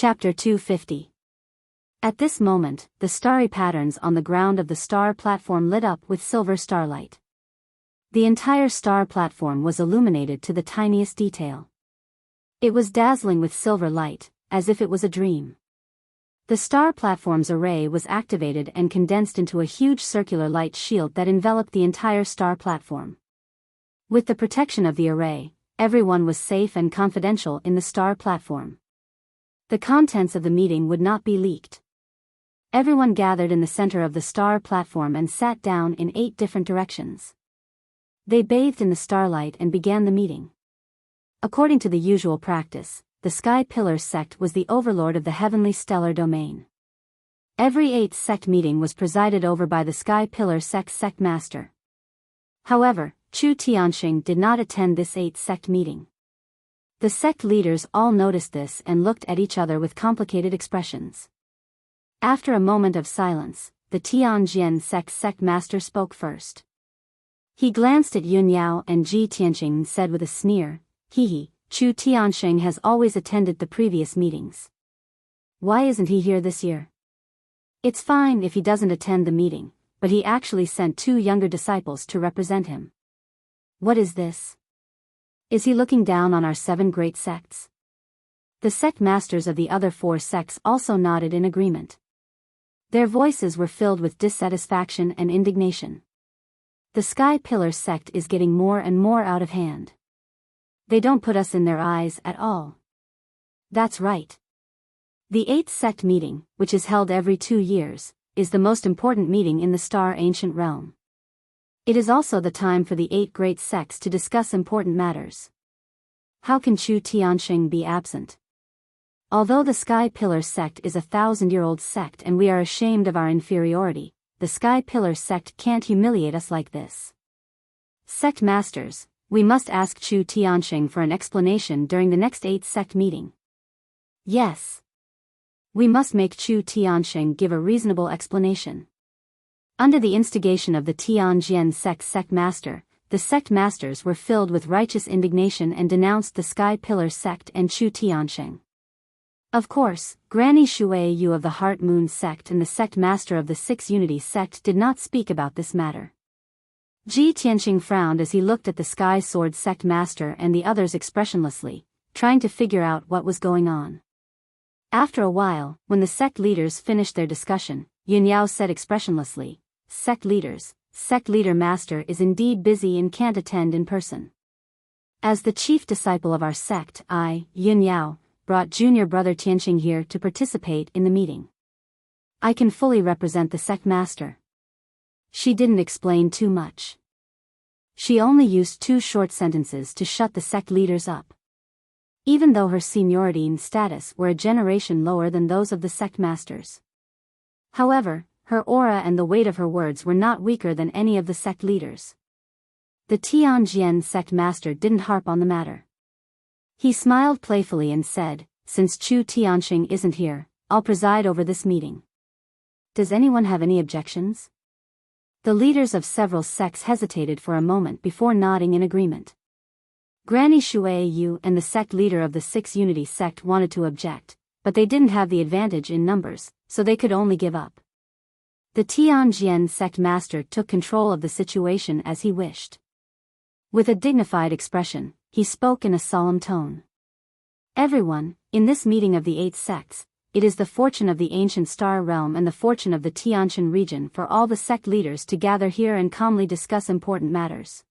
Chapter 250. At this moment, the starry patterns on the ground of the star platform lit up with silver starlight. The entire star platform was illuminated to the tiniest detail. It was dazzling with silver light, as if it was a dream. The star platform's array was activated and condensed into a huge circular light shield that enveloped the entire star platform. With the protection of the array, everyone was safe and confidential in the star platform. The contents of the meeting would not be leaked. Everyone gathered in the center of the star platform and sat down in 8 different directions. They bathed in the starlight and began the meeting. According to the usual practice, the Sky Pillar sect was the overlord of the heavenly stellar domain. Every 8th sect meeting was presided over by the Sky Pillar sect master. However, Chu Tianxing did not attend this 8th sect meeting. The sect leaders all noticed this and looked at each other with complicated expressions. After a moment of silence, the Tianjian sect master spoke first. He glanced at Yun Yao and Ji Tianxing and said with a sneer, "He, Chu Tianxing has always attended the previous meetings. Why isn't he here this year? It's fine if he doesn't attend the meeting, but he actually sent 2 younger disciples to represent him. What is this? Is he looking down on our 7 great sects?" The sect masters of the other 4 sects also nodded in agreement. Their voices were filled with dissatisfaction and indignation. The Sky Pillar sect is getting more and more out of hand. They don't put us in their eyes at all. That's right. The 8th sect meeting, which is held every 2 years, is the most important meeting in the Star Ancient Realm. It is also the time for the 8 great sects to discuss important matters. How can Chu Tianxing be absent? Although the Sky Pillar sect is a 1,000-year-old sect and we are ashamed of our inferiority, the Sky Pillar sect can't humiliate us like this. Sect masters, we must ask Chu Tianxing for an explanation during the next 8th sect meeting. Yes. We must make Chu Tianxing give a reasonable explanation. Under the instigation of the Tianjian sect master, the sect masters were filled with righteous indignation and denounced the Sky Pillar sect and Chu Tianxing. Of course, Granny Shui Yu of the Heart Moon sect and the sect master of the 6 Unity sect did not speak about this matter. Ji Tianxing frowned as he looked at the Sky Sword sect master and the others expressionlessly, trying to figure out what was going on. After a while, when the sect leaders finished their discussion, Yun Yao said expressionlessly, "Sect leaders, sect leader master is indeed busy and can't attend in person. As the chief disciple of our sect, I, Yun Yao, brought junior brother Tianxing here to participate in the meeting. I can fully represent the sect master." She didn't explain too much. She only used 2 short sentences to shut the sect leaders up. Even though her seniority and status were a generation lower than those of the sect masters. However, her aura and the weight of her words were not weaker than any of the sect leaders. The Tianjian sect master didn't harp on the matter. He smiled playfully and said, "Since Chu Tianxing isn't here, I'll preside over this meeting. Does anyone have any objections?" The leaders of several sects hesitated for a moment before nodding in agreement. Granny Shui Yu and the sect leader of the 6 Unity sect wanted to object, but they didn't have the advantage in numbers, so they could only give up. The Tianjian sect master took control of the situation as he wished. With a dignified expression, he spoke in a solemn tone. "Everyone, in this meeting of the 8 sects, it is the fortune of the ancient star realm and the fortune of the Tianjin region for all the sect leaders to gather here and calmly discuss important matters.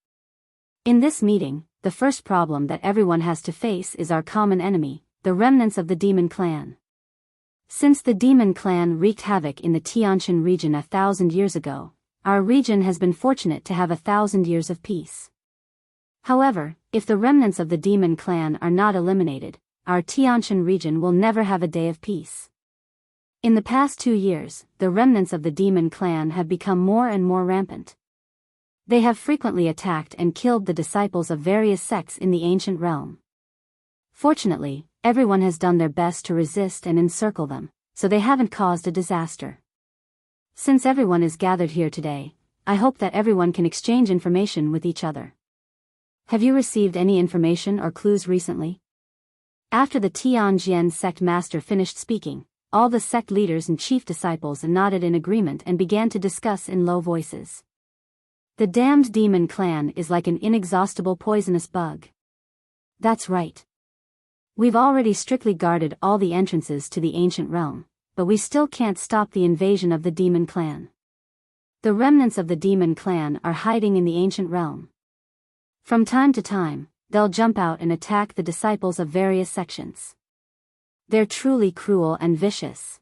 In this meeting, the first problem that everyone has to face is our common enemy, the remnants of the demon clan. Since the demon clan wreaked havoc in the Tianjin region 1,000 years ago, our region has been fortunate to have 1,000 years of peace. However, if the remnants of the demon clan are not eliminated, our Tianjin region will never have a day of peace. In the past 2 years, the remnants of the demon clan have become more and more rampant. They have frequently attacked and killed the disciples of various sects in the ancient realm. Fortunately, everyone has done their best to resist and encircle them, so they haven't caused a disaster. Since everyone is gathered here today, I hope that everyone can exchange information with each other. Have you received any information or clues recently? After the Tianjian sect master finished speaking, all the sect leaders and chief disciples nodded in agreement and began to discuss in low voices. The damned demon clan is like an inexhaustible poisonous bug. That's right. We've already strictly guarded all the entrances to the ancient realm, but we still can't stop the invasion of the demon clan. The remnants of the demon clan are hiding in the ancient realm. From time to time, they'll jump out and attack the disciples of various sections. They're truly cruel and vicious.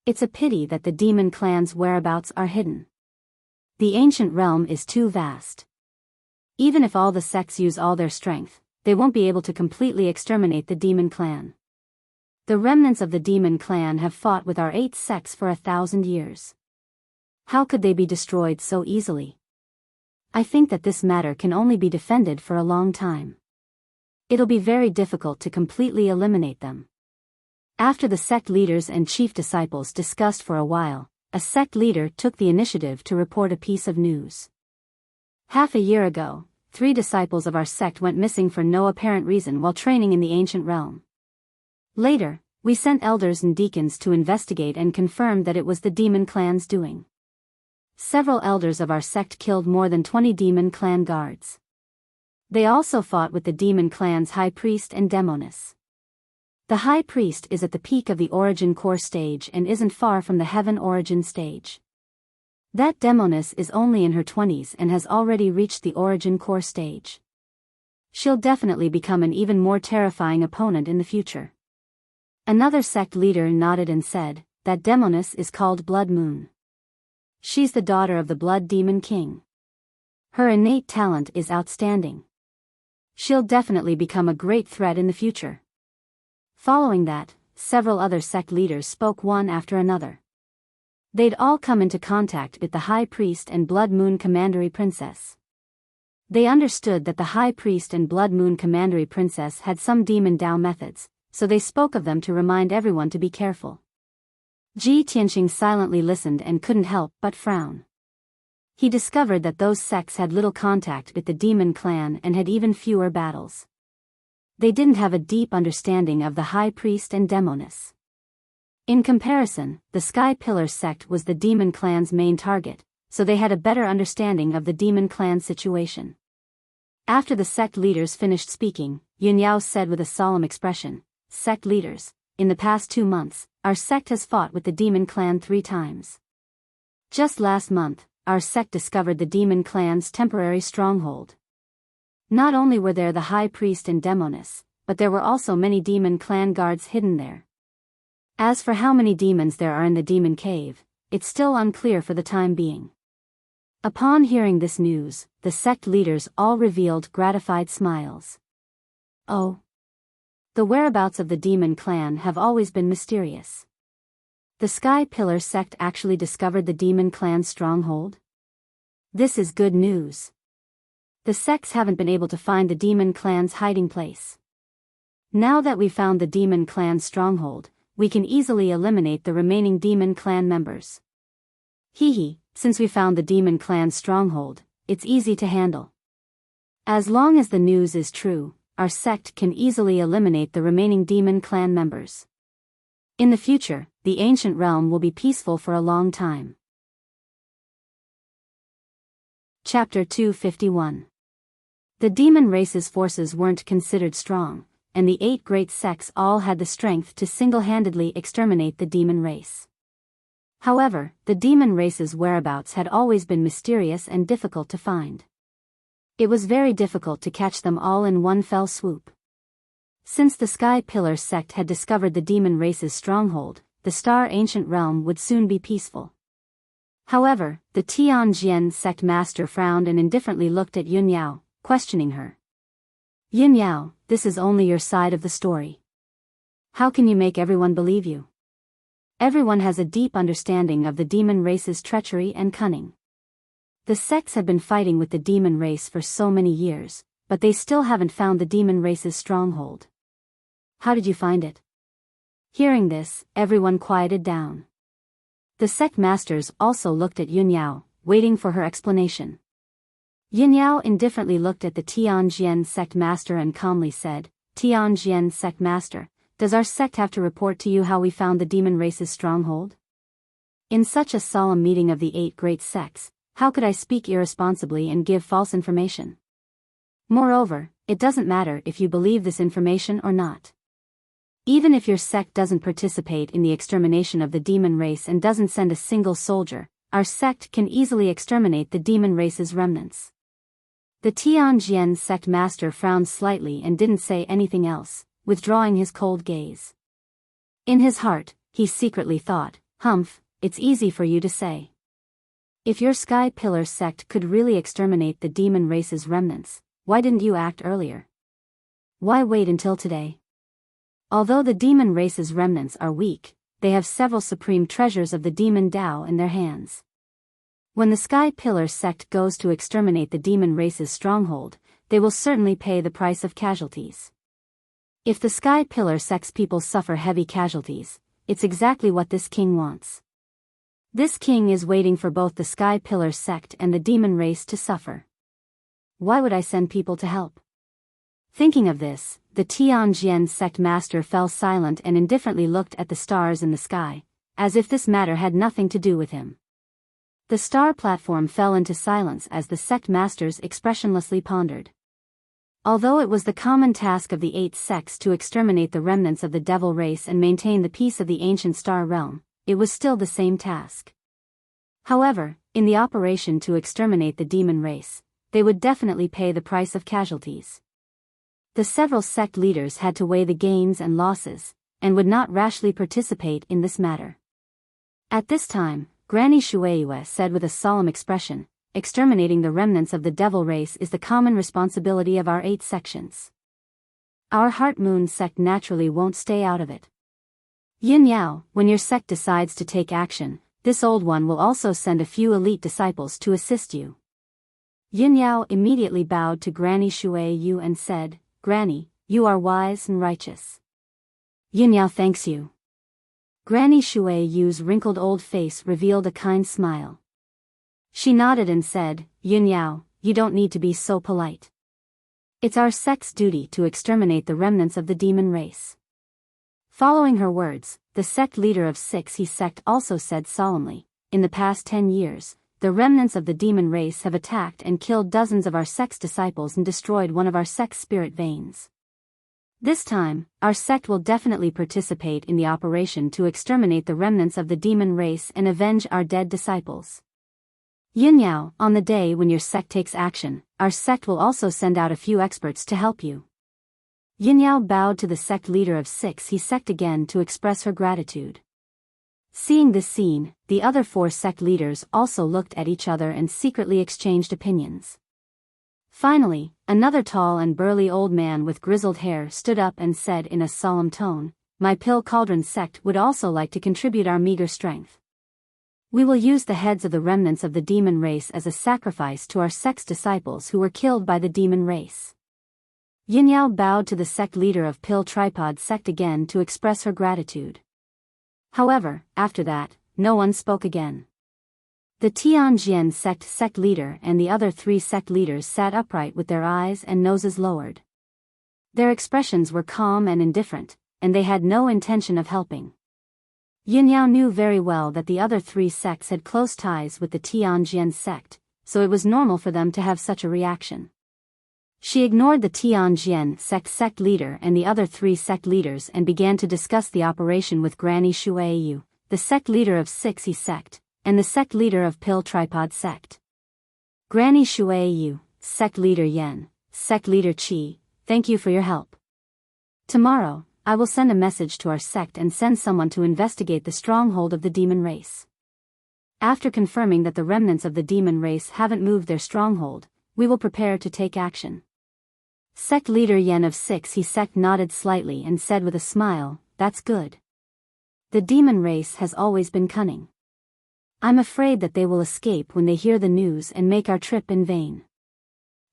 It's a pity that the demon clan's whereabouts are hidden. The ancient realm is too vast. Even if all the sects use all their strength, they won't be able to completely exterminate the demon clan. The remnants of the demon clan have fought with our 8 sects for 1,000 years. How could they be destroyed so easily? I think that this matter can only be defended for a long time. It'll be very difficult to completely eliminate them. After the sect leaders and chief disciples discussed for a while, a sect leader took the initiative to report a piece of news. Half a year ago, 3 disciples of our sect went missing for no apparent reason while training in the ancient realm. Later, we sent elders and deacons to investigate and confirmed that it was the demon clan's doing. Several elders of our sect killed more than 20 demon clan guards. They also fought with the demon clan's high priest and demoness. The high priest is at the peak of the origin core stage and isn't far from the heaven origin stage. That demoness is only in her 20s and has already reached the origin core stage. She'll definitely become an even more terrifying opponent in the future. Another sect leader nodded and said, that demoness is called Blood Moon. She's the daughter of the Blood Demon King. Her innate talent is outstanding. She'll definitely become a great threat in the future. Following that, several other sect leaders spoke one after another. They'd all come into contact with the High Priest and Blood Moon Commandery Princess. They understood that the High Priest and Blood Moon Commandery Princess had some demon Dao methods, so they spoke of them to remind everyone to be careful. Ji Tianqing silently listened and couldn't help but frown. He discovered that those sects had little contact with the demon clan and had even fewer battles. They didn't have a deep understanding of the High Priest and demoness. In comparison, the Sky Pillar sect was the demon clan's main target, so they had a better understanding of the demon clan situation. After the sect leaders finished speaking, Yunyao said with a solemn expression, "Sect leaders, in the past 2 months, our sect has fought with the demon clan 3 times. Just last month, our sect discovered the demon clan's temporary stronghold. Not only were there the high priest and demoness, but there were also many demon clan guards hidden there. As for how many demons there are in the demon cave, it's still unclear for the time being." Upon hearing this news, the sect leaders all revealed gratified smiles. Oh. The whereabouts of the demon clan have always been mysterious. The Sky Pillar sect actually discovered the demon clan's stronghold? This is good news. The sects haven't been able to find the demon clan's hiding place. Now that we've found the demon clan's stronghold, we can easily eliminate the remaining demon clan members. Since we found the demon clan's stronghold, it's easy to handle. As long as the news is true, our sect can easily eliminate the remaining demon clan members. In the future, the ancient realm will be peaceful for a long time. Chapter 251. The demon race's forces weren't considered strong, and the 8 great sects all had the strength to single-handedly exterminate the demon race. However, the demon race's whereabouts had always been mysterious and difficult to find. It was very difficult to catch them all in one fell swoop. Since the Sky Pillar sect had discovered the demon race's stronghold, the Star Ancient Realm would soon be peaceful. However, the Tianjian sect master frowned and indifferently looked at Yunyao, questioning her. "Yunyao, this is only your side of the story. How can you make everyone believe you? Everyone has a deep understanding of the demon race's treachery and cunning. The sects have been fighting with the demon race for so many years, but they still haven't found the demon race's stronghold. How did you find it?" Hearing this, everyone quieted down. The sect masters also looked at Yunyao, waiting for her explanation. Yunyao indifferently looked at the Tianjian sect master and calmly said, Tianjian sect master, does our sect have to report to you how we found the demon race's stronghold? In such a solemn meeting of the 8 great sects, how could I speak irresponsibly and give false information? Moreover, it doesn't matter if you believe this information or not. Even if your sect doesn't participate in the extermination of the demon race and doesn't send a single soldier, our sect can easily exterminate the demon race's remnants. The Tianjian sect master frowned slightly and didn't say anything else, withdrawing his cold gaze. In his heart, he secretly thought, "Humph, it's easy for you to say. If your Sky Pillar sect could really exterminate the demon race's remnants, why didn't you act earlier? Why wait until today?" Although the demon race's remnants are weak, they have several supreme treasures of the demon Tao in their hands. When the Sky Pillar sect goes to exterminate the demon race's stronghold, they will certainly pay the price of casualties. If the Sky Pillar sect's people suffer heavy casualties, it's exactly what this king wants. This king is waiting for both the Sky Pillar sect and the demon race to suffer. Why would I send people to help? Thinking of this, the Tianjian sect master fell silent and indifferently looked at the stars in the sky, as if this matter had nothing to do with him. The star platform fell into silence as the sect masters expressionlessly pondered. Although it was the common task of the 8 sects to exterminate the remnants of the devil race and maintain the peace of the ancient star realm, it was still the same task. However, in the operation to exterminate the demon race, they would definitely pay the price of casualties. The several sect leaders had to weigh the gains and losses, and would not rashly participate in this matter. At this time, Granny Shueiyue said with a solemn expression, "Exterminating the remnants of the devil race is the common responsibility of our 8 sections. Our Heart Moon sect naturally won't stay out of it. Yin Yao, when your sect decides to take action, this old one will also send a few elite disciples to assist you." Yin Yao immediately bowed to Granny Shueiyue and said, "Granny, you are wise and righteous." Yin Yao thanks you. Granny Shueiyue's wrinkled old face revealed a kind smile. She nodded and said, "Yin Yao, you don't need to be so polite. It's our sect's duty to exterminate the remnants of the demon race." Following her words, the sect leader of 6 He sect also said solemnly, "In the past 10 years, the remnants of the demon race have attacked and killed dozens of our sect's disciples and destroyed one of our sect's spirit veins. This time, our sect will definitely participate in the operation to exterminate the remnants of the demon race and avenge our dead disciples. Yin Yao, on the day when your sect takes action, our sect will also send out a few experts to help you." Yin Yao bowed to the sect leader of 6 He sect again to express her gratitude. Seeing this scene, the other 4 sect leaders also looked at each other and secretly exchanged opinions. Finally, another tall and burly old man with grizzled hair stood up and said in a solemn tone, "My Pill Cauldron sect would also like to contribute our meager strength. We will use the heads of the remnants of the demon race as a sacrifice to our sect's disciples who were killed by the demon race." Yin Yao bowed to the sect leader of Pill Tripod sect again to express her gratitude. However, after that, no one spoke again. The Tianjian sect leader and the other 3 sect leaders sat upright with their eyes and noses lowered. Their expressions were calm and indifferent, and they had no intention of helping. Yin Yao knew very well that the other 3 sects had close ties with the Tianjian sect, so it was normal for them to have such a reaction. She ignored the Tianjian sect leader and the other 3 sect leaders and began to discuss the operation with Granny Shueiyue, the sect leader of 6 He sect, and the sect leader of Pill Tripod sect. Granny Shueiyue, sect leader Yen, sect leader Qi, thank you for your help. Tomorrow, I will send a message to our sect and send someone to investigate the stronghold of the demon race. After confirming that the remnants of the demon race haven't moved their stronghold, we will prepare to take action." Sect leader Yen of 6 He sect nodded slightly and said with a smile, "That's good. The demon race has always been cunning. I'm afraid that they will escape when they hear the news and make our trip in vain."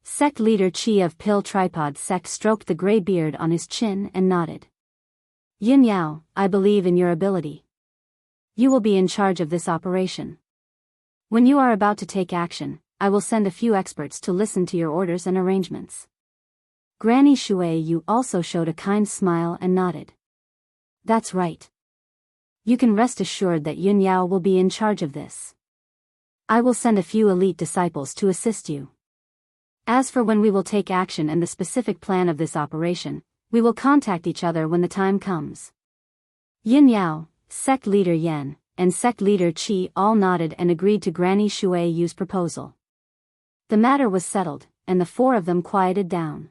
Sect leader Qi of Pill Tripod sect stroked the gray beard on his chin and nodded. "Yin Yao, I believe in your ability. You will be in charge of this operation. When you are about to take action, I will send a few experts to listen to your orders and arrangements." Granny Shui Yu also showed a kind smile and nodded. That's right. You can rest assured that Yun Yao will be in charge of this. I will send a few elite disciples to assist you. As for when we will take action and the specific plan of this operation, we will contact each other when the time comes. Yun Yao, sect leader Yan, and sect leader Qi all nodded and agreed to Granny Shui Yu's proposal. The matter was settled, and the four of them quieted down.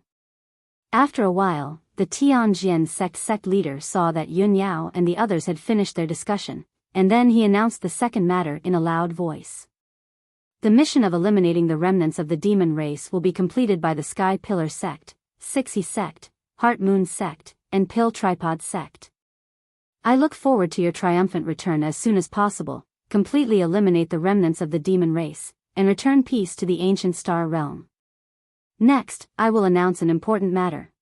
After a while, the Tianjin sect leader saw that Yun Yao and the others had finished their discussion, and then he announced the second matter in a loud voice. The mission of eliminating the remnants of the demon race will be completed by the Sky Pillar sect, Sixi sect, Heart Moon sect, and Pill Tripod sect. I look forward to your triumphant return as soon as possible, completely eliminate the remnants of the demon race, and return peace to the ancient star realm. Next, I will announce an important matter.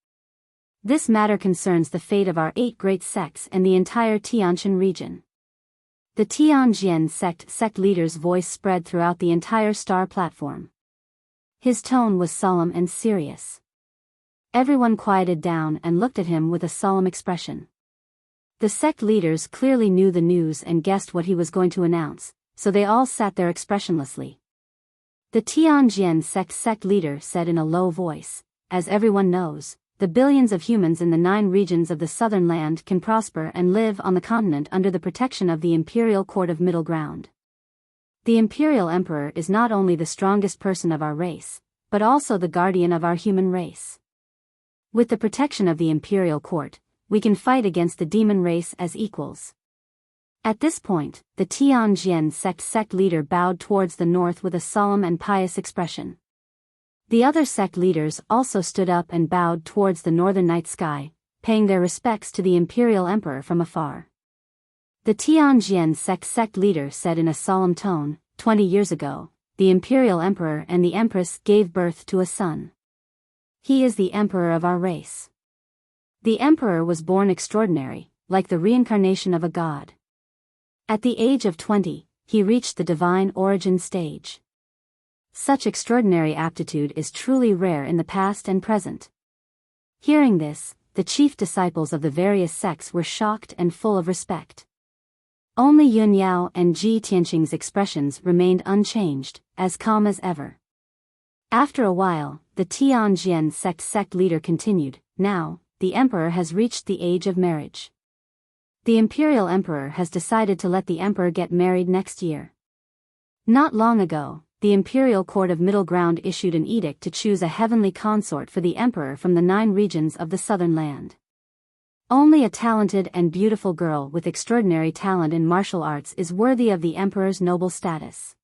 This matter concerns the fate of our 8 great sects and the entire Tianjin region. The Tianjin sect leader's voice spread throughout the entire star platform. His tone was solemn and serious. Everyone quieted down and looked at him with a solemn expression. The sect leaders clearly knew the news and guessed what he was going to announce, so they all sat there expressionlessly. The Tianjin sect leader said in a low voice, as everyone knows, the billions of humans in the 9 regions of the southern land can prosper and live on the continent under the protection of the Imperial Court of Middle Ground. The Imperial Emperor is not only the strongest person of our race, but also the guardian of our human race. With the protection of the Imperial Court, we can fight against the demon race as equals. At this point, the Tianjin sect leader bowed towards the north with a solemn and pious expression. The other sect leaders also stood up and bowed towards the northern night sky, paying their respects to the Imperial Emperor from afar. The Tianjin sect leader said in a solemn tone, 20 years ago, the Imperial Emperor and the Empress gave birth to a son. He is the Emperor of our race. The Emperor was born extraordinary, like the reincarnation of a god. At the age of 20, he reached the divine origin stage. Such extraordinary aptitude is truly rare in the past and present. Hearing this, the chief disciples of the various sects were shocked and full of respect. Only Yun Yao and Ji Tianqing's expressions remained unchanged, as calm as ever. After a while, the Tianjin sect leader continued, now, the emperor has reached the age of marriage. The Imperial Emperor has decided to let the emperor get married next year. Not long ago, the Imperial Court of Middle Ground issued an edict to choose a heavenly consort for the emperor from the 9 regions of the southern land. Only a talented and beautiful girl with extraordinary talent in martial arts is worthy of the emperor's noble status.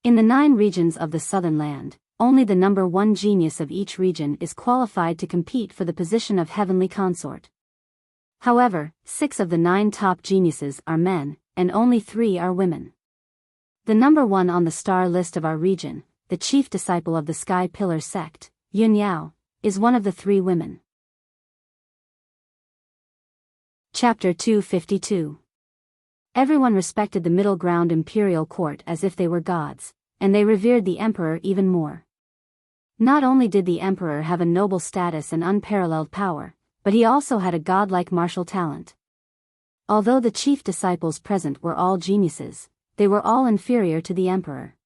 In the 9 regions of the southern land, only the number 1 genius of each region is qualified to compete for the position of heavenly consort. However, 6 of the 9 top geniuses are men, and only 3 are women. The number 1 on the star list of our region, the chief disciple of the Sky Pillar sect, Yun Yao, is one of the 3 women. Chapter 252. Everyone respected the Middle Ground Imperial Court as if they were gods, and they revered the emperor even more. Not only did the emperor have a noble status and unparalleled power, but he also had a godlike martial talent. Although the chief disciples present were all geniuses, they were all inferior to the emperor.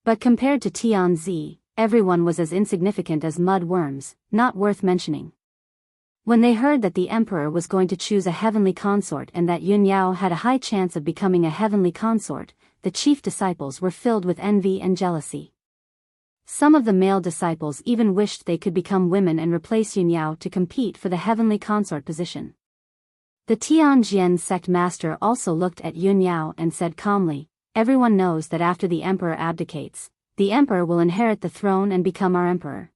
But compared to Tianzi, everyone was as insignificant as mud worms, not worth mentioning. When they heard that the emperor was going to choose a heavenly consort and that Yun Yao had a high chance of becoming a heavenly consort, the chief disciples were filled with envy and jealousy. Some of the male disciples even wished they could become women and replace Yun Yao to compete for the heavenly consort position. The Tianjin sect master also looked at Yun Yao and said calmly, everyone knows that after the emperor abdicates, the emperor will inherit the throne and become our emperor.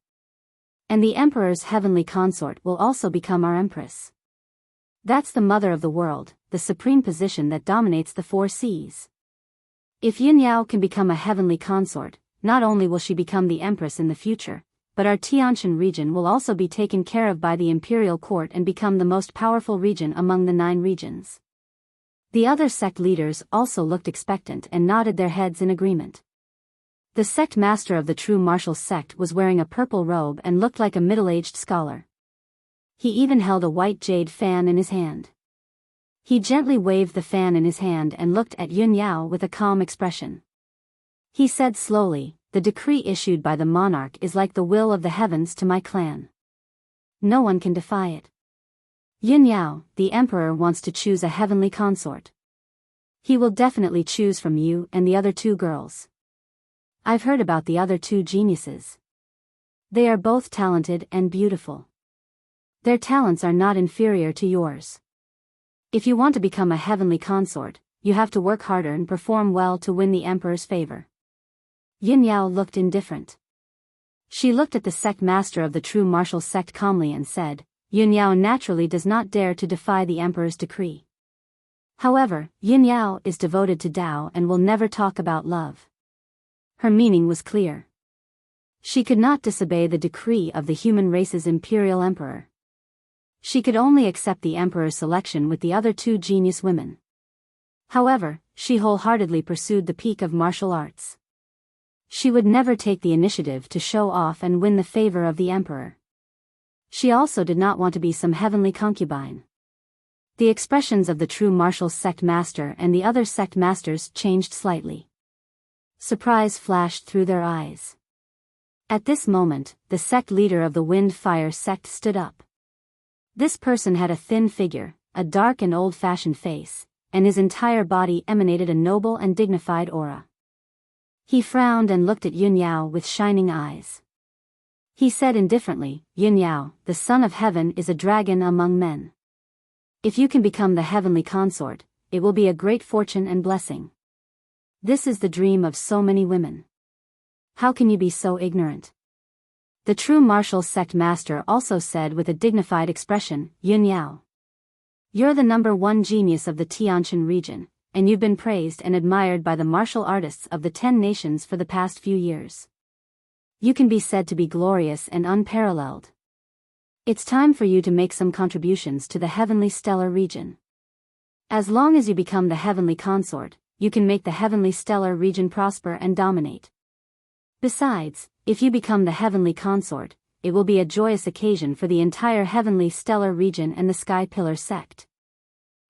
And the emperor's heavenly consort will also become our empress. That's the mother of the world, the supreme position that dominates the 4 seas. If Yun Yao can become a heavenly consort, not only will she become the empress in the future, but our Tianjin region will also be taken care of by the Imperial Court and become the most powerful region among the 9 regions. The other sect leaders also looked expectant and nodded their heads in agreement. The sect master of the true martial sect was wearing a purple robe and looked like a middle-aged scholar. He even held a white jade fan in his hand. He gently waved the fan in his hand and looked at Yun Yao with a calm expression. He said slowly, "The decree issued by the monarch is like the will of the heavens to my clan. No one can defy it. Yun Yao, the emperor wants to choose a heavenly consort. He will definitely choose from you and the other two girls. I've heard about the other two geniuses. They are both talented and beautiful. Their talents are not inferior to yours. If you want to become a heavenly consort, you have to work harder and perform well to win the emperor's favor." Yin Yao looked indifferent. She looked at the sect master of the true martial sect calmly and said, "Yin Yao naturally does not dare to defy the emperor's decree. However, Yin Yao is devoted to Tao and will never talk about love." Her meaning was clear. She could not disobey the decree of the human race's imperial emperor. She could only accept the emperor's selection with the other two genius women. However, she wholeheartedly pursued the peak of martial arts. She would never take the initiative to show off and win the favor of the emperor. She also did not want to be some heavenly concubine. The expressions of the true martial sect master and the other sect masters changed slightly. Surprise flashed through their eyes. At this moment, the sect leader of the Wind-Fire sect stood up. This person had a thin figure, a dark and old-fashioned face, and his entire body emanated a noble and dignified aura. He frowned and looked at Yun Yao with shining eyes. He said indifferently, "Yun Yao, the son of heaven is a dragon among men. If you can become the heavenly consort, it will be a great fortune and blessing. This is the dream of so many women. How can you be so ignorant?" The true martial sect master also said with a dignified expression, "Yun Yao, you're the #1 genius of the Tianshan region, and you've been praised and admired by the martial artists of the 10 nations for the past few years. You can be said to be glorious and unparalleled. It's time for you to make some contributions to the heavenly stellar region. As long as you become the heavenly consort, you can make the heavenly stellar region prosper and dominate. Besides, if you become the heavenly consort, it will be a joyous occasion for the entire heavenly stellar region and the Sky Pillar sect."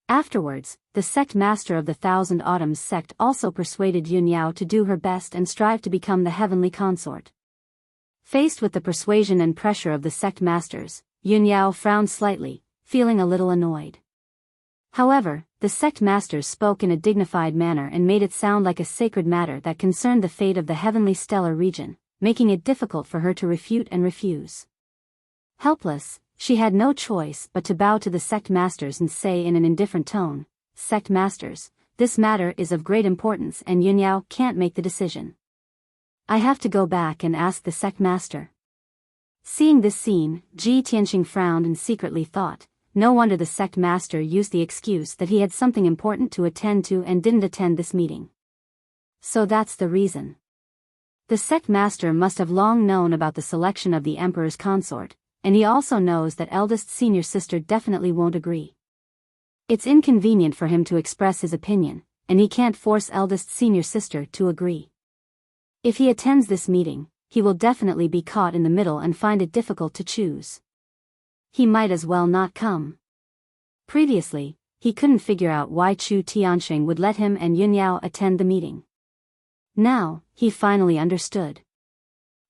Afterwards, the sect master of the Thousand Autumns sect also persuaded Yun Yao to do her best and strive to become the heavenly consort. Faced with the persuasion and pressure of the sect masters, Yun Yao frowned slightly, feeling a little annoyed. However, the sect masters spoke in a dignified manner and made it sound like a sacred matter that concerned the fate of the heavenly stellar region, making it difficult for her to refute and refuse. Helpless, she had no choice but to bow to the sect masters and say in an indifferent tone, "Sect masters, this matter is of great importance and Yun Yao can't make the decision. I have to go back and ask the sect master." Seeing this scene, Ji Tianxing frowned and secretly thought, no wonder the sect master used the excuse that he had something important to attend to and didn't attend this meeting. So that's the reason. The sect master must have long known about the selection of the emperor's consort, and he also knows that eldest senior sister definitely won't agree. It's inconvenient for him to express his opinion, and he can't force eldest senior sister to agree. If he attends this meeting, he will definitely be caught in the middle and find it difficult to choose. He might as well not come. Previously, he couldn't figure out why Chu Tianxing would let him and Yun Yao attend the meeting. Now, he finally understood.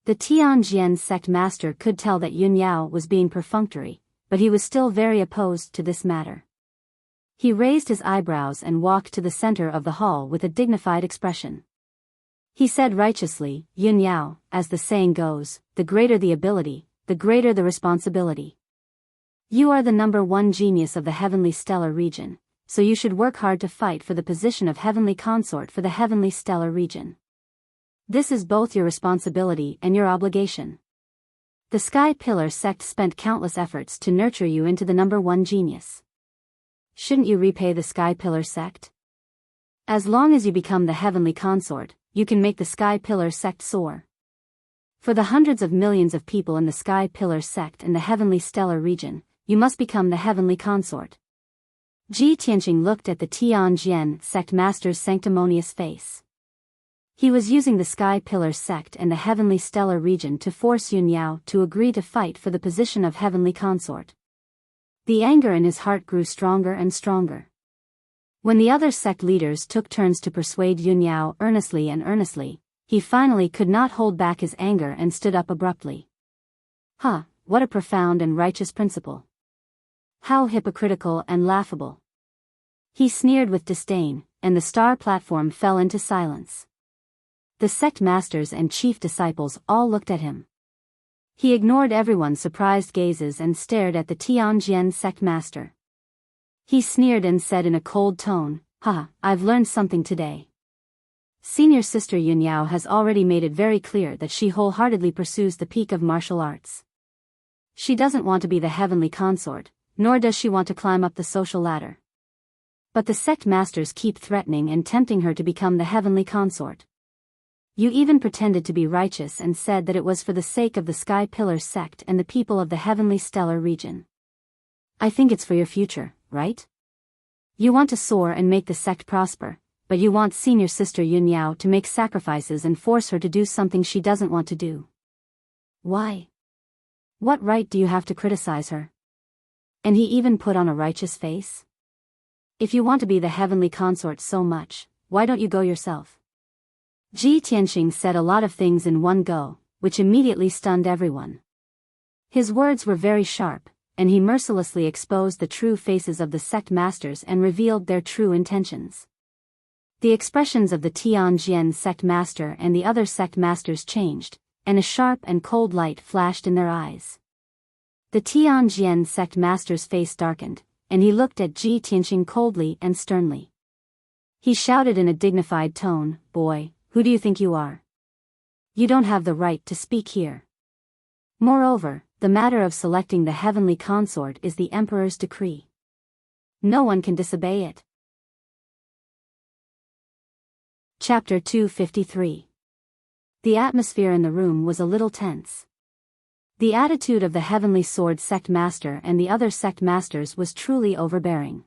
The Tianjian sect master could tell that Yun Yao was being perfunctory, but he was still very opposed to this matter. He raised his eyebrows and walked to the center of the hall with a dignified expression. He said righteously, "Yun Yao, as the saying goes, the greater the ability, the greater the responsibility. You are the #1 genius of the heavenly stellar region, so you should work hard to fight for the position of heavenly consort for the heavenly stellar region. This is both your responsibility and your obligation. The Sky Pillar sect spent countless efforts to nurture you into the #1 genius. Shouldn't you repay the Sky Pillar sect? As long as you become the heavenly consort, you can make the Sky Pillar sect soar. For the hundreds of millions of people in the Sky Pillar sect and the heavenly stellar region, you must become the heavenly consort." Ji Tianxing looked at the Tianjian sect master's sanctimonious face. He was using the Sky Pillar sect and the Heavenly Stellar region to force Yunyao to agree to fight for the position of Heavenly Consort. The anger in his heart grew stronger and stronger. When the other sect leaders took turns to persuade Yunyao earnestly, he finally could not hold back his anger and stood up abruptly. What a profound and righteous principle. How hypocritical and laughable. He sneered with disdain, and the star platform fell into silence. The sect masters and chief disciples all looked at him. He ignored everyone's surprised gazes and stared at the Tianjian sect master. He sneered and said in a cold tone, I've learned something today. Senior sister Yunyao has already made it very clear that she wholeheartedly pursues the peak of martial arts. She doesn't want to be the heavenly consort, nor does she want to climb up the social ladder. But the sect masters keep threatening and tempting her to become the heavenly consort. You even pretended to be righteous and said that it was for the sake of the Sky Pillar sect and the people of the Heavenly Stellar region. I think it's for your future, right? You want to soar and make the sect prosper, but you want senior sister Yunyao to make sacrifices and force her to do something she doesn't want to do. Why? What right do you have to criticize her? And he even put on a righteous face? If you want to be the heavenly consort so much, why don't you go yourself? Ji Tianxing said a lot of things in one go, which immediately stunned everyone. His words were very sharp, and he mercilessly exposed the true faces of the sect masters and revealed their true intentions. The expressions of the Tianjian sect master and the other sect masters changed, and a sharp and cold light flashed in their eyes. The Tianjian sect master's face darkened, and he looked at Ji Tianxing coldly and sternly. He shouted in a dignified tone, "Boy, who do you think you are? You don't have the right to speak here. Moreover, the matter of selecting the heavenly consort is the emperor's decree. No one can disobey it." Chapter 253. The atmosphere in the room was a little tense. The attitude of the Heavenly Sword sect master and the other sect masters was truly overbearing.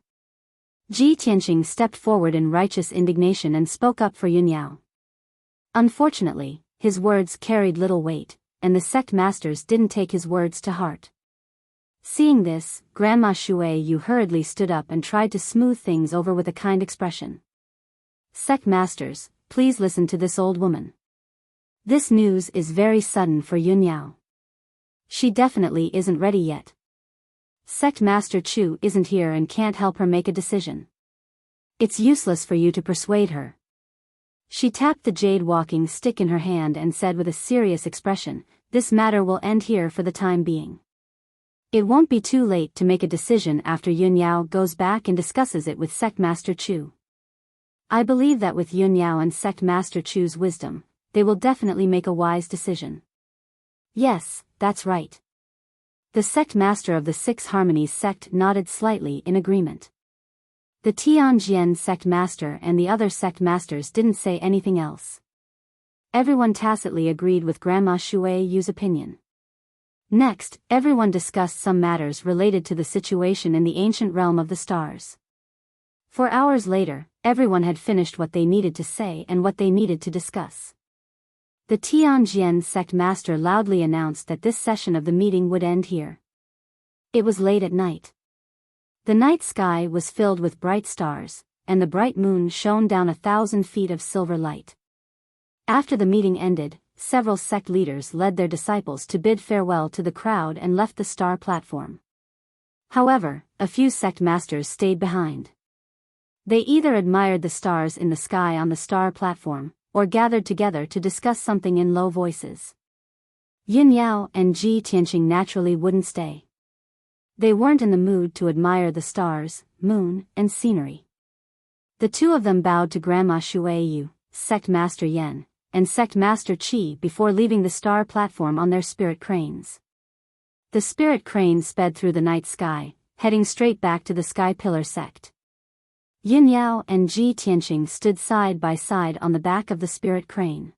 Ji Tianxing stepped forward in righteous indignation and spoke up for Yunyao. Unfortunately, his words carried little weight, and the sect masters didn't take his words to heart. Seeing this, Grandma Shui Yu hurriedly stood up and tried to smooth things over with a kind expression. "Sect masters, please listen to this old woman. This news is very sudden for Yunyao. She definitely isn't ready yet. Sect Master Chu isn't here and can't help her make a decision. It's useless for you to persuade her." She tapped the jade walking stick in her hand and said with a serious expression, "This matter will end here for the time being. It won't be too late to make a decision after Yunyao goes back and discusses it with Sect Master Chu. I believe that with Yunyao and Sect Master Chu's wisdom, they will definitely make a wise decision." "Yes, that's right." The sect master of the Six Harmonies sect nodded slightly in agreement. The Tianjian sect master and the other sect masters didn't say anything else. Everyone tacitly agreed with Grandma Shui Yu's opinion. Next, everyone discussed some matters related to the situation in the ancient realm of the stars. For hours later, everyone had finished what they needed to say and what they needed to discuss. The Tianjian sect master loudly announced that this session of the meeting would end here. It was late at night. The night sky was filled with bright stars, and the bright moon shone down 1,000 feet of silver light. After the meeting ended, several sect leaders led their disciples to bid farewell to the crowd and left the star platform. However, a few sect masters stayed behind. They either admired the stars in the sky on the star platform, or gathered together to discuss something in low voices. Yunyao and Ji Tianxing naturally wouldn't stay. They weren't in the mood to admire the stars, moon, and scenery. The two of them bowed to Grandma Shui Yu, Sect Master Yan, and Sect Master Qi before leaving the star platform on their spirit cranes. The spirit cranes sped through the night sky, heading straight back to the Sky Pillar sect. Yunyao and Ji Tianxing stood side by side on the back of the spirit crane.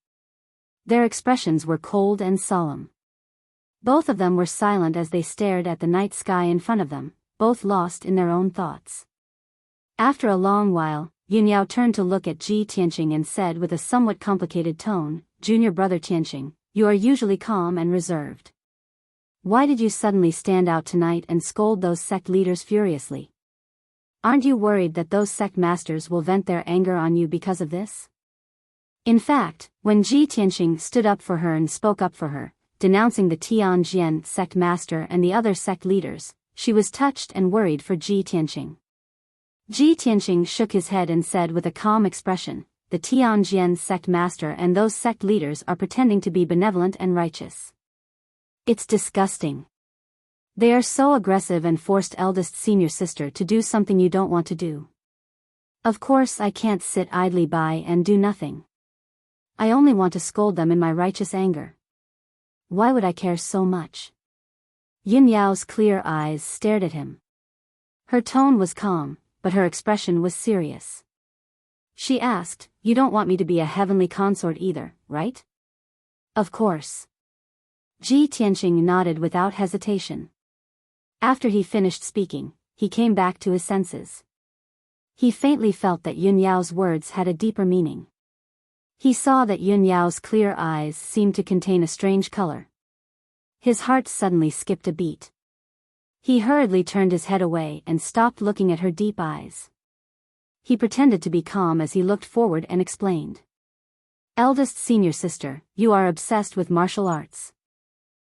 Their expressions were cold and solemn. Both of them were silent as they stared at the night sky in front of them, both lost in their own thoughts. After a long while, Yunyao turned to look at Ji Tianqing and said with a somewhat complicated tone, "Junior brother Tianqing, you are usually calm and reserved. Why did you suddenly stand out tonight and scold those sect leaders furiously? Aren't you worried that those sect masters will vent their anger on you because of this?" In fact, when Ji Tianqing stood up for her and spoke up for her, denouncing the Tianjian sect master and the other sect leaders, she was touched and worried for Ji Tianqing. Ji Tianqing shook his head and said with a calm expression, "The Tianjian sect master and those sect leaders are pretending to be benevolent and righteous. It's disgusting. They are so aggressive and forced eldest senior sister to do something you don't want to do. Of course I can't sit idly by and do nothing. I only want to scold them in my righteous anger. Why would I care so much?" Yunyao's clear eyes stared at him. Her tone was calm, but her expression was serious. She asked, "You don't want me to be a heavenly consort either, right?" "Of course." Ji Tianqing nodded without hesitation. After he finished speaking, he came back to his senses. He faintly felt that Yunyao's words had a deeper meaning. He saw that Yunyao's clear eyes seemed to contain a strange color. His heart suddenly skipped a beat. He hurriedly turned his head away and stopped looking at her deep eyes. He pretended to be calm as he looked forward and explained. "Eldest senior sister, you are obsessed with martial arts.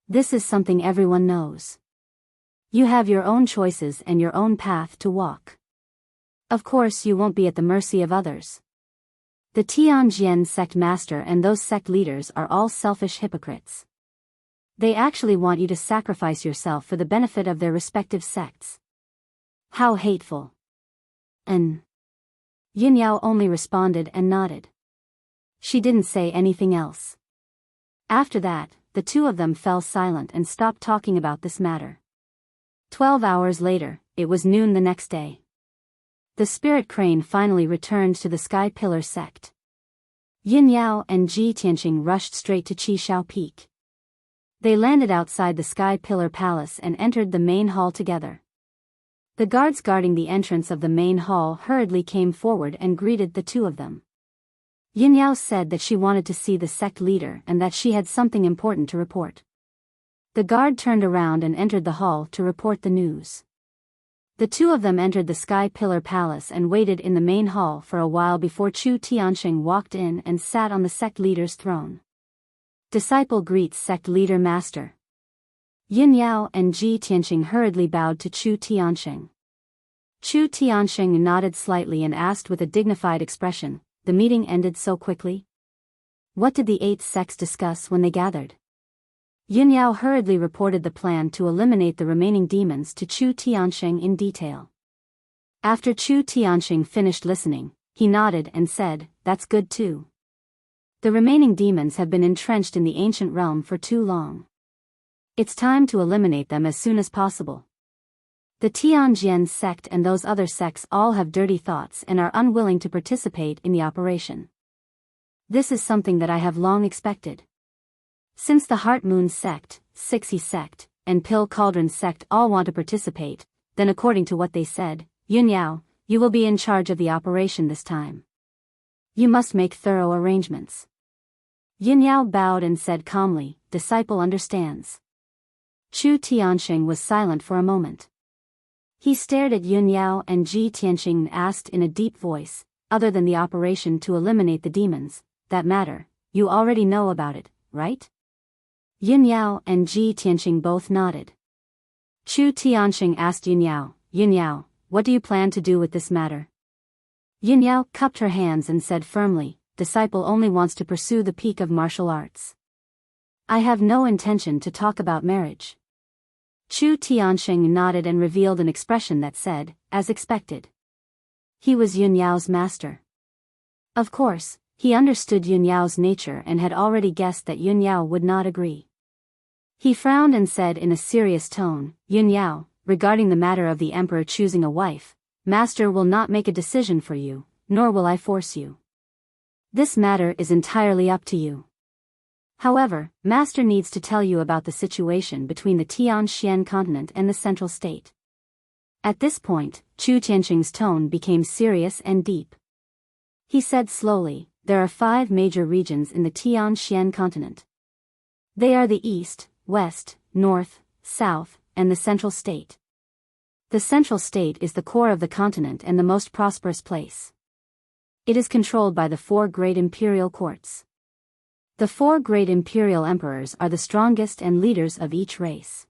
This is something everyone knows. You have your own choices and your own path to walk. Of course you won't be at the mercy of others. The Tianjian sect master and those sect leaders are all selfish hypocrites. They actually want you to sacrifice yourself for the benefit of their respective sects. How hateful." Yunyao only responded and nodded. She didn't say anything else. After that, the two of them fell silent and stopped talking about this matter. 12 hours later, it was noon the next day. The spirit crane finally returned to the Sky Pillar sect. Yunyao and Ji Tianqing rushed straight to Qishao Peak. They landed outside the Sky Pillar Palace and entered the main hall together. The guards guarding the entrance of the main hall hurriedly came forward and greeted the two of them. Yunyao said that she wanted to see the sect leader and that she had something important to report. The guard turned around and entered the hall to report the news. The two of them entered the Sky Pillar Palace and waited in the main hall for a while before Chu Tianqing walked in and sat on the sect leader's throne. Disciple greets sect leader master. Yunyao and Ji Tianqing hurriedly bowed to Chu Tianqing. Chu Tianqing nodded slightly and asked with a dignified expression, "The meeting ended so quickly? What did the 8 sects discuss when they gathered?" Yunyao hurriedly reported the plan to eliminate the remaining demons to Chu Tianqing in detail. After Chu Tianqing finished listening, he nodded and said, "That's good too. The remaining demons have been entrenched in the ancient realm for too long. It's time to eliminate them as soon as possible. The Tianjian sect and those other sects all have dirty thoughts and are unwilling to participate in the operation. This is something that I have long expected. Since the Heart Moon sect, Sixi sect, and Pill Cauldron sect all want to participate, then according to what they said, Yunyao, you will be in charge of the operation this time. You must make thorough arrangements." Yunyao bowed and said calmly, "Disciple understands." Chu Tianqing was silent for a moment. He stared at Yunyao and Ji Tianqing and asked in a deep voice, "Other than the operation to eliminate the demons, that matter, you already know about it, right?" Yunyao and Ji Tianqing both nodded. Chu Tianqing asked Yunyao, "Yunyao, what do you plan to do with this matter?" Yunyao cupped her hands and said firmly, "Disciple only wants to pursue the peak of martial arts. I have no intention to talk about marriage." Chu Tianqing nodded and revealed an expression that said, "As expected." He was Yunyao's master. Of course, he understood Yunyao's nature and had already guessed that Yunyao would not agree. He frowned and said in a serious tone, "Yunyao, regarding the matter of the emperor choosing a wife, master will not make a decision for you, nor will I force you. This matter is entirely up to you. However, master needs to tell you about the situation between the Tianxian continent and the central state." At this point, Chu Tianqing's tone became serious and deep. He said slowly, there are 5 major regions in the Tian continent. They are the East, West, North, South, and the Central State. The Central State is the core of the continent and the most prosperous place. It is controlled by the 4 great imperial courts. The 4 great imperial emperors are the strongest and leaders of each race.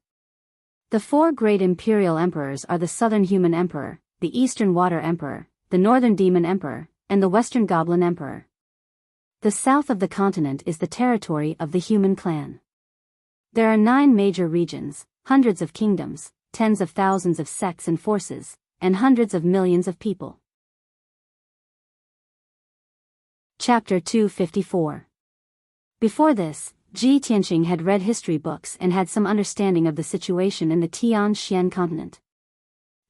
The 4 great imperial emperors are the Southern Human Emperor, the Eastern Water Emperor, the Northern Demon Emperor, and the Western Goblin Emperor. The south of the continent is the territory of the Human Clan. There are 9 major regions, hundreds of kingdoms, tens of thousands of sects and forces, and hundreds of millions of people. Chapter 254. Before this, Ji Tianqing had read history books and had some understanding of the situation in the Tian continent.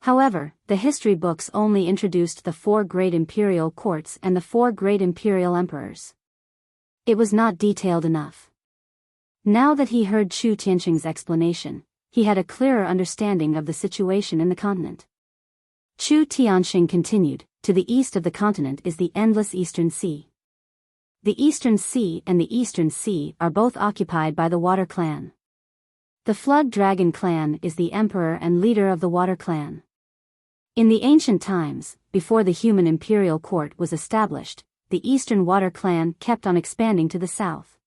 However, the history books only introduced the 4 great imperial courts and the 4 great imperial emperors. It was not detailed enough. Now that he heard Chu Tianqing's explanation, he had a clearer understanding of the situation in the continent. Chu Tianqing continued, to the east of the continent is the endless Eastern Sea. The Eastern Sea and the Eastern Sea are both occupied by the Water Clan. The Flood Dragon Clan is the emperor and leader of the Water Clan. In the ancient times, before the Human Imperial Court was established, the Eastern Water Clan kept on expanding to the south.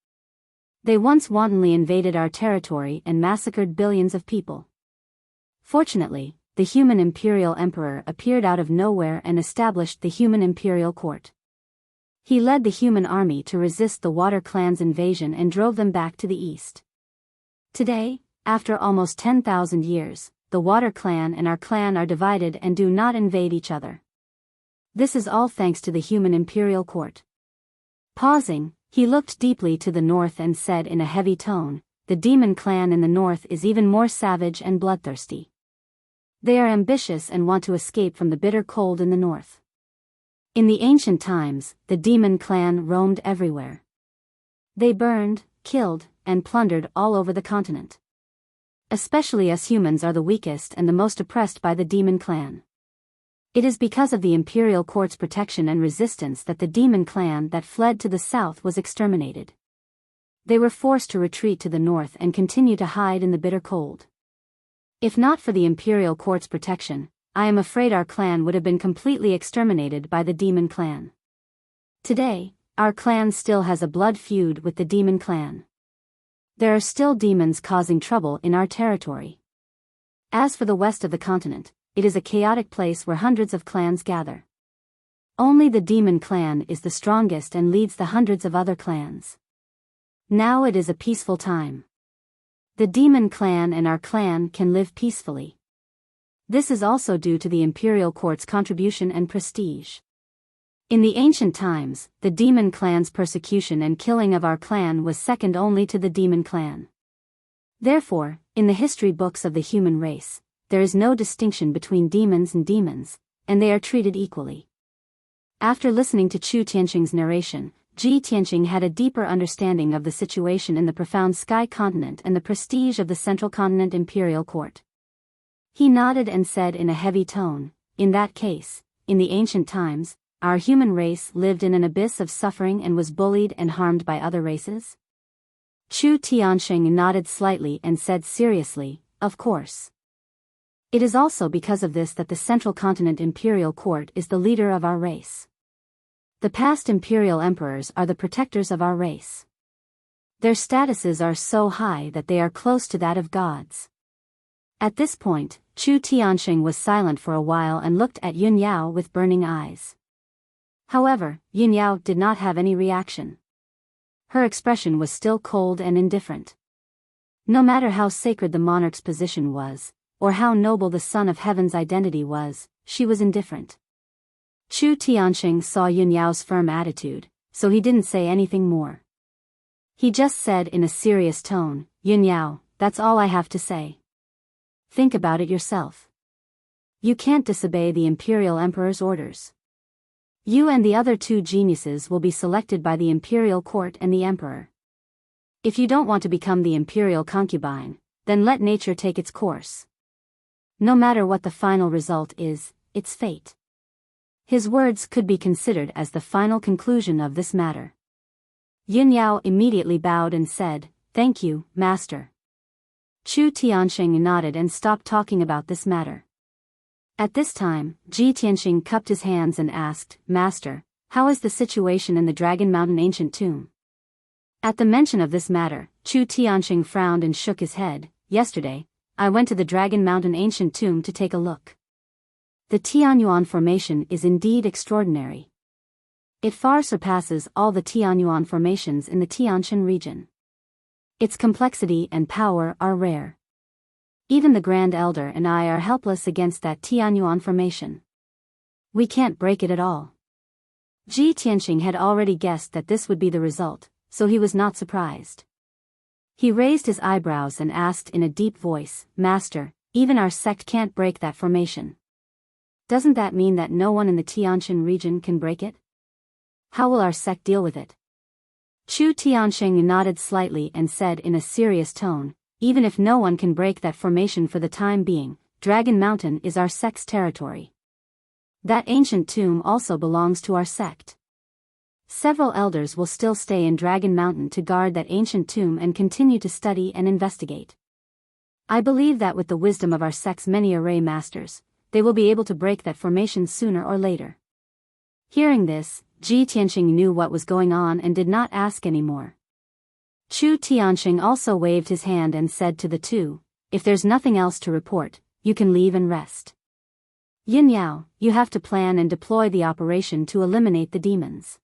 They once wantonly invaded our territory and massacred billions of people. Fortunately, the Human Imperial Emperor appeared out of nowhere and established the Human Imperial Court. He led the human army to resist the Water Clan's invasion and drove them back to the east. Today, after almost 10,000 years, the Water Clan and our clan are divided and do not invade each other. This is all thanks to the Human Imperial Court. Pausing, he looked deeply to the north and said in a heavy tone, the Demon Clan in the north is even more savage and bloodthirsty. They are ambitious and want to escape from the bitter cold in the north. In the ancient times, the Demon Clan roamed everywhere. They burned, killed, and plundered all over the continent. Especially us humans are the weakest and the most oppressed by the Demon Clan. It is because of the Imperial Court's protection and resistance that the Demon Clan that fled to the south was exterminated. They were forced to retreat to the north and continue to hide in the bitter cold. If not for the Imperial Court's protection, I am afraid our clan would have been completely exterminated by the Demon Clan. Today, our clan still has a blood feud with the Demon Clan. There are still demons causing trouble in our territory. As for the west of the continent, it is a chaotic place where hundreds of clans gather. Only the Demon Clan is the strongest and leads the hundreds of other clans. Now it is a peaceful time. The Demon Clan and our clan can live peacefully. This is also due to the Imperial Court's contribution and prestige. In the ancient times, the Demon Clan's persecution and killing of our clan was second only to the Demon Clan. Therefore, in the history books of the human race, there is no distinction between demons, and they are treated equally. After listening to Chu Tianqing's narration, Ji Tianqing had a deeper understanding of the situation in the profound Sky Continent and the prestige of the Central Continent Imperial Court. He nodded and said in a heavy tone, in that case, in the ancient times, our human race lived in an abyss of suffering and was bullied and harmed by other races? Chu Tianqing nodded slightly and said seriously, of course. It is also because of this that the Central Continent Imperial Court is the leader of our race. The past imperial emperors are the protectors of our race. Their statuses are so high that they are close to that of gods. At this point, Chu Tianqing was silent for a while and looked at Yun Yao with burning eyes. However, Yun Yao did not have any reaction. Her expression was still cold and indifferent. No matter how sacred the monarch's position was, or how noble the Son of Heaven's identity was, she was indifferent. Chu Tianqing saw Yun Yao's firm attitude, so he didn't say anything more. He just said in a serious tone, Yun Yao, that's all I have to say. Think about it yourself. You can't disobey the Imperial Emperor's orders. You and the other 2 geniuses will be selected by the Imperial Court and the Emperor. If you don't want to become the Imperial concubine, then let nature take its course. No matter what the final result is, it's fate. His words could be considered as the final conclusion of this matter. Yin Yao immediately bowed and said, "Thank you, Master." Chu Tianxing nodded and stopped talking about this matter. At this time, Ji Tianxing cupped his hands and asked, "Master, how is the situation in the Dragon Mountain ancient tomb?" At the mention of this matter, Chu Tianxing frowned and shook his head. "Yesterday, I went to the Dragon Mountain ancient tomb to take a look. The Tianyuan formation is indeed extraordinary. It far surpasses all the Tianyuan formations in the Tianshan region. Its complexity and power are rare. Even the Grand Elder and I are helpless against that Tianyuan formation. We can't break it at all." Ji Tianxing had already guessed that this would be the result, so he was not surprised. He raised his eyebrows and asked in a deep voice, "Master, even our sect can't break that formation. Doesn't that mean that no one in the Tianshan region can break it? How will our sect deal with it?" Chu Tianxing nodded slightly and said in a serious tone, "Even if no one can break that formation for the time being, Dragon Mountain is our sect's territory. That ancient tomb also belongs to our sect. Several elders will still stay in Dragon Mountain to guard that ancient tomb and continue to study and investigate. I believe that with the wisdom of our sect's many array masters, they will be able to break that formation sooner or later." Hearing this, Ji Tianxing knew what was going on and did not ask any more. Chu Tianxing also waved his hand and said to the two, "If there's nothing else to report, you can leave and rest. Yin Yao, you have to plan and deploy the operation to eliminate the demons.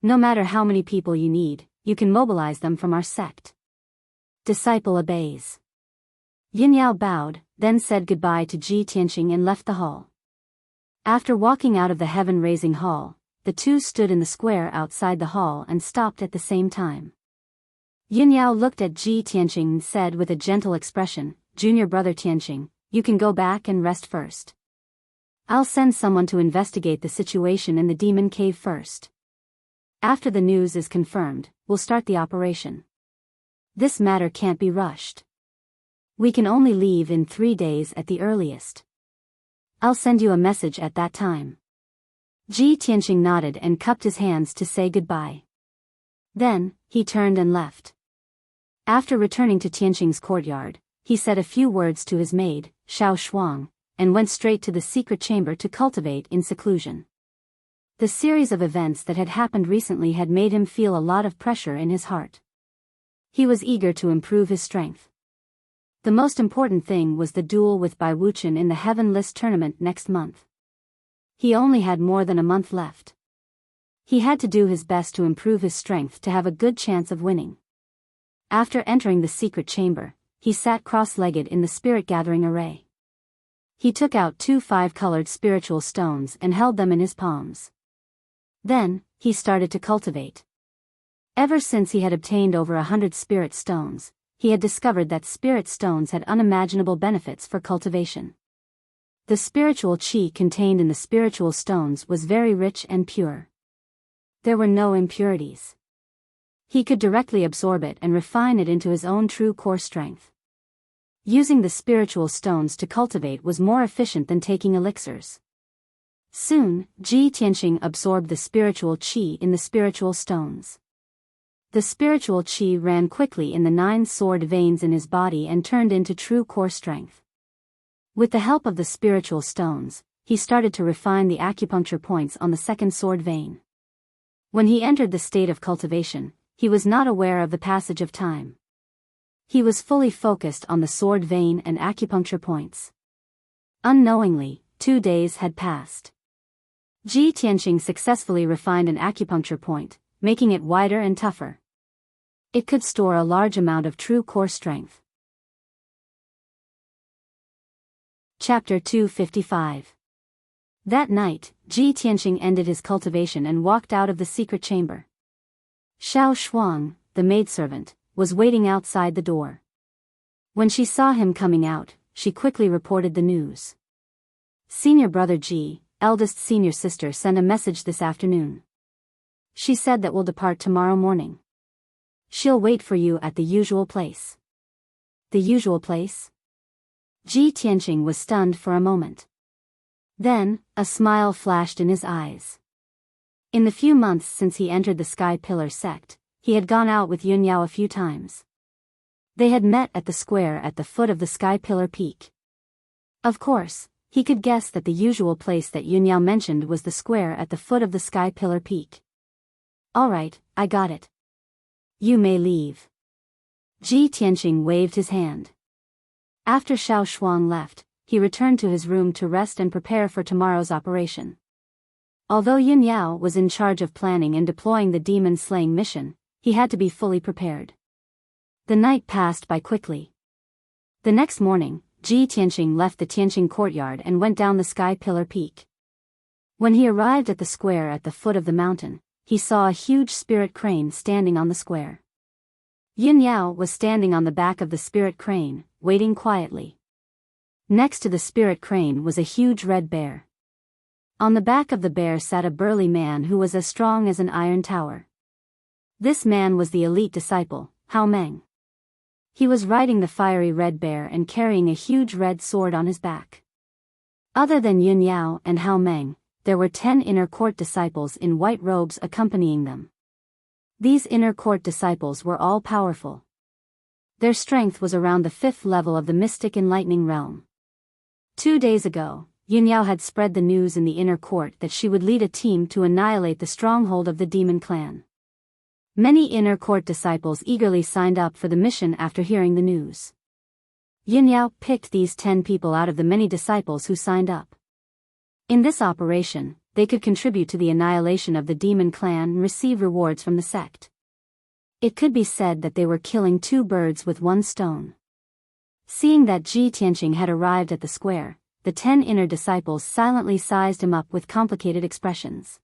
No matter how many people you need, you can mobilize them from our sect." Disciple obeys. Yin Yao bowed, then said goodbye to Ji Tianxing and left the hall. After walking out of the heaven-raising hall, the two stood in the square outside the hall and stopped at the same time. Yin Yao looked at Ji Tianxing and said with a gentle expression, "Junior brother Tianxing, you can go back and rest first. I'll send someone to investigate the situation in the demon cave first. After the news is confirmed, we'll start the operation. This matter can't be rushed. We can only leave in 3 days at the earliest. I'll send you a message at that time." Ji Tianxing nodded and cupped his hands to say goodbye. Then, he turned and left. After returning to Tianxing's courtyard, he said a few words to his maid, Xiao Shuang, and went straight to the secret chamber to cultivate in seclusion. The series of events that had happened recently had made him feel a lot of pressure in his heart. He was eager to improve his strength. The most important thing was the duel with Bai Wuchen in the Heaven List tournament next month. He only had more than a month left. He had to do his best to improve his strength to have a good chance of winning. After entering the secret chamber, he sat cross-legged in the spirit-gathering array. He took out 2 5-colored spiritual stones and held them in his palms. Then, he started to cultivate. Ever since he had obtained over 100 spirit stones, he had discovered that spirit stones had unimaginable benefits for cultivation. The spiritual qi contained in the spiritual stones was very rich and pure. There were no impurities. He could directly absorb it and refine it into his own true core strength. Using the spiritual stones to cultivate was more efficient than taking elixirs. Soon, Ji Tianxing absorbed the spiritual qi in the spiritual stones. The spiritual qi ran quickly in the 9 sword veins in his body and turned into true core strength. With the help of the spiritual stones, he started to refine the acupuncture points on the 2nd sword vein. When he entered the state of cultivation, he was not aware of the passage of time. He was fully focused on the sword vein and acupuncture points. Unknowingly, 2 days had passed. Ji Tianxing successfully refined an acupuncture point, making it wider and tougher. It could store a large amount of true core strength. Chapter 255. That night, Ji Tianxing ended his cultivation and walked out of the secret chamber. Xiao Shuang, the maidservant, was waiting outside the door. When she saw him coming out, she quickly reported the news. Senior brother Ji, eldest senior sister sent a message this afternoon. She said that we'll depart tomorrow morning. She'll wait for you at the usual place. The usual place? Ji Tianxing was stunned for a moment. Then, a smile flashed in his eyes. In the few months since he entered the Sky Pillar sect, he had gone out with Yunyao a few times. They had met at the square at the foot of the Sky Pillar peak. Of course, he could guess that the usual place that Yunyao mentioned was the square at the foot of the Sky Pillar peak. "All right, I got it. You may leave." Ji Tianqing waved his hand. After Xiao Shuang left, he returned to his room to rest and prepare for tomorrow's operation. Although Yunyao was in charge of planning and deploying the demon-slaying mission, he had to be fully prepared. The night passed by quickly. The next morning, Ji Tianqing left the Tianqing courtyard and went down the Sky Pillar peak. When he arrived at the square at the foot of the mountain, he saw a huge spirit crane standing on the square. Yunyao was standing on the back of the spirit crane, waiting quietly. Next to the spirit crane was a huge red bear. On the back of the bear sat a burly man who was as strong as an iron tower. This man was the elite disciple, Hao Meng. He was riding the fiery red bear and carrying a huge red sword on his back. Other than Yunyao and Hao Meng, there were 10 inner court disciples in white robes accompanying them. These inner court disciples were all powerful. Their strength was around the 5th level of the mystic enlightening realm. 2 days ago, Yunyao had spread the news in the inner court that she would lead a team to annihilate the stronghold of the demon clan. Many inner court disciples eagerly signed up for the mission after hearing the news. Yunyao picked these 10 people out of the many disciples who signed up. In this operation, they could contribute to the annihilation of the demon clan and receive rewards from the sect. It could be said that they were killing 2 birds with 1 stone. Seeing that Ji Tianqing had arrived at the square, the 10 inner disciples silently sized him up with complicated expressions.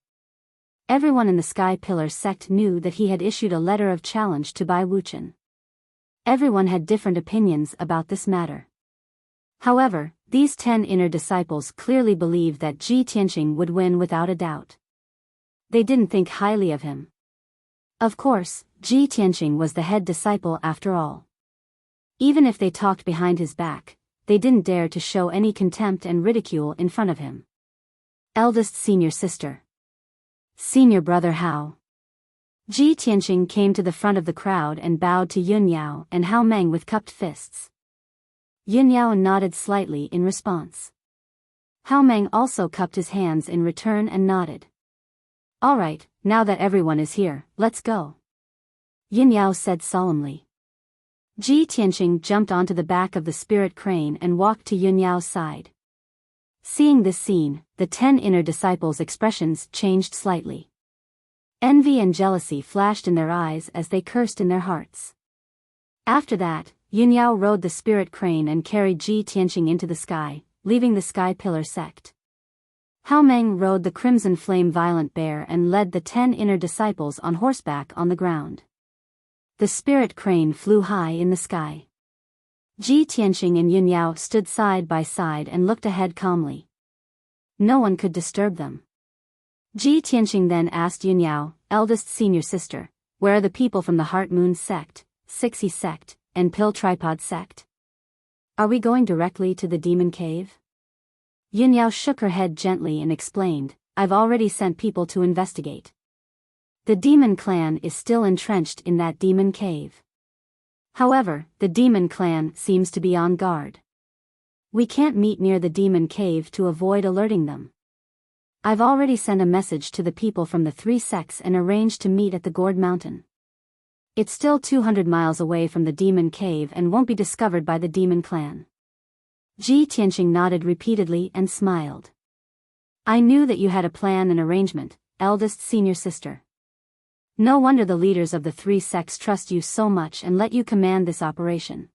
Everyone in the Sky Pillar sect knew that he had issued a letter of challenge to Bai Wuchen. Everyone had different opinions about this matter. However, these 10 inner disciples clearly believed that Ji Tianqing would win without a doubt. They didn't think highly of him. Of course, Ji Tianqing was the head disciple after all. Even if they talked behind his back, they didn't dare to show any contempt and ridicule in front of him. Eldest senior sister. Senior brother Hao. Ji Tianqing came to the front of the crowd and bowed to Yunyao and Hao Meng with cupped fists. Yunyao nodded slightly in response. Hao Meng also cupped his hands in return and nodded. "All right, now that everyone is here, let's go," Yunyao said solemnly. Ji Tianqing jumped onto the back of the spirit crane and walked to Yunyao's side. Seeing this scene, the 10 inner disciples' expressions changed slightly. Envy and jealousy flashed in their eyes as they cursed in their hearts. After that, Yunyao rode the spirit crane and carried Ji Tianqing into the sky, leaving the Sky Pillar sect. Hao Meng rode the crimson flame violent bear and led the 10 inner disciples on horseback on the ground. The spirit crane flew high in the sky. Ji Tianqing and Yunyao stood side by side and looked ahead calmly. No one could disturb them. Ji Tianqing then asked Yunyao, eldest senior sister, "Where are the people from the Heart Moon sect, Sixi sect, and Pill Tripod sect? Are we going directly to the demon cave?" Yunyao shook her head gently and explained, "I've already sent people to investigate. The demon clan is still entrenched in that demon cave. However, the demon clan seems to be on guard. We can't meet near the demon cave to avoid alerting them. I've already sent a message to the people from the 3 sects and arranged to meet at the Gourd Mountain. It's still 200 miles away from the demon cave and won't be discovered by the demon clan." Ji Tianqing nodded repeatedly and smiled. "I knew that you had a plan and arrangement, eldest senior sister. No wonder the leaders of the 3 sects trust you so much and let you command this operation."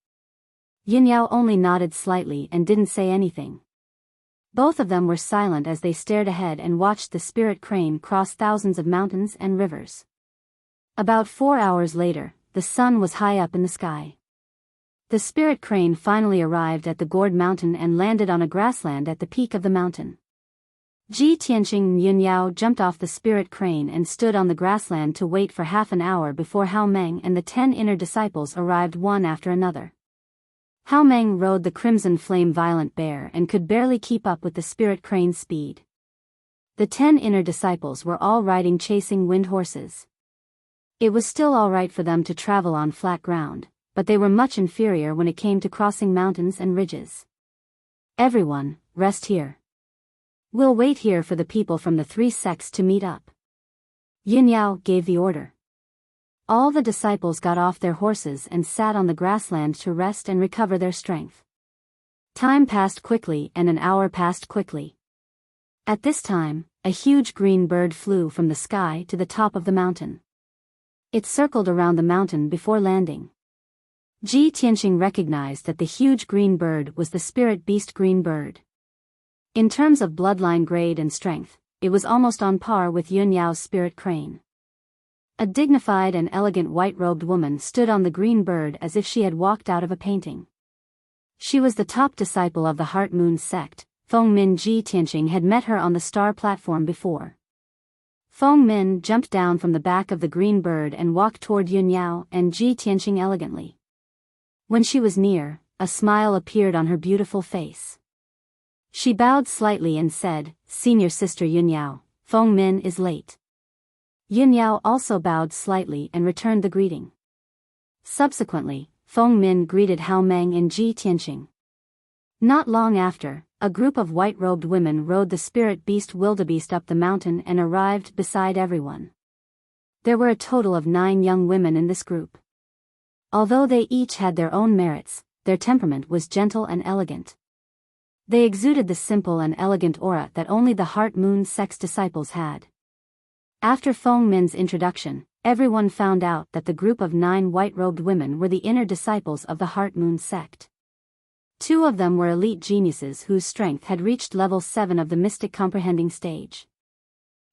Yunyao only nodded slightly and didn't say anything. Both of them were silent as they stared ahead and watched the spirit crane cross thousands of mountains and rivers. About 4 hours later, the sun was high up in the sky. The spirit crane finally arrived at the Gourd Mountain and landed on a grassland at the peak of the mountain. Ji Tianqing and Yunyao jumped off the spirit crane and stood on the grassland to wait for half an hour before Hao Meng and the 10 inner disciples arrived one after another. Hao Meng rode the crimson flame violent bear and could barely keep up with the spirit crane's speed. The 10 inner disciples were all riding chasing wind horses. It was still all right for them to travel on flat ground, but they were much inferior when it came to crossing mountains and ridges. Everyone, rest here. We'll wait here for the people from the 3 sects to meet up. Yin Yao gave the order. All the disciples got off their horses and sat on the grassland to rest and recover their strength. Time passed quickly and an hour passed quickly. At this time, a huge green bird flew from the sky to the top of the mountain. It circled around the mountain before landing. Ji Tianqing recognized that the huge green bird was the spirit beast green bird. In terms of bloodline grade and strength, it was almost on par with Yun Yao's spirit crane. A dignified and elegant white-robed woman stood on the green bird as if she had walked out of a painting. She was the top disciple of the Heart Moon sect. Feng Min. Ji Tianqing had met her on the star platform before. Feng Min jumped down from the back of the green bird and walked toward Yun Yao and Ji Tianqing elegantly. When she was near, a smile appeared on her beautiful face. She bowed slightly and said, "Senior sister Yun Yao, Feng Min is late." Yun Yao also bowed slightly and returned the greeting. Subsequently, Feng Min greeted Hao Meng and Ji Tianqing. Not long after, a group of white-robed women rode the spirit beast wildebeest up the mountain and arrived beside everyone. There were a total of 9 young women in this group. Although they each had their own merits, their temperament was gentle and elegant. They exuded the simple and elegant aura that only the Heart Moon sect's disciples had. After Feng Min's introduction, everyone found out that the group of 9 white-robed women were the inner disciples of the Heart Moon sect. 2 of them were elite geniuses whose strength had reached level 7 of the mystic comprehending stage.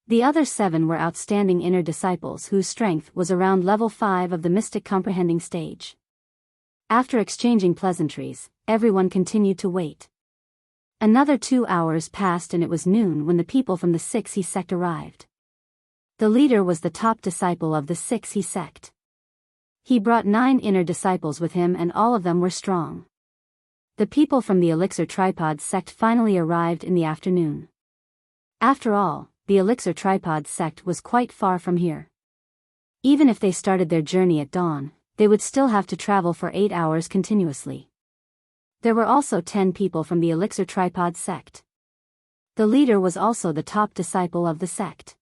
The other 7 were outstanding inner disciples whose strength was around level 5 of the mystic comprehending stage. After exchanging pleasantries, everyone continued to wait. Another 2 hours passed and it was noon when the people from the 6 sect arrived. The leader was the top disciple of the 6 sect. He brought 9 inner disciples with him and all of them were strong. The people from the Elixir Tripod sect finally arrived in the afternoon. After all, the Elixir Tripod sect was quite far from here. Even if they started their journey at dawn, they would still have to travel for 8 hours continuously. There were also 10 people from the Elixir Tripod sect. The leader was also the top disciple of the sect.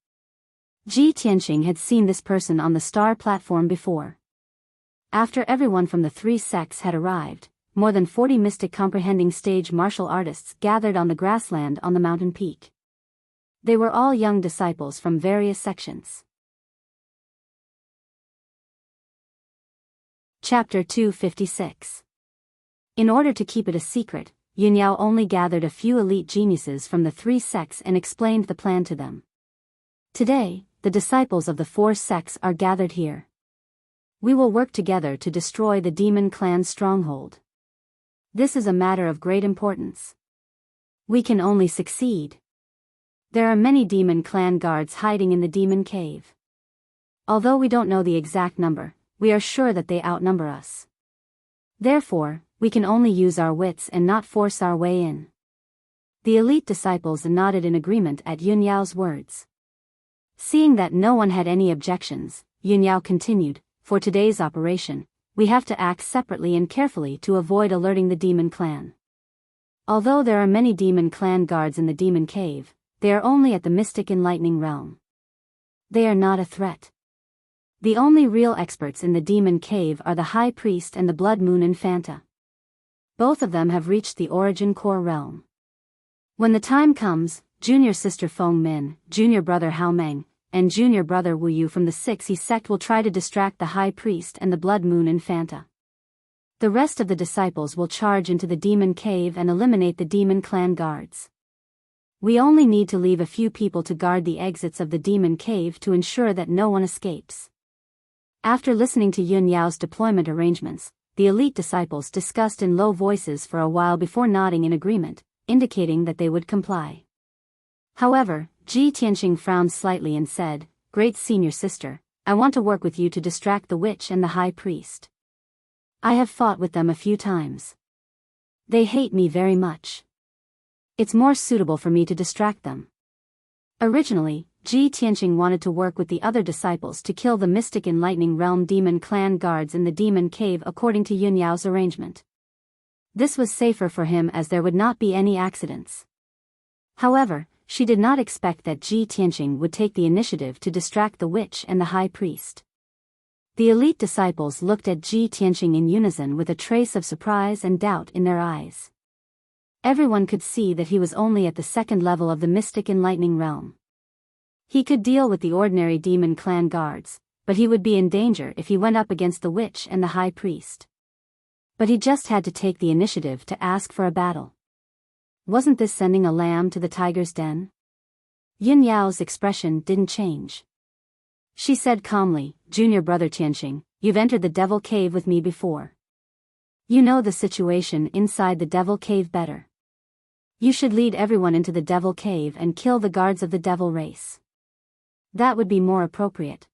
Ji Tianqing had seen this person on the star platform before. After everyone from the 3 sects had arrived, more than 40 mystic comprehending stage martial artists gathered on the grassland on the mountain peak. They were all young disciples from various sections. Chapter 256. In order to keep it a secret, Yun Yao only gathered a few elite geniuses from the 3 sects and explained the plan to them. Today, the disciples of the 4 sects are gathered here. We will work together to destroy the demon clan's stronghold. This is a matter of great importance. We can only succeed. There are many demon clan guards hiding in the demon cave. Although we don't know the exact number, we are sure that they outnumber us. Therefore, we can only use our wits and not force our way in. The elite disciples nodded in agreement at Yun Yao's words. Seeing that no one had any objections, Yun Yao continued, "For today's operation, we have to act separately and carefully to avoid alerting the demon clan. Although there are many demon clan guards in the demon cave, they are only at the mystic enlightening realm. They are not a threat. The only real experts in the demon cave are the High Priest and the Blood Moon Infanta. Both of them have reached the origin core realm. When the time comes, junior sister Feng Min, junior brother Hao Meng, and junior brother Wu Yu from the 6 sect will try to distract the High Priest and the Blood Moon Infanta. The rest of the disciples will charge into the demon cave and eliminate the demon clan guards. We only need to leave a few people to guard the exits of the demon cave to ensure that no one escapes." After listening to Yun Yao's deployment arrangements, the elite disciples discussed in low voices for a while before nodding in agreement, indicating that they would comply. However, Ji Tianqing frowned slightly and said, "Great senior sister, I want to work with you to distract the witch and the high priest. I have fought with them a few times. They hate me very much. It's more suitable for me to distract them. Originally, Ji Tianqing wanted to work with the other disciples to kill the mystic enlightening realm demon clan guards in the demon cave according to Yun Yao's arrangement. This was safer for him as there would not be any accidents. However, she did not expect that Ji Tianqing would take the initiative to distract the witch and the high priest. The elite disciples looked at Ji Tianqing in unison with a trace of surprise and doubt in their eyes. Everyone could see that he was only at the second level of the mystic enlightening realm. He could deal with the ordinary demon clan guards, but he would be in danger if he went up against the witch and the high priest. But he just had to take the initiative to ask for a battle. Wasn't this sending a lamb to the tiger's den? Yin Yao's expression didn't change. She said calmly, "Junior brother Tianqing, you've entered the devil cave with me before. You know the situation inside the devil cave better. You should lead everyone into the devil cave and kill the guards of the devil race. That would be more appropriate."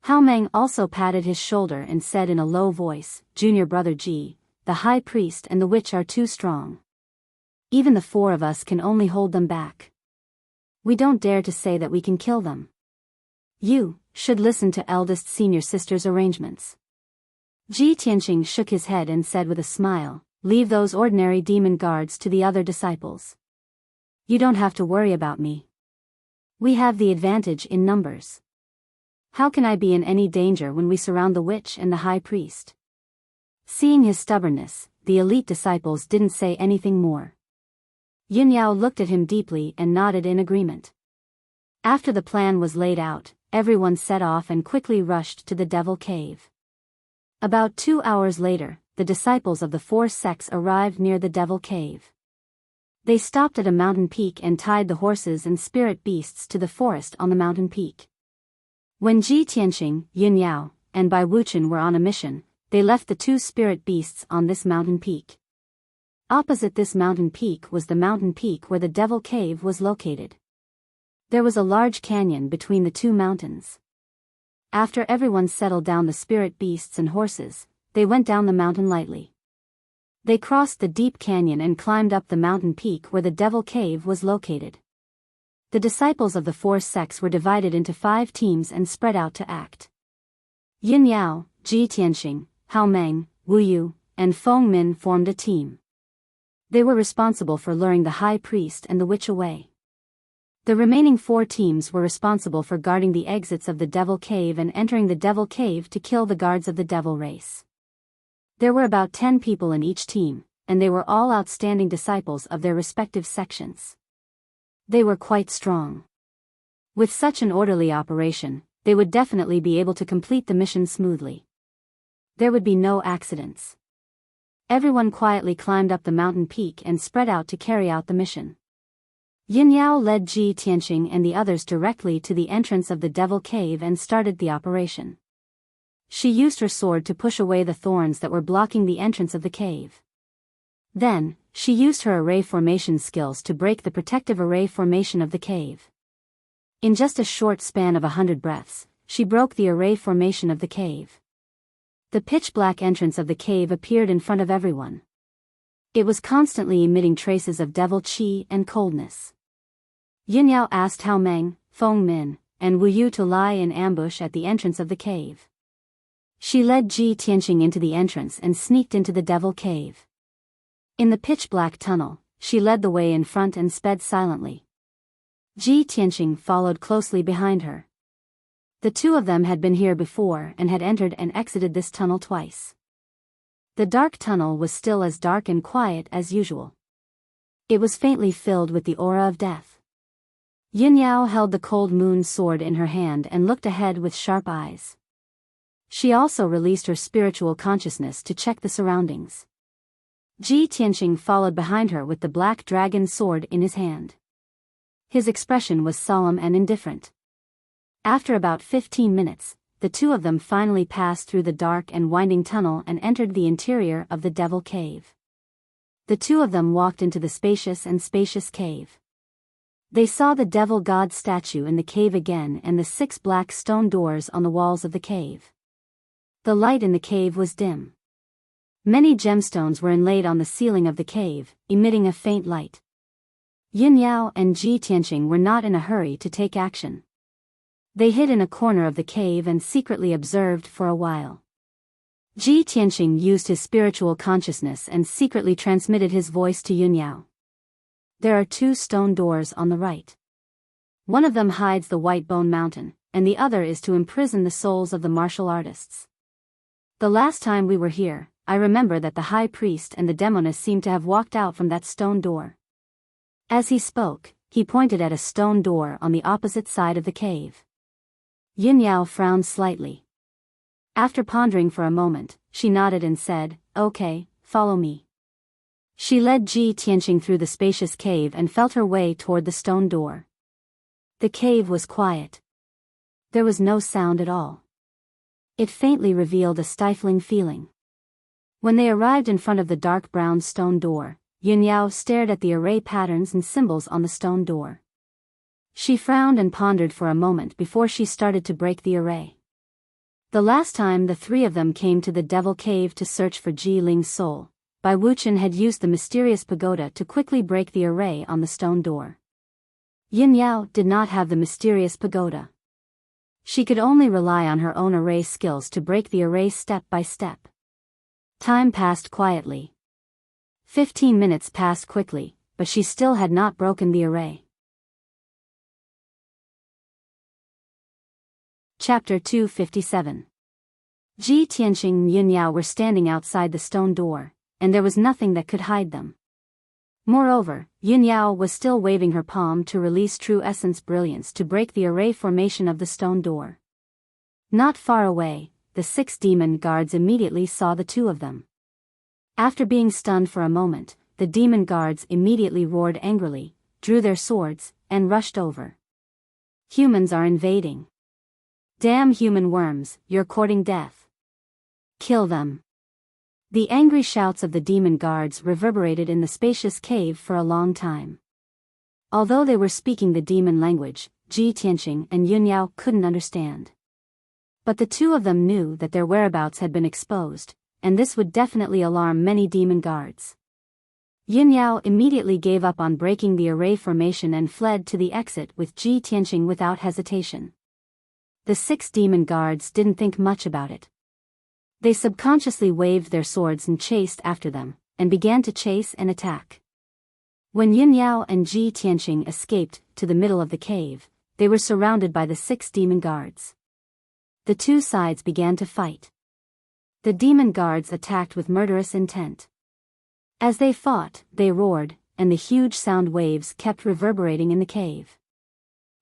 Hao Meng also patted his shoulder and said in a low voice, "Junior brother Ji, the high priest and the witch are too strong. Even the four of us can only hold them back. We don't dare to say that we can kill them. You should listen to eldest senior sister's arrangements." Ji Tianqing shook his head and said with a smile, "Leave those ordinary demon guards to the other disciples. You don't have to worry about me. We have the advantage in numbers. How can I be in any danger when we surround the witch and the high priest?" Seeing his stubbornness, the elite disciples didn't say anything more. Yin Yao looked at him deeply and nodded in agreement. After the plan was laid out, everyone set off and quickly rushed to the devil cave. About 2 hours later, the disciples of the four sects arrived near the devil cave. They stopped at a mountain peak and tied the horses and spirit beasts to the forest on the mountain peak. When Ji Tianqing, Yin Yao, and Bai Wuchen were on a mission, they left the 2 spirit beasts on this mountain peak. Opposite this mountain peak was the mountain peak where the devil cave was located. There was a large canyon between the 2 mountains. After everyone settled down the spirit beasts and horses, they went down the mountain lightly. They crossed the deep canyon and climbed up the mountain peak where the devil cave was located. The disciples of the 4 sects were divided into 5 teams and spread out to act. Yin Yao, Ji Tianqing, Hao Meng, Wu Yu, and Feng Min formed a team. They were responsible for luring the high priest and the witch away. The remaining 4 teams were responsible for guarding the exits of the devil cave and entering the devil cave to kill the guards of the devil race. There were about 10 people in each team, and they were all outstanding disciples of their respective sections. They were quite strong. With such an orderly operation, they would definitely be able to complete the mission smoothly. There would be no accidents. Everyone quietly climbed up the mountain peak and spread out to carry out the mission. Yin Yao led Ji Tianqing and the others directly to the entrance of the devil cave and started the operation. She used her sword to push away the thorns that were blocking the entrance of the cave. Then, she used her array formation skills to break the protective array formation of the cave. In just a short span of 100 breaths, she broke the array formation of the cave. The pitch-black entrance of the cave appeared in front of everyone. It was constantly emitting traces of devil qi and coldness. Yin Yao asked Hao Meng, Feng Min, and Wu Yu to lie in ambush at the entrance of the cave. She led Ji Tianqing into the entrance and sneaked into the devil cave. In the pitch-black tunnel, she led the way in front and sped silently. Ji Tianqing followed closely behind her. The 2 of them had been here before and had entered and exited this tunnel twice. The dark tunnel was still as dark and quiet as usual. It was faintly filled with the aura of death. Yin Yao held the cold moon sword in her hand and looked ahead with sharp eyes. She also released her spiritual consciousness to check the surroundings. Ji Tianqing followed behind her with the black dragon sword in his hand. His expression was solemn and indifferent. After about 15 minutes, the 2 of them finally passed through the dark and winding tunnel and entered the interior of the devil cave. The 2 of them walked into the spacious cave. They saw the devil god statue in the cave again and the 6 black stone doors on the walls of the cave. The light in the cave was dim. Many gemstones were inlaid on the ceiling of the cave, emitting a faint light. Yin Yao and Ji Tianqing were not in a hurry to take action. They hid in a corner of the cave and secretly observed for a while. Ji Tianqing used his spiritual consciousness and secretly transmitted his voice to Yin Yao. There are 2 stone doors on the right. One of them hides the White Bone Mountain, and the other is to imprison the souls of the martial artists. The last time we were here, I remember that the high priest and the demoness seemed to have walked out from that stone door. As he spoke, he pointed at a stone door on the opposite side of the cave. Yin Yao frowned slightly. After pondering for a moment, she nodded and said, "Okay, follow me." She led Ji Tianqing through the spacious cave and felt her way toward the stone door. The cave was quiet. There was no sound at all. It faintly revealed a stifling feeling. When they arrived in front of the dark brown stone door, Yin Yao stared at the array patterns and symbols on the stone door. She frowned and pondered for a moment before she started to break the array. The last time the 3 of them came to the Devil Cave to search for Ji Ling's soul, Bai Wuchen had used the mysterious pagoda to quickly break the array on the stone door. Yin Yao did not have the mysterious pagoda. She could only rely on her own array skills to break the array step by step. Time passed quietly. 15 minutes passed quickly, but she still had not broken the array. Chapter 257. Ji Tianqing and Yin Yao were standing outside the stone door, and there was nothing that could hide them. Moreover, Yin Yao was still waving her palm to release True Essence Brilliance to break the array formation of the stone door. Not far away, the 6 demon guards immediately saw the 2 of them. After being stunned for a moment, the demon guards immediately roared angrily, drew their swords, and rushed over. Humans are invading. Damn human worms, you're courting death. Kill them. The angry shouts of the demon guards reverberated in the spacious cave for a long time. Although they were speaking the demon language, Ji Tianqing and Yin Yao couldn't understand. But the 2 of them knew that their whereabouts had been exposed, and this would definitely alarm many demon guards. Yin Yao immediately gave up on breaking the array formation and fled to the exit with Ji Tianqing without hesitation. The 6 demon guards didn't think much about it. They subconsciously waved their swords and chased after them, and began to chase and attack. When Yin Yao and Ji Tianqing escaped to the middle of the cave, they were surrounded by the 6 demon guards. The 2 sides began to fight. The demon guards attacked with murderous intent. As they fought, they roared, and the huge sound waves kept reverberating in the cave.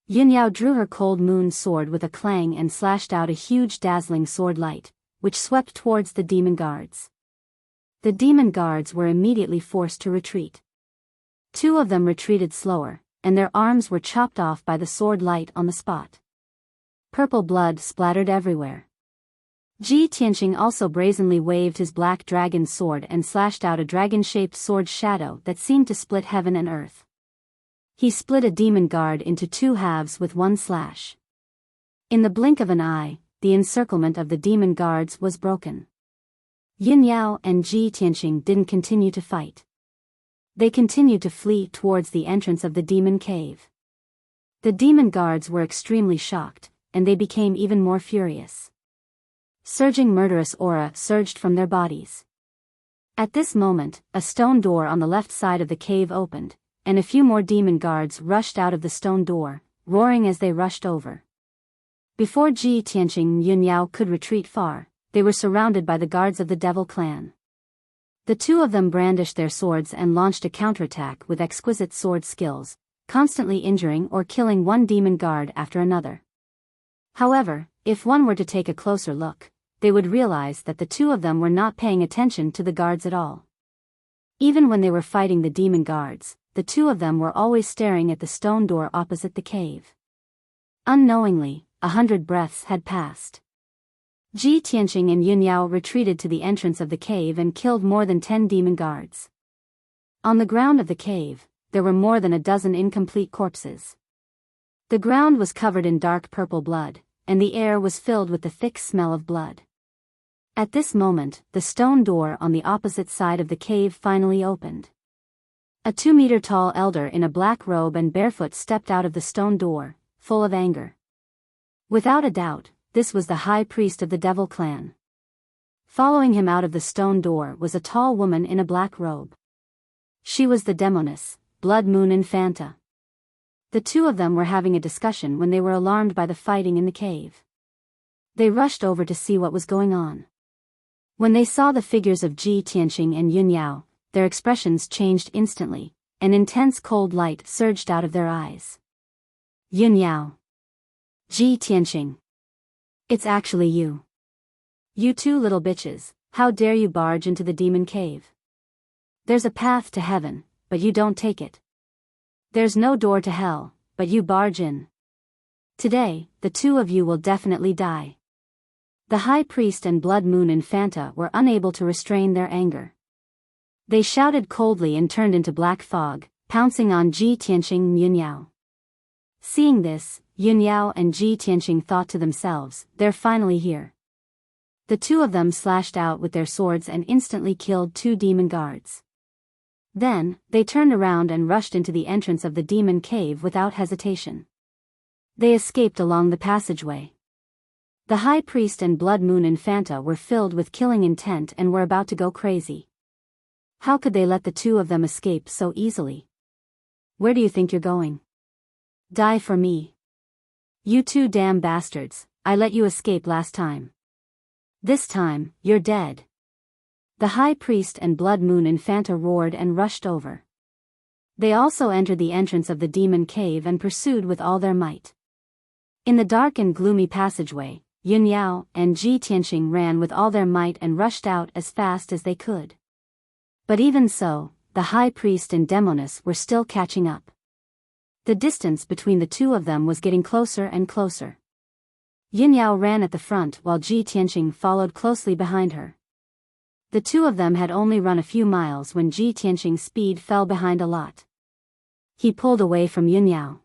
Yin Yao drew her cold moon sword with a clang and slashed out a huge dazzling sword light, which swept towards the demon guards. The demon guards were immediately forced to retreat. 2 of them retreated slower, and their arms were chopped off by the sword light on the spot. Purple blood splattered everywhere. Ji Tianqing also brazenly waved his black dragon sword and slashed out a dragon-shaped sword shadow that seemed to split heaven and earth. He split a demon guard into 2 halves with one slash. In the blink of an eye, the encirclement of the demon guards was broken. Yin Yao and Ji Tianqing didn't continue to fight. They continued to flee towards the entrance of the demon cave. The demon guards were extremely shocked, and they became even more furious. Surging murderous aura surged from their bodies. At this moment, a stone door on the left side of the cave opened, and a few more demon guards rushed out of the stone door, roaring as they rushed over. Before Ji Tianqing and Yin Yao could retreat far, they were surrounded by the guards of the Devil Clan. The 2 of them brandished their swords and launched a counterattack with exquisite sword skills, constantly injuring or killing one demon guard after another. However, if one were to take a closer look, they would realize that the 2 of them were not paying attention to the guards at all. Even when they were fighting the demon guards, the 2 of them were always staring at the stone door opposite the cave. Unknowingly, 100 breaths had passed. Ji Tianqing and Yin Yao retreated to the entrance of the cave and killed more than 10 demon guards. On the ground of the cave, there were more than a dozen incomplete corpses. The ground was covered in dark purple blood, and the air was filled with the thick smell of blood. At this moment, the stone door on the opposite side of the cave finally opened. A 2-meter-tall elder in a black robe and barefoot stepped out of the stone door, full of anger. Without a doubt, this was the high priest of the Devil clan. Following him out of the stone door was a tall woman in a black robe. She was the demoness, Blood Moon Infanta. The two of them were having a discussion when they were alarmed by the fighting in the cave. They rushed over to see what was going on. When they saw the figures of Ji Tianqing and Yun Yao, their expressions changed instantly. An intense cold light surged out of their eyes. Yun Yao. Ji Tianqing. It's actually you. You two little bitches, how dare you barge into the demon cave? There's a path to heaven, but you don't take it. There's no door to hell, but you barge in. Today, the two of you will definitely die. The High Priest and Blood Moon Infanta were unable to restrain their anger. They shouted coldly and turned into black fog, pouncing on Ji Tianqing and Yun Yao. Seeing this, Yun Yao and Ji Tianqing thought to themselves, they're finally here. The two of them slashed out with their swords and instantly killed 2 demon guards. Then, they turned around and rushed into the entrance of the demon cave without hesitation. They escaped along the passageway. The High Priest and Blood Moon Infanta were filled with killing intent and were about to go crazy. How could they let the two of them escape so easily? Where do you think you're going? Die for me. You two damn bastards, I let you escape last time. This time, you're dead. The High Priest and Blood Moon Infanta roared and rushed over. They also entered the entrance of the demon cave and pursued with all their might. In the dark and gloomy passageway, Yun Yao and Ji Tianqing ran with all their might and rushed out as fast as they could. But even so, the High Priest and Demoness were still catching up. The distance between the two of them was getting closer and closer. Yun Yao ran at the front while Ji Tianqing followed closely behind her. The two of them had only run a few miles when Ji Tianqing's speed fell behind a lot. He pulled away from Yun Yao.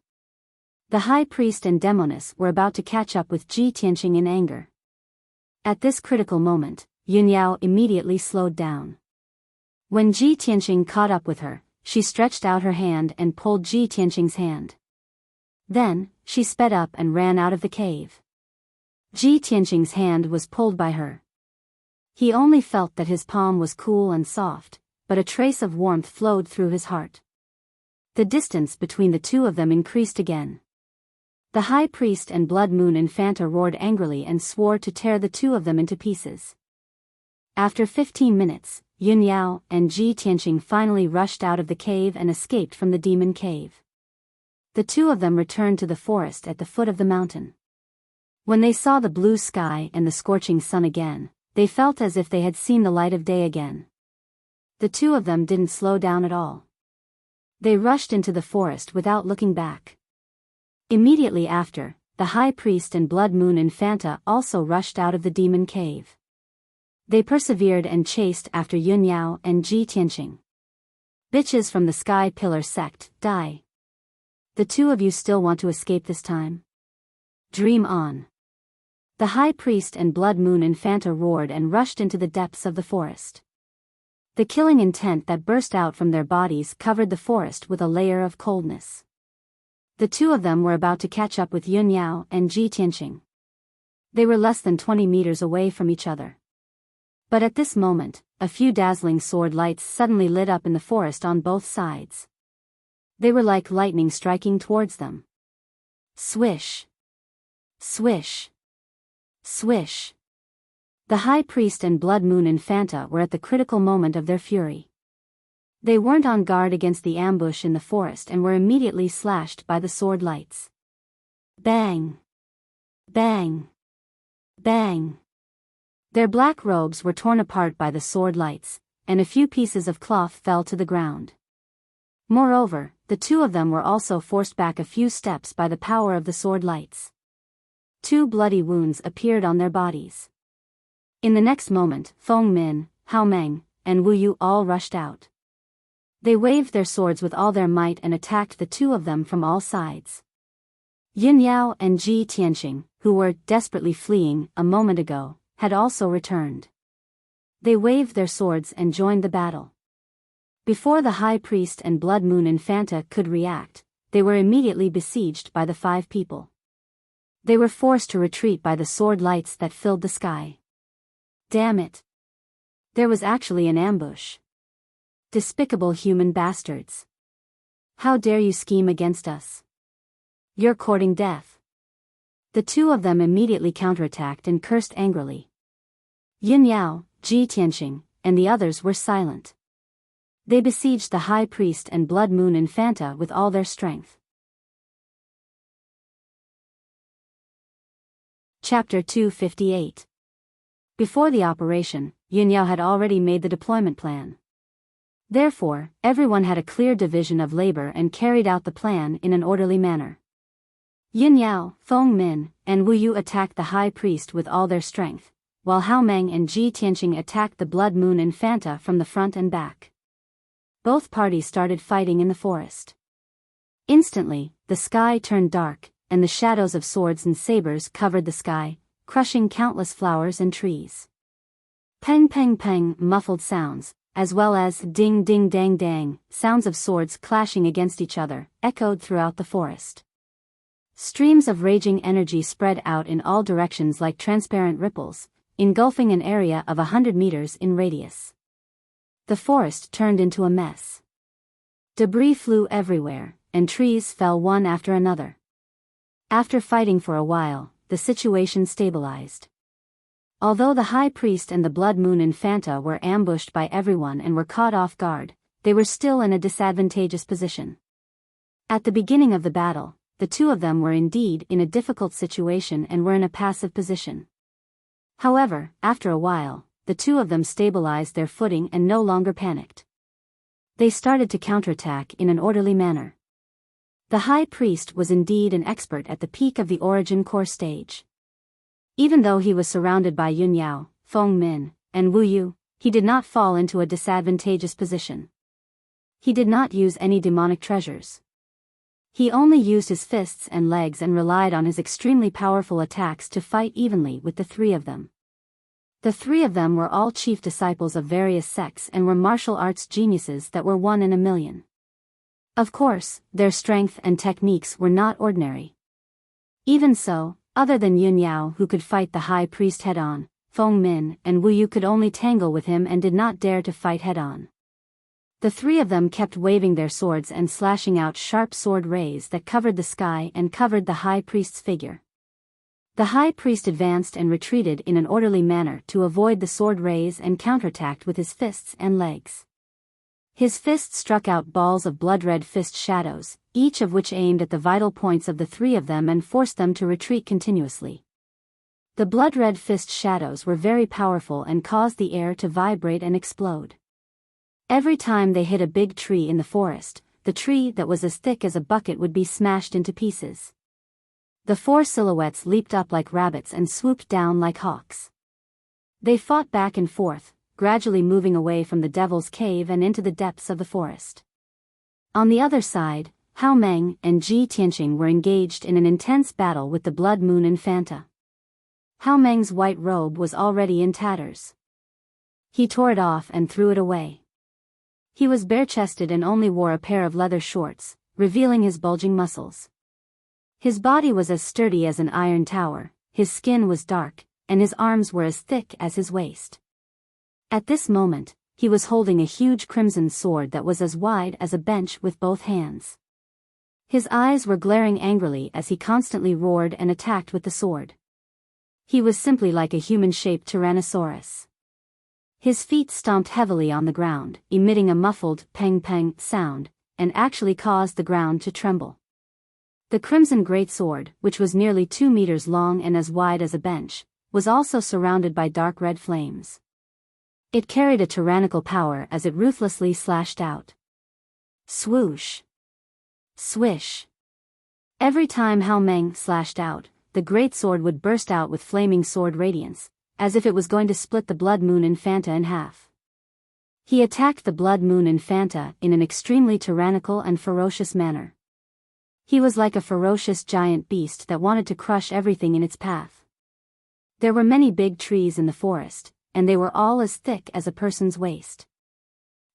The High Priest and Demoness were about to catch up with Ji Tianqing in anger. At this critical moment, Yun Yao immediately slowed down. When Ji Tianqing caught up with her, she stretched out her hand and pulled Ji Tianqing's hand. Then, she sped up and ran out of the cave. Ji Tianqing's hand was pulled by her. He only felt that his palm was cool and soft, but a trace of warmth flowed through his heart. The distance between the two of them increased again. The High Priest and Blood Moon Infanta roared angrily and swore to tear the two of them into pieces. After 15 minutes, Yun Yao and Ji Tianqing finally rushed out of the cave and escaped from the demon cave. The two of them returned to the forest at the foot of the mountain. When they saw the blue sky and the scorching sun again, they felt as if they had seen the light of day again. The two of them didn't slow down at all. They rushed into the forest without looking back. Immediately after, the High Priest and Blood Moon Infanta also rushed out of the demon cave. They persevered and chased after Yun Yao and Ji Tianqing. Bitches from the Sky Pillar sect, die. The two of you still want to escape this time? Dream on. The High Priest and Blood Moon Infanta roared and rushed into the depths of the forest. The killing intent that burst out from their bodies covered the forest with a layer of coldness. The two of them were about to catch up with Yun Yao and Ji Tianqing. They were less than 20 meters away from each other. But at this moment, a few dazzling sword lights suddenly lit up in the forest on both sides. They were like lightning striking towards them. Swish. Swish. Swish. The High Priest and Blood Moon Infanta were at the critical moment of their fury. They weren't on guard against the ambush in the forest and were immediately slashed by the sword lights. Bang! Bang! Bang! Their black robes were torn apart by the sword lights, and a few pieces of cloth fell to the ground. Moreover, the two of them were also forced back a few steps by the power of the sword lights. 2 bloody wounds appeared on their bodies. In the next moment, Feng Min, Hao Meng, and Wu Yu all rushed out. They waved their swords with all their might and attacked the two of them from all sides. Yun Yao and Ji Tianqing, who were desperately fleeing a moment ago, had also returned. They waved their swords and joined the battle. Before the High Priest and Blood Moon Infanta could react, they were immediately besieged by the 5 people. They were forced to retreat by the sword lights that filled the sky. Damn it! There was actually an ambush. Despicable human bastards. How dare you scheme against us? You're courting death. The 2 of them immediately counterattacked and cursed angrily. Yin Yao, Ji Tianxing, and the others were silent. They besieged the High Priest and Blood Moon Infanta with all their strength. Chapter 258. Before the operation, Yin Yao had already made the deployment plan. Therefore, everyone had a clear division of labor and carried out the plan in an orderly manner. Yin Yao, Feng Min, and Wu Yu attacked the High Priest with all their strength, while Hao Meng and Ji Tianxing attacked the Blood Moon Infanta from the front and back. Both parties started fighting in the forest. Instantly, the sky turned dark, and the shadows of swords and sabers covered the sky, crushing countless flowers and trees. Peng peng peng muffled sounds, as well as ding ding dang dang, sounds of swords clashing against each other, echoed throughout the forest. Streams of raging energy spread out in all directions like transparent ripples, engulfing an area of 100 meters in radius. The forest turned into a mess. Debris flew everywhere, and trees fell one after another. After fighting for a while, the situation stabilized. Although the High Priest and the Blood Moon Infanta were ambushed by everyone and were caught off guard, they were still in a disadvantageous position. At the beginning of the battle, the 2 of them were indeed in a difficult situation and were in a passive position. However, after a while, the 2 of them stabilized their footing and no longer panicked. They started to counterattack in an orderly manner. The High Priest was indeed an expert at the peak of the origin core stage. Even though he was surrounded by Yun Yao, Feng Min, and Wu Yu, he did not fall into a disadvantageous position. He did not use any demonic treasures. He only used his fists and legs and relied on his extremely powerful attacks to fight evenly with the 3 of them. The 3 of them were all chief disciples of various sects and were martial arts geniuses that were 1 in a million. Of course, their strength and techniques were not ordinary. Even so, other than Yun Yao who could fight the High Priest head-on, Feng Min and Wu Yu could only tangle with him and did not dare to fight head-on. The 3 of them kept waving their swords and slashing out sharp sword rays that covered the sky and covered the High Priest's figure. The High Priest advanced and retreated in an orderly manner to avoid the sword rays and counterattacked with his fists and legs. His fists struck out balls of blood-red fist shadows, each of which aimed at the vital points of the 3 of them and forced them to retreat continuously. The blood-red fist shadows were very powerful and caused the air to vibrate and explode. Every time they hit a big tree in the forest, the tree that was as thick as a bucket would be smashed into pieces. The 4 silhouettes leaped up like rabbits and swooped down like hawks. They fought back and forth, gradually moving away from the Devil's Cave and into the depths of the forest. On the other side, Hao Meng and Ji Tianxing were engaged in an intense battle with the Blood Moon Infanta. Hao Meng's white robe was already in tatters. He tore it off and threw it away. He was bare-chested and only wore a pair of leather shorts, revealing his bulging muscles. His body was as sturdy as an iron tower, his skin was dark, and his arms were as thick as his waist. At this moment, he was holding a huge crimson sword that was as wide as a bench with both hands. His eyes were glaring angrily as he constantly roared and attacked with the sword. He was simply like a human-shaped tyrannosaurus. His feet stomped heavily on the ground, emitting a muffled peng-peng sound, and actually caused the ground to tremble. The crimson greatsword, which was nearly 2 meters long and as wide as a bench, was also surrounded by dark red flames. It carried a tyrannical power as it ruthlessly slashed out. Swoosh! Swish! Every time Hao Meng slashed out, the greatsword would burst out with flaming sword radiance, as if it was going to split the Blood Moon Infanta in half. He attacked the Blood Moon Infanta in an extremely tyrannical and ferocious manner. He was like a ferocious giant beast that wanted to crush everything in its path. There were many big trees in the forest, and they were all as thick as a person's waist.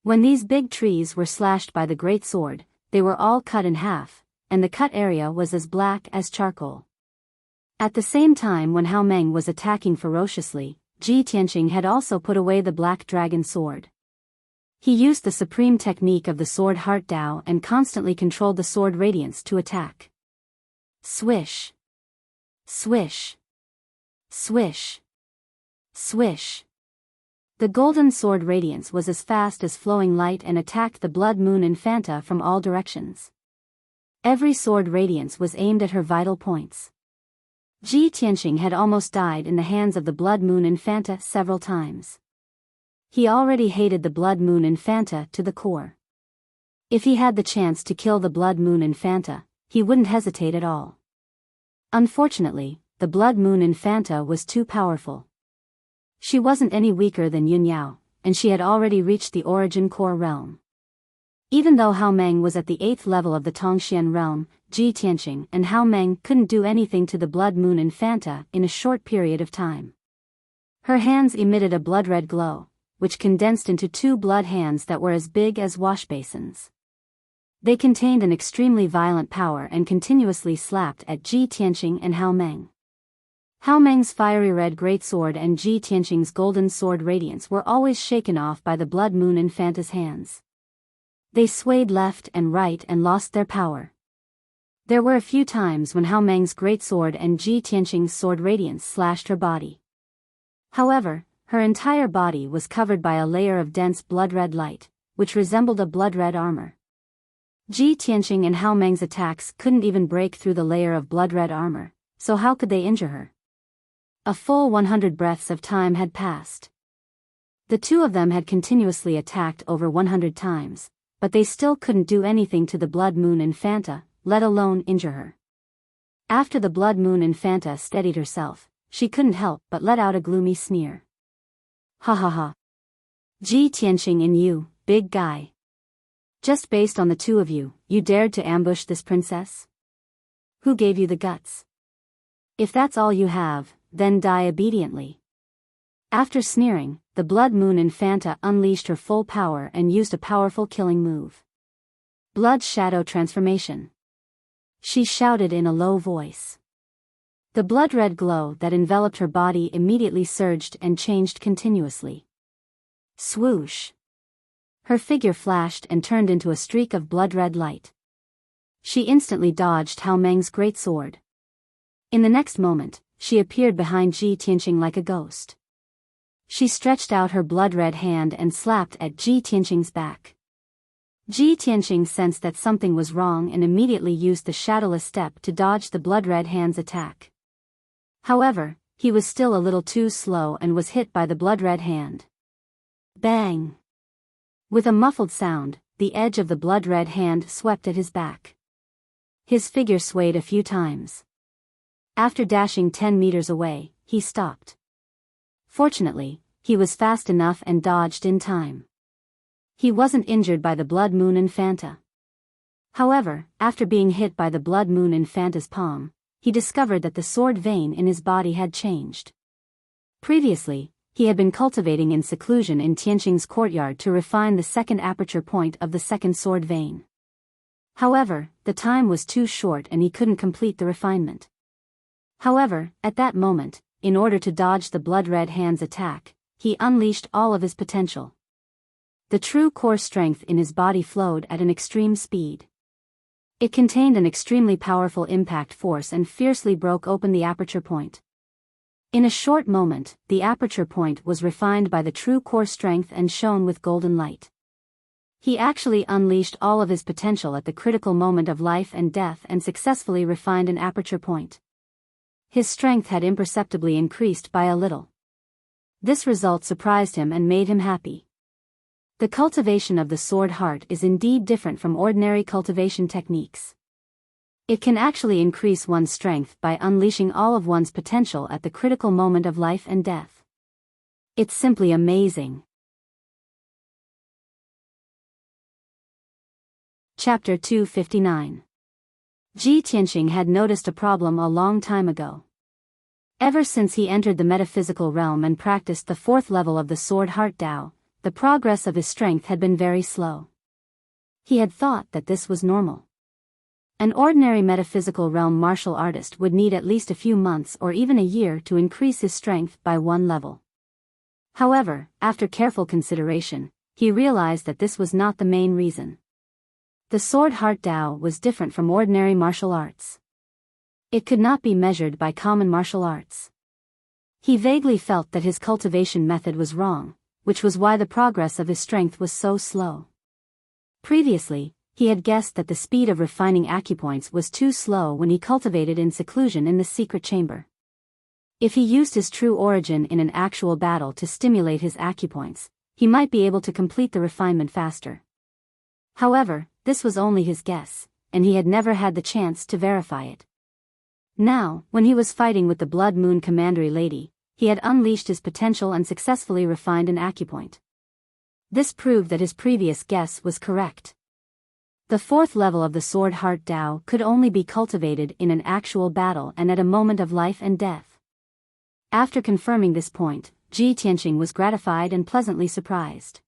When these big trees were slashed by the great sword, they were all cut in half, and the cut area was as black as charcoal. At the same time when Hao Meng was attacking ferociously, Ji Tianqing had also put away the black dragon sword. He used the supreme technique of the sword heart Dao and constantly controlled the sword radiance to attack. Swish. Swish. Swish. Swish. The golden sword radiance was as fast as flowing light and attacked the blood moon Infanta from all directions. Every sword radiance was aimed at her vital points. Ji Tianqing had almost died in the hands of the blood moon Infanta several times. He already hated the blood moon Infanta to the core. If he had the chance to kill the blood moon Infanta, he wouldn't hesitate at all. Unfortunately, the blood moon Infanta was too powerful. She wasn't any weaker than Yun Yao, and she had already reached the origin core realm. Even though Hao Meng was at the 8th level of the Tongxian realm, Ji Tianqing and Hao Meng couldn't do anything to the blood moon Infanta in a short period of time. Her hands emitted a blood-red glow, which condensed into 2 blood hands that were as big as wash basins. They contained an extremely violent power and continuously slapped at Ji Tianqing and Hao Meng. Hao Meng's fiery red greatsword and Ji Tianqing's golden sword radiance were always shaken off by the blood moon Infanta's hands. They swayed left and right and lost their power. There were a few times when Hao Meng's greatsword and Ji Tianqing's sword radiance slashed her body. However, her entire body was covered by a layer of dense blood-red light, which resembled a blood-red armor. Ji Tianqing and Hao Meng's attacks couldn't even break through the layer of blood-red armor, so how could they injure her? A full 100 breaths of time had passed. The two of them had continuously attacked over 100 times, but they still couldn't do anything to the blood moon Infanta, let alone injure her. After the blood moon Infanta steadied herself, she couldn't help but let out a gloomy sneer. Ha ha ha. Ji Tianqing and you, big guy. Just based on the two of you, you dared to ambush this princess? Who gave you the guts? If that's all you have, then die obediently. After sneering, the blood moon Infanta unleashed her full power and used a powerful killing move. Blood shadow transformation. She shouted in a low voice. The blood-red glow that enveloped her body immediately surged and changed continuously. Swoosh. Her figure flashed and turned into a streak of blood-red light. She instantly dodged Hao Meng's great sword. In the next moment, she appeared behind Ji Tianqing like a ghost. She stretched out her blood-red hand and slapped at Ji Tianqing's back. Ji Tianqing sensed that something was wrong and immediately used the shadowless step to dodge the blood-red hand's attack. However, he was still a little too slow and was hit by the blood-red hand. Bang! With a muffled sound, the edge of the blood-red hand swept at his back. His figure swayed a few times. After dashing 10 meters away, he stopped. Fortunately, he was fast enough and dodged in time. He wasn't injured by the blood moon Infanta. However, after being hit by the blood moon Infanta's palm, he discovered that the sword vein in his body had changed. Previously, he had been cultivating in seclusion in Tianqing's courtyard to refine the second aperture point of the second sword vein. However, the time was too short and he couldn't complete the refinement. However, at that moment, in order to dodge the blood-red hand's attack, he unleashed all of his potential. The true core strength in his body flowed at an extreme speed. It contained an extremely powerful impact force and fiercely broke open the aperture point. In a short moment, the aperture point was refined by the true core strength and shone with golden light. He actually unleashed all of his potential at the critical moment of life and death and successfully refined an aperture point. His strength had imperceptibly increased by a little. This result surprised him and made him happy. The cultivation of the sword heart is indeed different from ordinary cultivation techniques. It can actually increase one's strength by unleashing all of one's potential at the critical moment of life and death. It's simply amazing. Chapter 259. Ji Tianqing had noticed a problem a long time ago. Ever since he entered the metaphysical realm and practiced the fourth level of the Sword Heart Tao, the progress of his strength had been very slow. He had thought that this was normal. An ordinary metaphysical realm martial artist would need at least a few months or even a year to increase his strength by one level. However, after careful consideration, he realized that this was not the main reason. The Sword Heart Tao was different from ordinary martial arts. It could not be measured by common martial arts. He vaguely felt that his cultivation method was wrong, which was why the progress of his strength was so slow. Previously, he had guessed that the speed of refining acupoints was too slow when he cultivated in seclusion in the secret chamber. If he used his true origin in an actual battle to stimulate his acupoints, he might be able to complete the refinement faster. However, this was only his guess, and he had never had the chance to verify it. Now, when he was fighting with the Blood Moon Commandery Lady, he had unleashed his potential and successfully refined an acupoint. This proved that his previous guess was correct. The fourth level of the Sword Heart Tao could only be cultivated in an actual battle and at a moment of life and death. After confirming this point, Ji Tianqing was gratified and pleasantly surprised.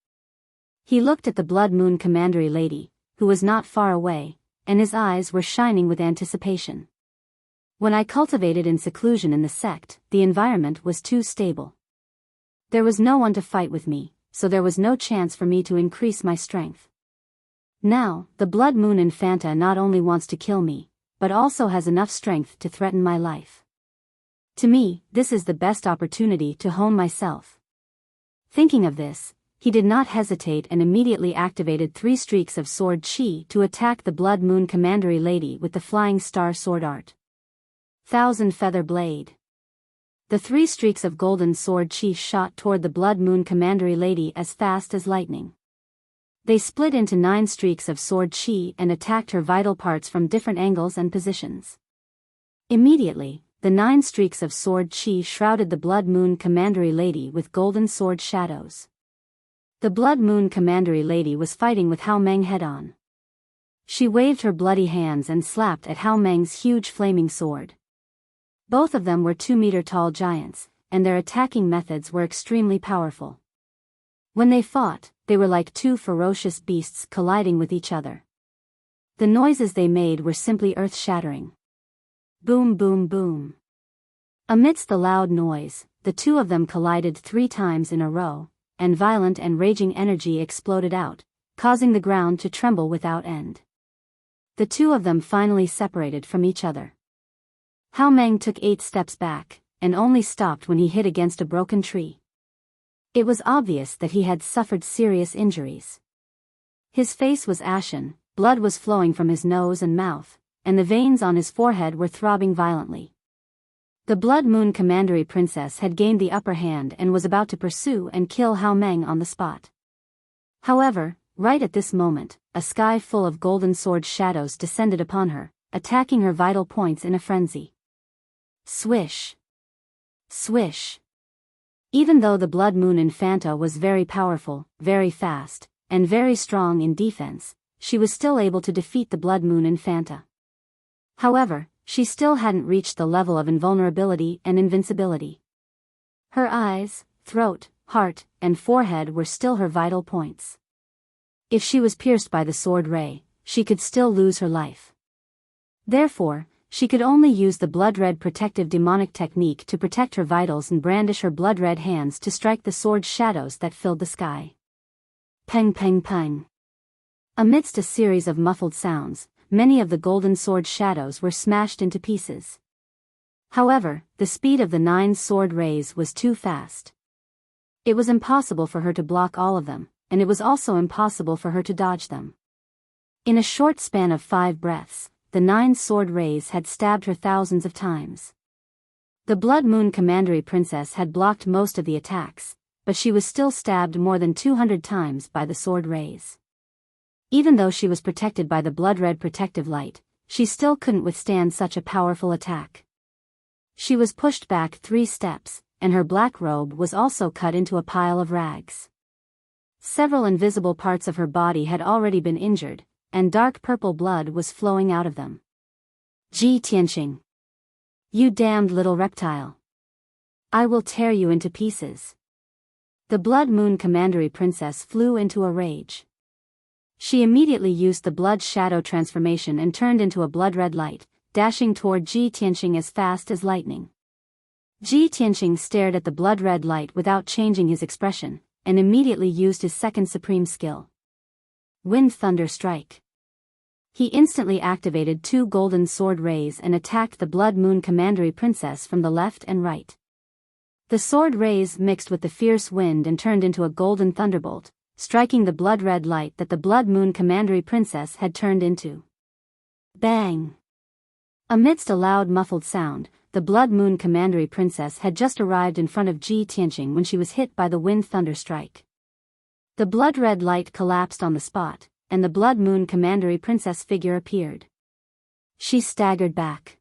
He looked at the Blood Moon Commandery Lady, who was not far away, and his eyes were shining with anticipation. When I cultivated in seclusion in the sect, the environment was too stable. There was no one to fight with me, so there was no chance for me to increase my strength. Now, the Blood Moon Infanta not only wants to kill me, but also has enough strength to threaten my life. To me, this is the best opportunity to hone myself. Thinking of this, he did not hesitate and immediately activated 3 streaks of sword chi to attack the Blood Moon Commandery Lady with the Flying Star Sword Art. Thousand Feather Blade. The 3 streaks of golden sword chi shot toward the Blood Moon Commandery Lady as fast as lightning. They split into 9 streaks of sword chi and attacked her vital parts from different angles and positions. Immediately, the 9 streaks of sword chi shrouded the Blood Moon Commandery Lady with golden sword shadows. The Blood Moon Commandery Lady was fighting with Hao Meng head-on. She waved her bloody hands and slapped at Hao Meng's huge flaming sword. Both of them were 2-meter-tall giants, and their attacking methods were extremely powerful. When they fought, they were like 2 ferocious beasts colliding with each other. The noises they made were simply earth-shattering. Boom, boom, boom. Amidst the loud noise, the 2 of them collided 3 times in a row, and violent and raging energy exploded out, causing the ground to tremble without end. The 2 of them finally separated from each other. Hao Meng took 8 steps back, and only stopped when he hit against a broken tree. It was obvious that he had suffered serious injuries. His face was ashen, blood was flowing from his nose and mouth, and the veins on his forehead were throbbing violently. The Blood Moon Commandery Princess had gained the upper hand and was about to pursue and kill Hao Meng on the spot. However, right at this moment, a sky full of golden sword shadows descended upon her, attacking her vital points in a frenzy. Swish! Swish! Even though the Blood Moon Infanta was very powerful, very fast, and very strong in defense, she was still able to defeat the Blood Moon Infanta. However, she still hadn't reached the level of invulnerability and invincibility. Her eyes, throat, heart, and forehead were still her vital points. If she was pierced by the sword ray, she could still lose her life. Therefore, she could only use the blood-red protective demonic technique to protect her vitals and brandish her blood-red hands to strike the sword shadows that filled the sky. Peng peng peng. Amidst a series of muffled sounds, many of the golden sword shadows were smashed into pieces. However, the speed of the 9 sword rays was too fast. It was impossible for her to block all of them, and it was also impossible for her to dodge them. In a short span of 5 breaths, the 9 sword rays had stabbed her thousands of times. The Blood Moon Commandery Princess had blocked most of the attacks, but she was still stabbed more than 200 times by the sword rays. Even though she was protected by the blood-red protective light, she still couldn't withstand such a powerful attack. She was pushed back 3 steps, and her black robe was also cut into a pile of rags. Several invisible parts of her body had already been injured, and dark purple blood was flowing out of them. Ji Tianqing! You damned little reptile! I will tear you into pieces. The Blood Moon Commandery Princess flew into a rage. She immediately used the blood shadow transformation and turned into a blood-red light, dashing toward Ji Tianqing as fast as lightning. Ji Tianqing stared at the blood-red light without changing his expression, and immediately used his second supreme skill. Wind Thunder Strike. He instantly activated 2 golden sword rays and attacked the Blood Moon Commandery Princess from the left and right. The sword rays mixed with the fierce wind and turned into a golden thunderbolt, striking the blood-red light that the Blood Moon Commandery Princess had turned into. Bang! Amidst a loud muffled sound, the Blood Moon Commandery Princess had just arrived in front of Ji Tianqing when she was hit by the Wind Thunder Strike. The blood-red light collapsed on the spot, and the Blood Moon Commandery Princess figure appeared. She staggered back.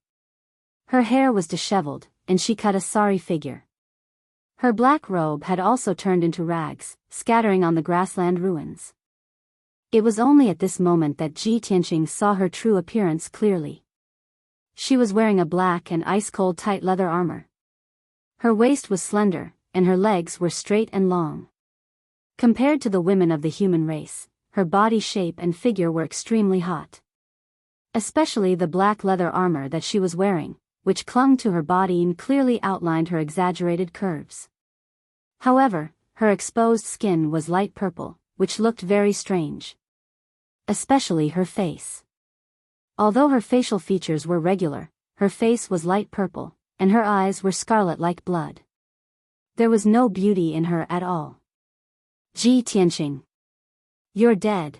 Her hair was disheveled, and she cut a sorry figure. Her black robe had also turned into rags, scattering on the grassland ruins. It was only at this moment that Ji Tianqing saw her true appearance clearly. She was wearing a black and ice-cold tight leather armor. Her waist was slender, and her legs were straight and long. Compared to the women of the human race, her body shape and figure were extremely hot. Especially the black leather armor that she was wearing, which clung to her body and clearly outlined her exaggerated curves. However, her exposed skin was light purple, which looked very strange. Especially her face. Although her facial features were regular, her face was light purple, and her eyes were scarlet like blood. There was no beauty in her at all. Ji Tianqing. You're dead.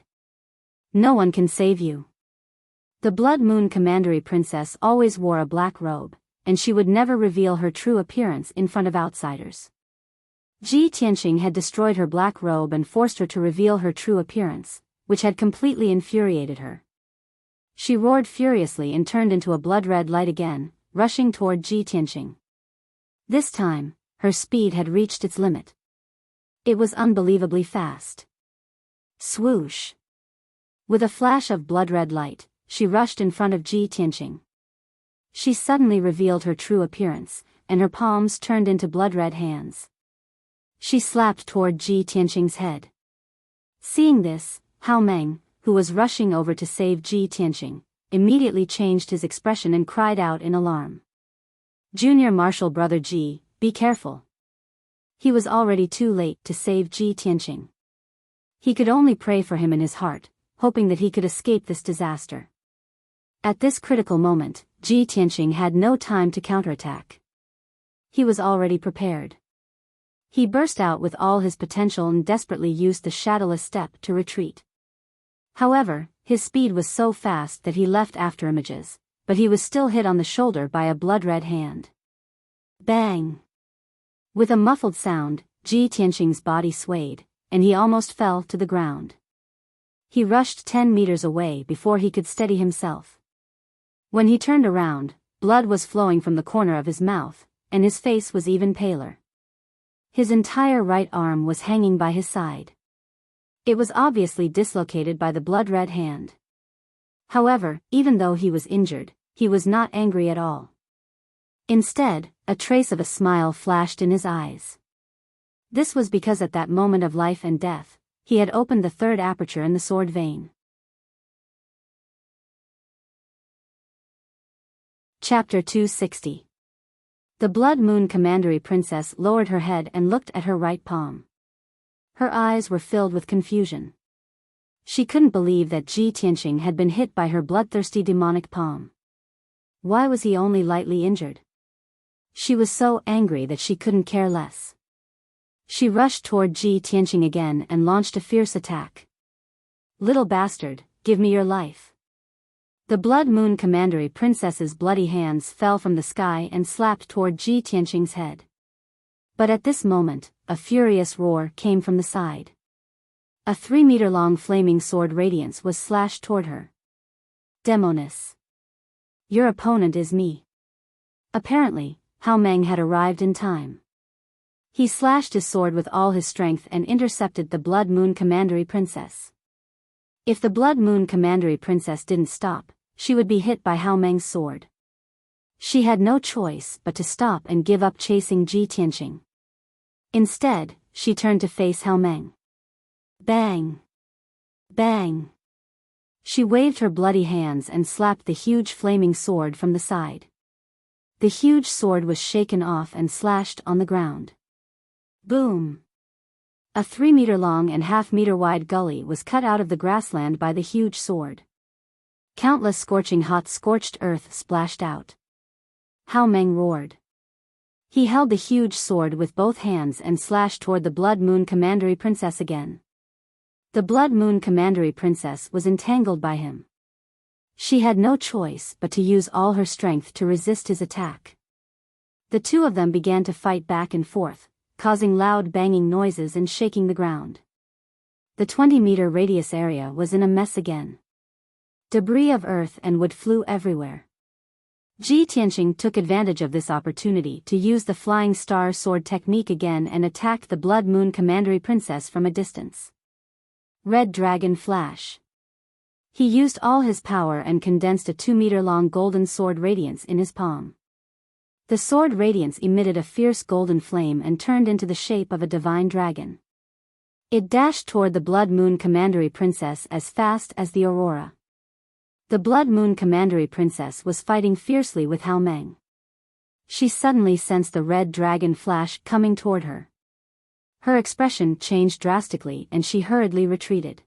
No one can save you. The Blood Moon Commandery Princess always wore a black robe, and she would never reveal her true appearance in front of outsiders. Ji Tianqing had destroyed her black robe and forced her to reveal her true appearance, which had completely infuriated her. She roared furiously and turned into a blood-red light again, rushing toward Ji Tianqing. This time, her speed had reached its limit. It was unbelievably fast. Swoosh! With a flash of blood-red light, she rushed in front of Ji Tianqing. She suddenly revealed her true appearance, and her palms turned into blood-red hands. She slapped toward Ji Tianqing's head. Seeing this, Hao Meng, who was rushing over to save Ji Tianqing, immediately changed his expression and cried out in alarm. Junior Marshal Brother Ji, be careful. He was already too late to save Ji Tianqing. He could only pray for him in his heart, hoping that he could escape this disaster. At this critical moment, Ji Tianqing had no time to counterattack. He was already prepared. He burst out with all his potential and desperately used the shadowless step to retreat. However, his speed was so fast that he left afterimages, but he was still hit on the shoulder by a blood-red hand. Bang! With a muffled sound, Ji Tianqing's body swayed, and he almost fell to the ground. He rushed 10 meters away before he could steady himself. When he turned around, blood was flowing from the corner of his mouth, and his face was even paler. His entire right arm was hanging by his side. It was obviously dislocated by the blood-red hand. However, even though he was injured, he was not angry at all. Instead, a trace of a smile flashed in his eyes. This was because at that moment of life and death, he had opened the third aperture in the sword vein. Chapter 260. The Blood Moon Commandery Princess lowered her head and looked at her right palm. Her eyes were filled with confusion. She couldn't believe that Ji Tianqing had been hit by her bloodthirsty demonic palm. Why was he only lightly injured? She was so angry that she couldn't care less. She rushed toward Ji Tianqing again and launched a fierce attack. Little bastard, give me your life. The Blood Moon Commandery Princess's bloody hands fell from the sky and slapped toward Ji Tianqing's head. But at this moment, a furious roar came from the side. A 3-meter-long flaming sword radiance was slashed toward her. Demoness. Your opponent is me. Apparently, Hao Meng had arrived in time. He slashed his sword with all his strength and intercepted the Blood Moon Commandery Princess. If the Blood Moon Commandery Princess didn't stop, she would be hit by Hao Meng's sword. She had no choice but to stop and give up chasing Ji Tianqing. Instead, she turned to face Hao Meng. Bang! Bang! She waved her bloody hands and slapped the huge flaming sword from the side. The huge sword was shaken off and slashed on the ground. Boom! A 3-meter-long and half-meter-wide gully was cut out of the grassland by the huge sword. Countless scorching hot scorched earth splashed out. Hao Meng roared. He held the huge sword with both hands and slashed toward the Blood Moon Commandery Princess again. The Blood Moon Commandery Princess was entangled by him. She had no choice but to use all her strength to resist his attack. The two of them began to fight back and forth, causing loud banging noises and shaking the ground. The 20-meter radius area was in a mess again. Debris of earth and wood flew everywhere. Ji Tianqing took advantage of this opportunity to use the Flying Star Sword technique again and attacked the Blood Moon Commandery Princess from a distance. Red Dragon Flash. He used all his power and condensed a 2-meter-long golden sword radiance in his palm. The sword radiance emitted a fierce golden flame and turned into the shape of a divine dragon. It dashed toward the Blood Moon Commandery Princess as fast as the aurora. The Blood Moon Commandery Princess was fighting fiercely with Hao Meng. She suddenly sensed the red dragon flash coming toward her. Her expression changed drastically and she hurriedly retreated.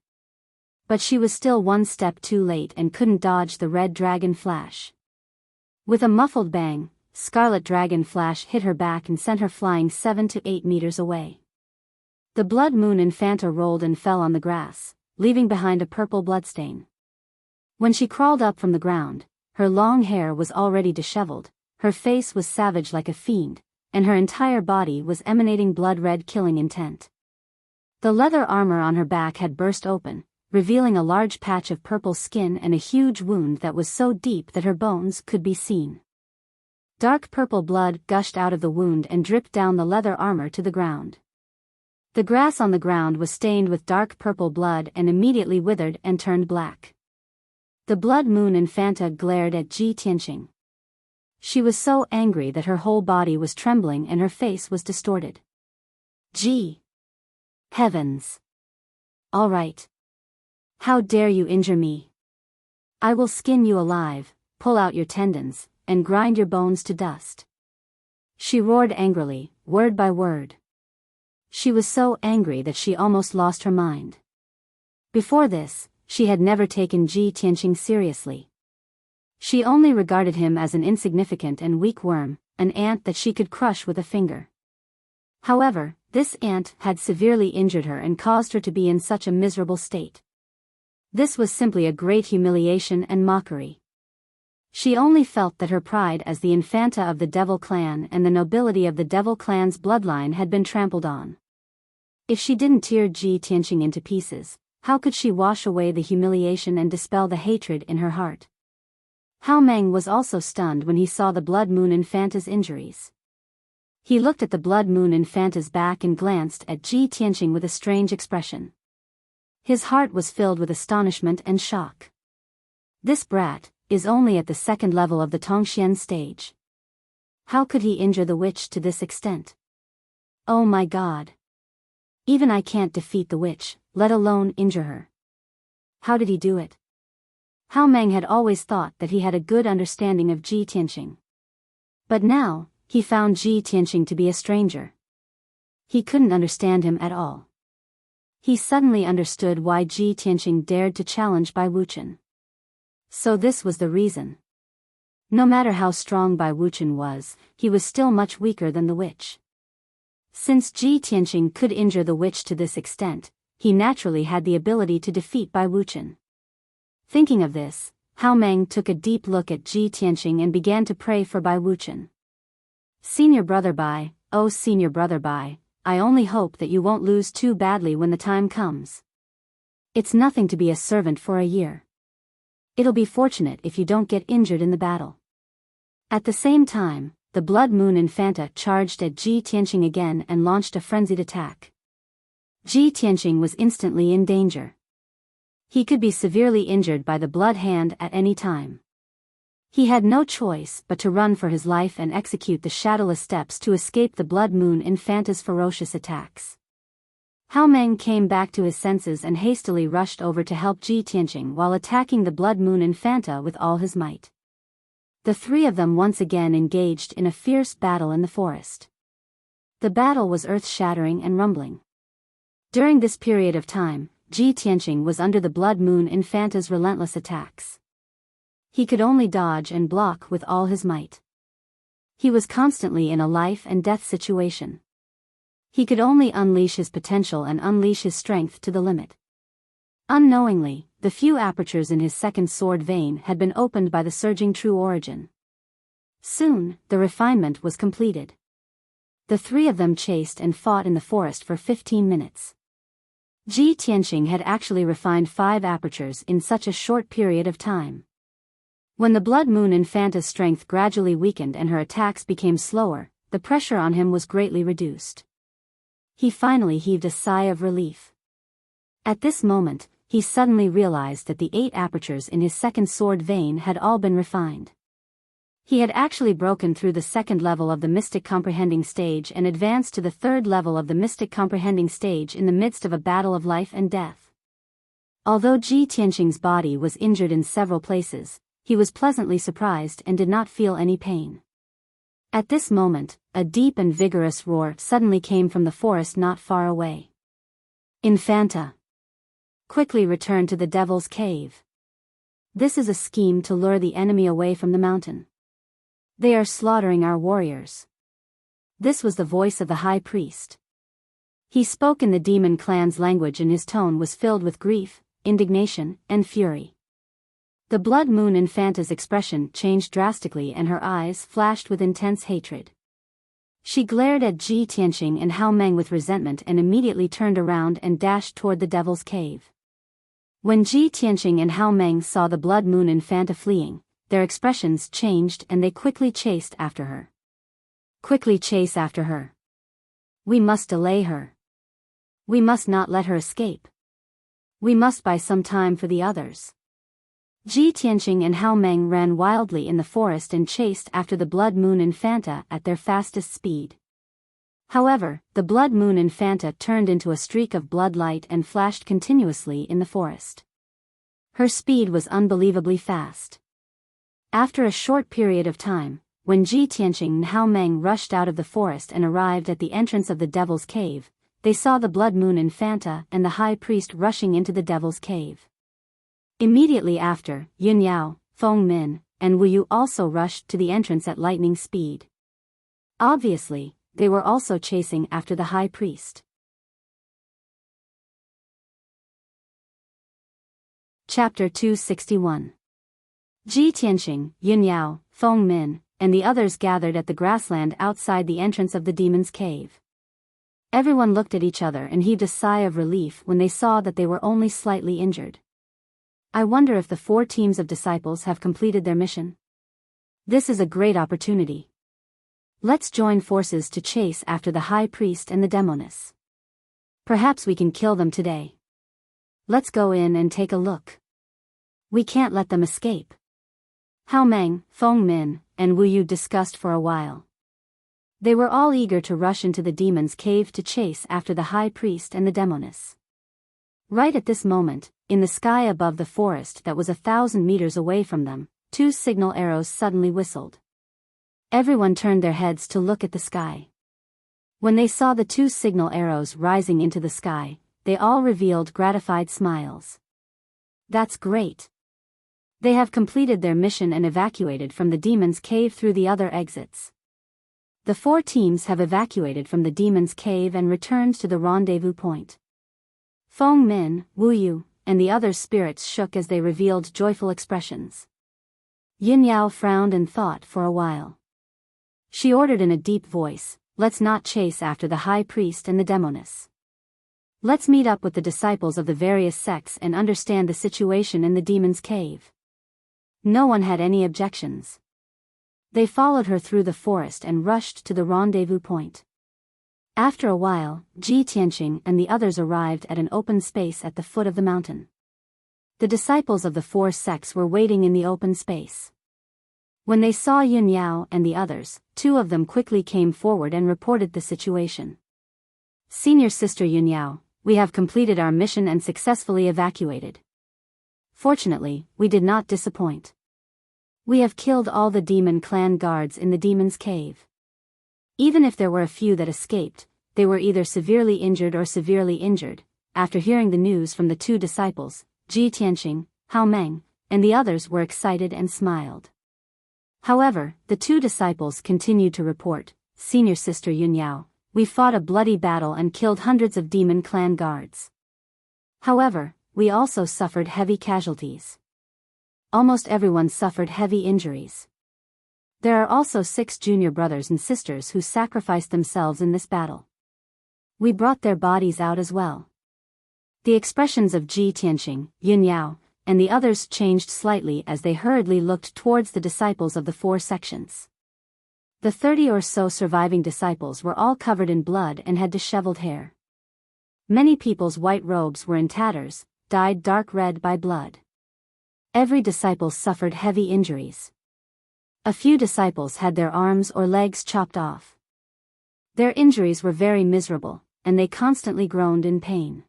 But she was still one step too late and couldn't dodge the red dragon flash. With a muffled bang, Scarlet Dragon Flash hit her back and sent her flying 7 to 8 meters away. The Blood Moon Infanta rolled and fell on the grass, leaving behind a purple bloodstain. When she crawled up from the ground, her long hair was already disheveled, her face was savage like a fiend, and her entire body was emanating blood-red killing intent. The leather armor on her back had burst open, revealing a large patch of purple skin and a huge wound that was so deep that her bones could be seen. Dark purple blood gushed out of the wound and dripped down the leather armor to the ground. The grass on the ground was stained with dark purple blood and immediately withered and turned black. The Blood Moon Infanta glared at Ji Tianqing. She was so angry that her whole body was trembling and her face was distorted. Ji! Heavens! All right. How dare you injure me? I will skin you alive, pull out your tendons, and grind your bones to dust. She roared angrily, word by word. She was so angry that she almost lost her mind. Before this, she had never taken Ji Tianqing seriously. She only regarded him as an insignificant and weak worm, an ant that she could crush with a finger. However, this ant had severely injured her and caused her to be in such a miserable state. This was simply a great humiliation and mockery. She only felt that her pride as the Infanta of the Devil Clan and the nobility of the Devil Clan's bloodline had been trampled on. If she didn't tear Ji Tianqing into pieces, how could she wash away the humiliation and dispel the hatred in her heart? Hao Meng was also stunned when he saw the Blood Moon Infanta's injuries. He looked at the Blood Moon Infanta's back and glanced at Ji Tianqing with a strange expression. His heart was filled with astonishment and shock. This brat is only at the second level of the Tongxian stage. How could he injure the witch to this extent? Oh my God! Even I can't defeat the witch, let alone injure her. How did he do it? Hao Meng had always thought that he had a good understanding of Ji Tianqing. But now, he found Ji Tianqing to be a stranger. He couldn't understand him at all. He suddenly understood why Ji Tianqing dared to challenge Bai Wuchen. So this was the reason. No matter how strong Bai Wuchen was, he was still much weaker than the witch. Since Ji Tianqing could injure the witch to this extent, he naturally had the ability to defeat Bai Wuchen. Thinking of this, Hao Meng took a deep look at Ji Tianqing and began to pray for Bai Wuchen. Senior brother Bai, oh senior brother Bai, I only hope that you won't lose too badly when the time comes. It's nothing to be a servant for a year. It'll be fortunate if you don't get injured in the battle. At the same time, the Blood Moon Infanta charged at Ji Tianqing again and launched a frenzied attack. Ji Tianqing was instantly in danger. He could be severely injured by the blood hand at any time. He had no choice but to run for his life and execute the shadowless steps to escape the Blood Moon Infanta's ferocious attacks. Hao Meng came back to his senses and hastily rushed over to help Ji Tianqing while attacking the Blood Moon Infanta with all his might. The three of them once again engaged in a fierce battle in the forest. The battle was earth-shattering and rumbling. During this period of time, Ji Tianqing was under the Blood Moon Infanta's relentless attacks. He could only dodge and block with all his might. He was constantly in a life-and-death situation. He could only unleash his potential and unleash his strength to the limit. Unknowingly, the few apertures in his second sword vein had been opened by the surging true origin. Soon, the refinement was completed. The three of them chased and fought in the forest for 15 minutes. Ji Tianqing had actually refined 5 apertures in such a short period of time. When the Blood Moon Infanta's strength gradually weakened and her attacks became slower, the pressure on him was greatly reduced. He finally heaved a sigh of relief. At this moment, he suddenly realized that the 8 apertures in his second sword vein had all been refined. He had actually broken through the second level of the mystic comprehending stage and advanced to the third level of the mystic comprehending stage in the midst of a battle of life and death. Although Ji Tianqing's body was injured in several places, he was pleasantly surprised and did not feel any pain. At this moment, a deep and vigorous roar suddenly came from the forest not far away. Infanta! Quickly return to the Devil's Cave. This is a scheme to lure the enemy away from the mountain. They are slaughtering our warriors. This was the voice of the high priest. He spoke in the demon clan's language and his tone was filled with grief, indignation, and fury. The Blood Moon Infanta's expression changed drastically and her eyes flashed with intense hatred. She glared at Ji Tianqing and Hao Meng with resentment and immediately turned around and dashed toward the Devil's Cave. When Ji Tianqing and Hao Meng saw the Blood Moon Infanta fleeing, their expressions changed and they quickly chased after her. Quickly chase after her. We must delay her. We must not let her escape. We must buy some time for the others. Ji Tianqing and Hao Meng ran wildly in the forest and chased after the Blood Moon Infanta at their fastest speed. However, the Blood Moon Infanta turned into a streak of blood light and flashed continuously in the forest. Her speed was unbelievably fast. After a short period of time, when Ji Tianqing and Hao Meng rushed out of the forest and arrived at the entrance of the Devil's Cave, they saw the Blood Moon Infanta and the High Priest rushing into the Devil's Cave. Immediately after, Yun Yao, Feng Min, and Wu Yu also rushed to the entrance at lightning speed. Obviously, they were also chasing after the High Priest. Chapter 261. Ji Tianqing, Yun Yao, Feng Min, and the others gathered at the grassland outside the entrance of the Demon's Cave. Everyone looked at each other and heaved a sigh of relief when they saw that they were only slightly injured. I wonder if the 4 teams of disciples have completed their mission. This is a great opportunity. Let's join forces to chase after the High Priest and the Demoness. Perhaps we can kill them today. Let's go in and take a look. We can't let them escape. Hao Meng, Feng Min, and Wu Yu discussed for a while. They were all eager to rush into the Demon's Cave to chase after the High Priest and the Demoness. Right at this moment, in the sky above the forest that was 1,000 meters away from them, 2 signal arrows suddenly whistled. Everyone turned their heads to look at the sky. When they saw the 2 signal arrows rising into the sky, they all revealed gratified smiles. That's great. They have completed their mission and evacuated from the Demon's Cave through the other exits. The 4 teams have evacuated from the Demon's Cave and returned to the rendezvous point. Feng Min, Wu Yu, and the other spirits shook as they revealed joyful expressions. Yin Yao frowned and thought for a while. She ordered in a deep voice, "Let's not chase after the High Priest and the Demoness. Let's meet up with the disciples of the various sects and understand the situation in the Demon's Cave." No one had any objections. They followed her through the forest and rushed to the rendezvous point. After a while, Ji Tianqing and the others arrived at an open space at the foot of the mountain. The disciples of the 4 sects were waiting in the open space. When they saw Yun Yao and the others, two of them quickly came forward and reported the situation. Senior Sister Yun Yao, we have completed our mission and successfully evacuated. Fortunately, we did not disappoint. We have killed all the demon clan guards in the demon's cave. Even if there were a few that escaped, they were either severely injured or severely injured. After hearing the news from the two disciples, Ji Tianqing, Hao Meng, and the others were excited and smiled. However, the two disciples continued to report, Senior Sister Yun Yao, we fought a bloody battle and killed hundreds of demon clan guards. However, we also suffered heavy casualties. Almost everyone suffered heavy injuries. There are also 6 junior brothers and sisters who sacrificed themselves in this battle. We brought their bodies out as well. The expressions of Ji Tianqing, Yun Yao, and the others changed slightly as they hurriedly looked towards the disciples of the 4 sections. The 30 or so surviving disciples were all covered in blood and had disheveled hair. Many people's white robes were in tatters, dyed dark red by blood. Every disciple suffered heavy injuries. A few disciples had their arms or legs chopped off. Their injuries were very miserable, and they constantly groaned in pain.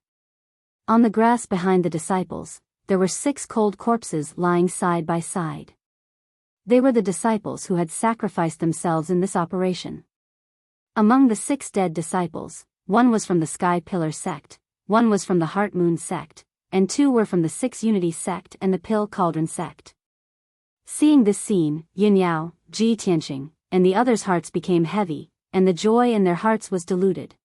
On the grass behind the disciples, there were 6 cold corpses lying side by side. They were the disciples who had sacrificed themselves in this operation. Among the 6 dead disciples, 1 was from the Sky Pillar sect, 1 was from the Heart Moon sect, and 2 were from the 6 Unity sect and the Pill Cauldron sect. Seeing this scene, Yun Yao, Ji Tianqing, and the others' hearts became heavy, and the joy in their hearts was diluted.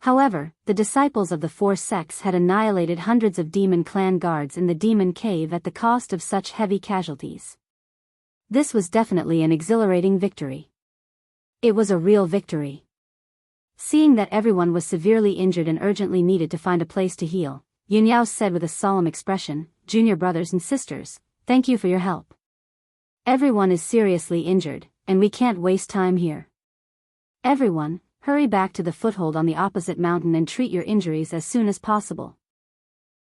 However, the disciples of the 4 sects had annihilated hundreds of demon clan guards in the demon cave at the cost of such heavy casualties. This was definitely an exhilarating victory. It was a real victory. Seeing that everyone was severely injured and urgently needed to find a place to heal, Yun Yao said with a solemn expression, Junior brothers and sisters, thank you for your help. Everyone is seriously injured, and we can't waste time here. Everyone, hurry back to the foothold on the opposite mountain and treat your injuries as soon as possible.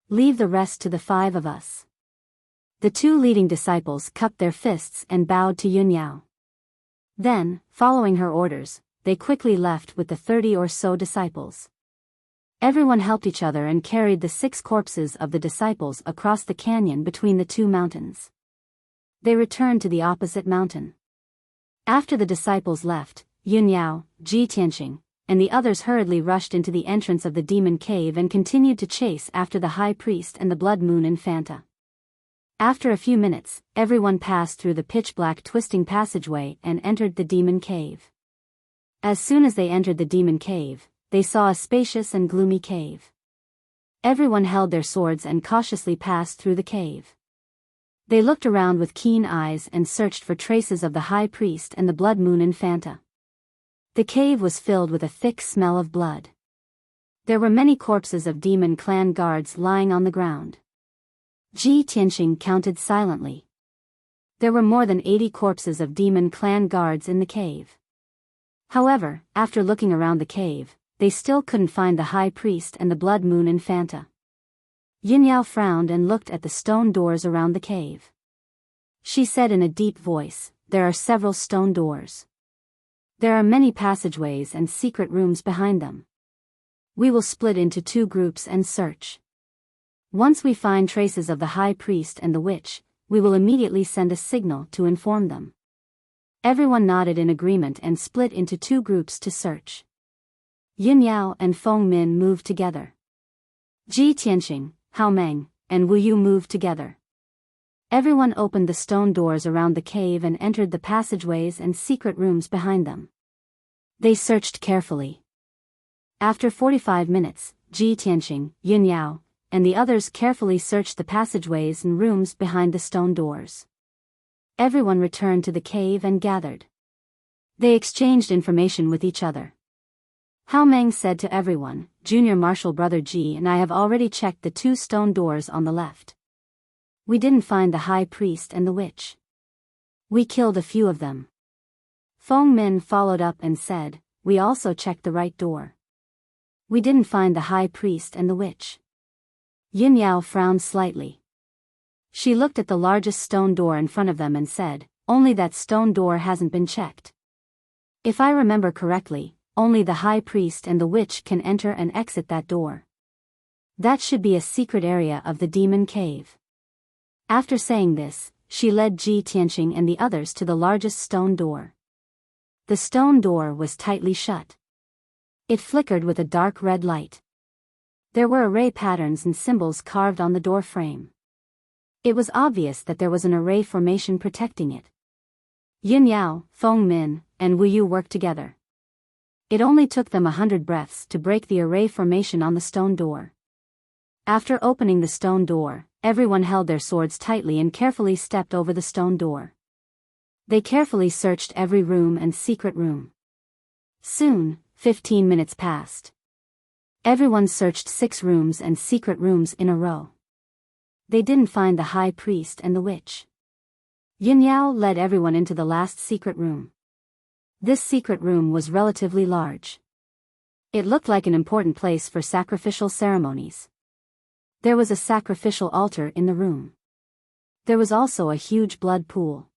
Leave the rest to the 5 of us. The 2 leading disciples cupped their fists and bowed to Yun Yao. Then, following her orders, they quickly left with the 30 or so disciples. Everyone helped each other and carried the 6 corpses of the disciples across the canyon between the 2 mountains. They returned to the opposite mountain. After the disciples left, Yun Yao, Ji Tianqing, and the others hurriedly rushed into the entrance of the demon cave and continued to chase after the high priest and the blood moon infanta. After a few minutes, everyone passed through the pitch-black twisting passageway and entered the demon cave. As soon as they entered the demon cave, they saw a spacious and gloomy cave. Everyone held their swords and cautiously passed through the cave. They looked around with keen eyes and searched for traces of the high priest and the blood moon infanta. The cave was filled with a thick smell of blood. There were many corpses of demon clan guards lying on the ground. Ji Tianqing counted silently. There were more than 80 corpses of demon clan guards in the cave. However, after looking around the cave, they still couldn't find the high priest and the blood moon infanta. Yun Yao frowned and looked at the stone doors around the cave. She said in a deep voice, there are several stone doors. There are many passageways and secret rooms behind them. We will split into 2 groups and search. Once we find traces of the high priest and the witch, we will immediately send a signal to inform them. Everyone nodded in agreement and split into 2 groups to search. Yun Yao and Feng Min moved together. Ji Tianqing, Hao Meng, and Wu Yu moved together. Everyone opened the stone doors around the cave and entered the passageways and secret rooms behind them. They searched carefully. After 45 minutes, Ji Tianqing, Yun Yao, and the others carefully searched the passageways and rooms behind the stone doors. Everyone returned to the cave and gathered. They exchanged information with each other. Hao Meng said to everyone, Junior Martial Brother Ji and I have already checked the 2 stone doors on the left. We didn't find the high priest and the witch. We killed a few of them. Feng Min followed up and said, we also checked the right door. We didn't find the high priest and the witch. Yun Yao frowned slightly. She looked at the largest stone door in front of them and said, only that stone door hasn't been checked. If I remember correctly, only the high priest and the witch can enter and exit that door. That should be a secret area of the demon cave. After saying this, she led Ji Tianqing and the others to the largest stone door. The stone door was tightly shut. It flickered with a dark red light. There were array patterns and symbols carved on the door frame. It was obvious that there was an array formation protecting it. Yin Yao, Feng Min, and Wu Yu worked together. It only took them 100 breaths to break the array formation on the stone door. After opening the stone door, everyone held their swords tightly and carefully stepped over the stone door. They carefully searched every room and secret room. Soon, 15 minutes passed. Everyone searched 6 rooms and secret rooms in a row. They didn't find the high priest and the witch. Yin Yao led everyone into the last secret room. This secret room was relatively large. It looked like an important place for sacrificial ceremonies. There was a sacrificial altar in the room. There was also a huge blood pool.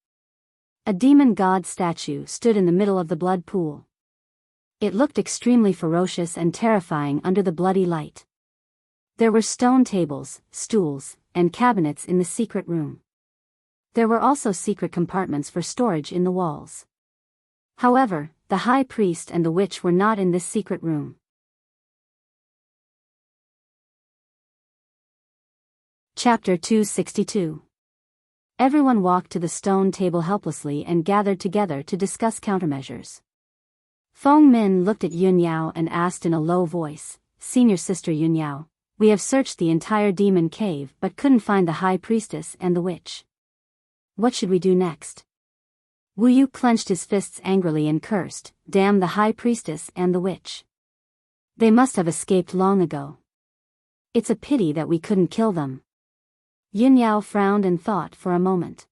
A demon god statue stood in the middle of the blood pool. It looked extremely ferocious and terrifying under the bloody light. There were stone tables, stools, and cabinets in the secret room. There were also secret compartments for storage in the walls. However, the high priest and the witch were not in this secret room. Chapter 262. Everyone walked to the stone table helplessly and gathered together to discuss countermeasures. Feng Min looked at Yun Yao and asked in a low voice, "Senior sister Yun Yao, we have searched the entire demon cave but couldn't find the high priestess and the witch. What should we do next?" Wu Yu clenched his fists angrily and cursed, "Damn the high priestess and the witch. They must have escaped long ago. It's a pity that we couldn't kill them." Yin Yao frowned and thought for a moment.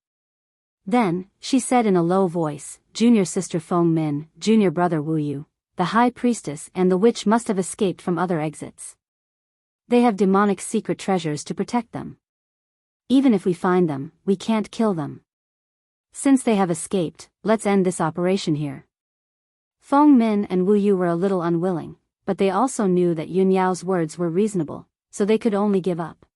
Then, she said in a low voice, "Junior sister Feng Min, junior brother Wu Yu, the high priestess and the witch must have escaped from other exits. They have demonic secret treasures to protect them. Even if we find them, we can't kill them. Since they have escaped, let's end this operation here." Feng Min and Wu Yu were a little unwilling, but they also knew that Yun Yao's words were reasonable, so they could only give up.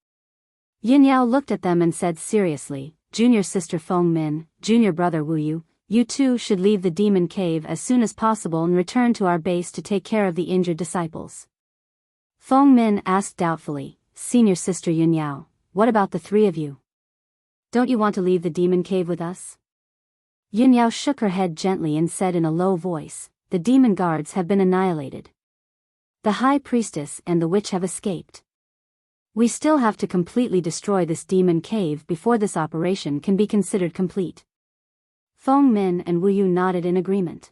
Yin Yao looked at them and said seriously, "Junior sister Feng Min, junior brother Wu Yu, you two should leave the demon cave as soon as possible and return to our base to take care of the injured disciples." Feng Min asked doubtfully, "Senior sister Yun Yao, what about the 3 of you? Don't you want to leave the demon cave with us?" Yun Yao shook her head gently and said in a low voice, "The demon guards have been annihilated. The high priestess and the witch have escaped. We still have to completely destroy this demon cave before this operation can be considered complete." Feng Min and Wu Yu nodded in agreement.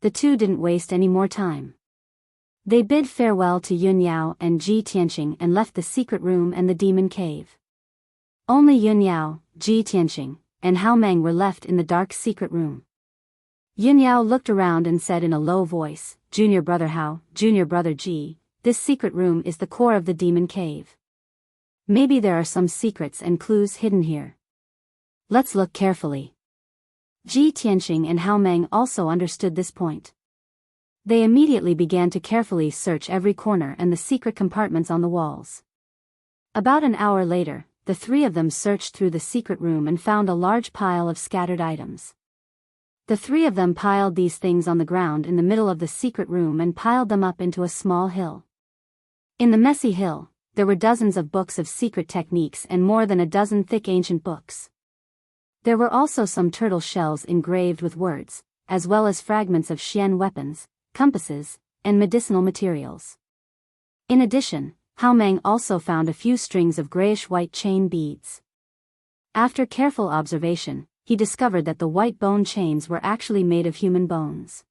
The two didn't waste any more time. They bid farewell to Yun Yao and Ji Tianqing and left the secret room and the demon cave. Only Yun Yao, Ji Tianqing, and Hao Meng were left in the dark secret room. Yun Yao looked around and said in a low voice, "Junior brother Hao, junior brother Ji, this secret room is the core of the demon cave. Maybe there are some secrets and clues hidden here. Let's look carefully." Ji Tianqing and Hao Meng also understood this point. They immediately began to carefully search every corner and the secret compartments on the walls. About an hour later, the 3 of them searched through the secret room and found a large pile of scattered items. The 3 of them piled these things on the ground in the middle of the secret room and piled them up into a small hill. In the messy hill, there were dozens of books of secret techniques and more than a dozen thick ancient books. There were also some turtle shells engraved with words, as well as fragments of Xian weapons, compasses, and medicinal materials. In addition, Hao Meng also found a few strings of grayish-white chain beads. After careful observation, he discovered that the white bone chains were actually made of human bones.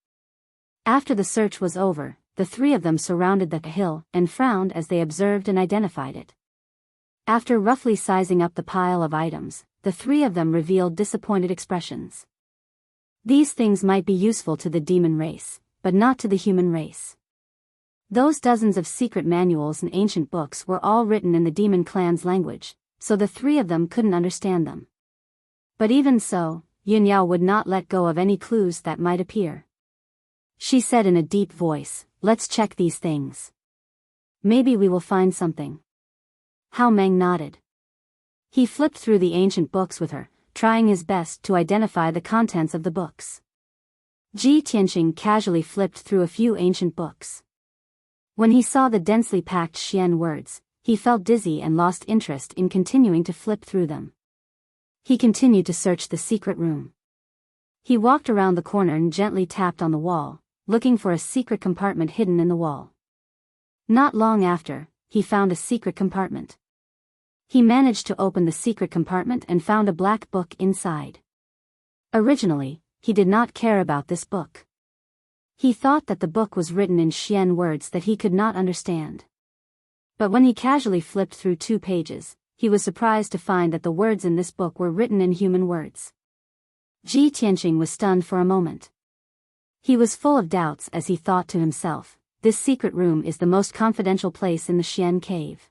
After the search was over, the 3 of them surrounded the hill and frowned as they observed and identified it. After roughly sizing up the pile of items, the 3 of them revealed disappointed expressions. These things might be useful to the demon race, but not to the human race. Those dozens of secret manuals and ancient books were all written in the demon clan's language, so the 3 of them couldn't understand them. But even so, Yunyao would not let go of any clues that might appear. She said in a deep voice, "Let's check these things. Maybe we will find something." Hao Meng nodded. He flipped through the ancient books with her, trying his best to identify the contents of the books. Ji Tianxing casually flipped through a few ancient books. When he saw the densely packed Xian words, he felt dizzy and lost interest in continuing to flip through them. He continued to search the secret room. He walked around the corner and gently tapped on the wall, looking for a secret compartment hidden in the wall. Not long after, he found a secret compartment. He managed to open the secret compartment and found a black book inside. Originally, he did not care about this book. He thought that the book was written in Xian words that he could not understand. But when he casually flipped through 2 pages, he was surprised to find that the words in this book were written in human words. Ji Tianxing was stunned for a moment. He was full of doubts as he thought to himself, this secret room is the most confidential place in the Xian cave.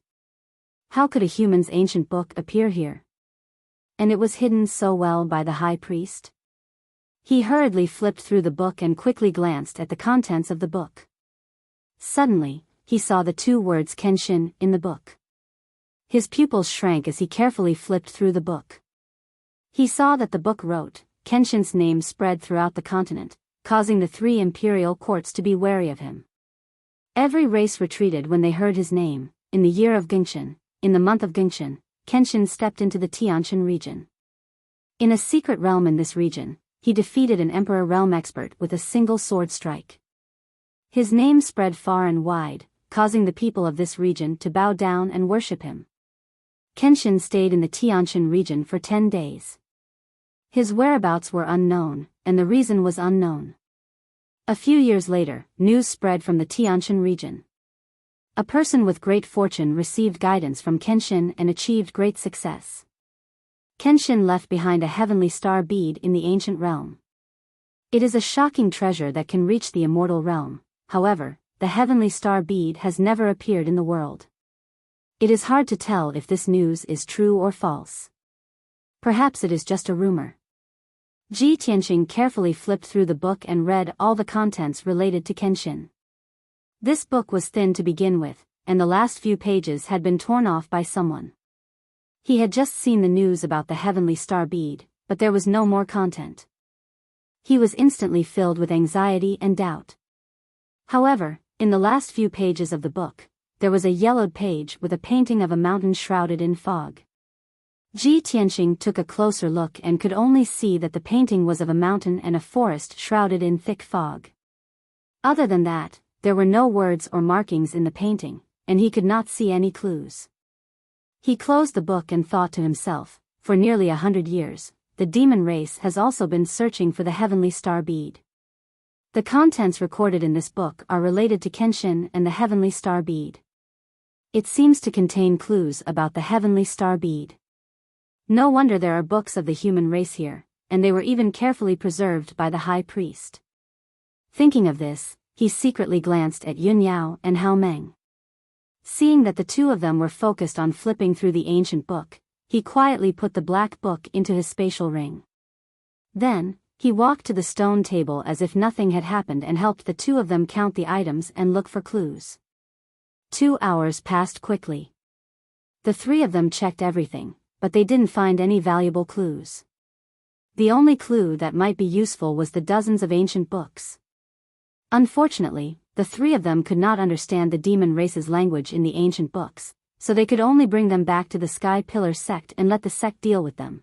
How could a human's ancient book appear here? And it was hidden so well by the high priest? He hurriedly flipped through the book and quickly glanced at the contents of the book. Suddenly, he saw the 2 words Kenshin in the book. His pupils shrank as he carefully flipped through the book. He saw that the book wrote, Kenshin's name spread throughout the continent, causing the 3 imperial courts to be wary of him. Every race retreated when they heard his name. In the year of Gingchen, in the month of Gingchen, Kenshin stepped into the Tianshan region. In a secret realm in this region, he defeated an emperor realm expert with a single sword strike. His name spread far and wide, causing the people of this region to bow down and worship him. Kenshin stayed in the Tianshan region for 10 days. His whereabouts were unknown, and the reason was unknown. A few years later, news spread from the Tianshan region. A person with great fortune received guidance from Kenshin and achieved great success. Kenshin left behind a heavenly star bead in the ancient realm. It is a shocking treasure that can reach the immortal realm. However, the heavenly star bead has never appeared in the world. It is hard to tell if this news is true or false. Perhaps it is just a rumor. Ji Tianxing carefully flipped through the book and read all the contents related to Kenshin. This book was thin to begin with, and the last few pages had been torn off by someone. He had just seen the news about the heavenly star bead, but there was no more content. He was instantly filled with anxiety and doubt. However, in the last few pages of the book, there was a yellowed page with a painting of a mountain shrouded in fog. Ji Tianxing took a closer look and could only see that the painting was of a mountain and a forest shrouded in thick fog. Other than that, there were no words or markings in the painting, and he could not see any clues. He closed the book and thought to himself, for nearly 100 years, the demon race has also been searching for the heavenly star bead. The contents recorded in this book are related to Kenshin and the heavenly star bead. It seems to contain clues about the heavenly star bead. No wonder there are books of the human race here, and they were even carefully preserved by the high priest. Thinking of this, he secretly glanced at Yunyao and Hao Meng. Seeing that the 2 of them were focused on flipping through the ancient book, he quietly put the black book into his spatial ring. Then, he walked to the stone table as if nothing had happened and helped the 2 of them count the items and look for clues. 2 hours passed quickly. The 3 of them checked everything, but they didn't find any valuable clues. The only clue that might be useful was the dozens of ancient books. Unfortunately, the 3 of them could not understand the demon race's language in the ancient books, so they could only bring them back to the Sky Pillar sect and let the sect deal with them.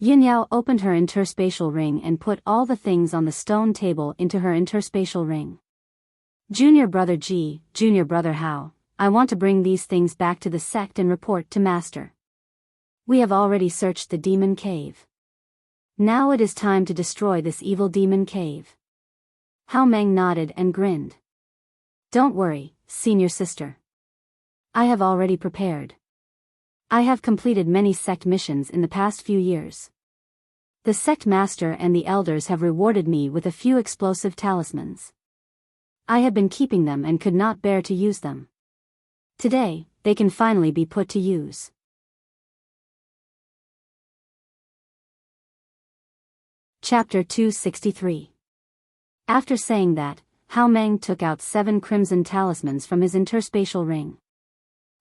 Yunyao opened her interspatial ring and put all the things on the stone table into her interspatial ring. Junior brother Ji, junior brother Hao, I want to bring these things back to the sect and report to Master. We have already searched the demon cave. Now it is time to destroy this evil demon cave. Hao Meng nodded and grinned. Don't worry, senior sister. I have already prepared. I have completed many sect missions in the past few years. The sect master and the elders have rewarded me with a few explosive talismans. I have been keeping them and could not bear to use them. Today, they can finally be put to use. Chapter 263. After saying that, Hao Meng took out 7 crimson talismans from his interspatial ring.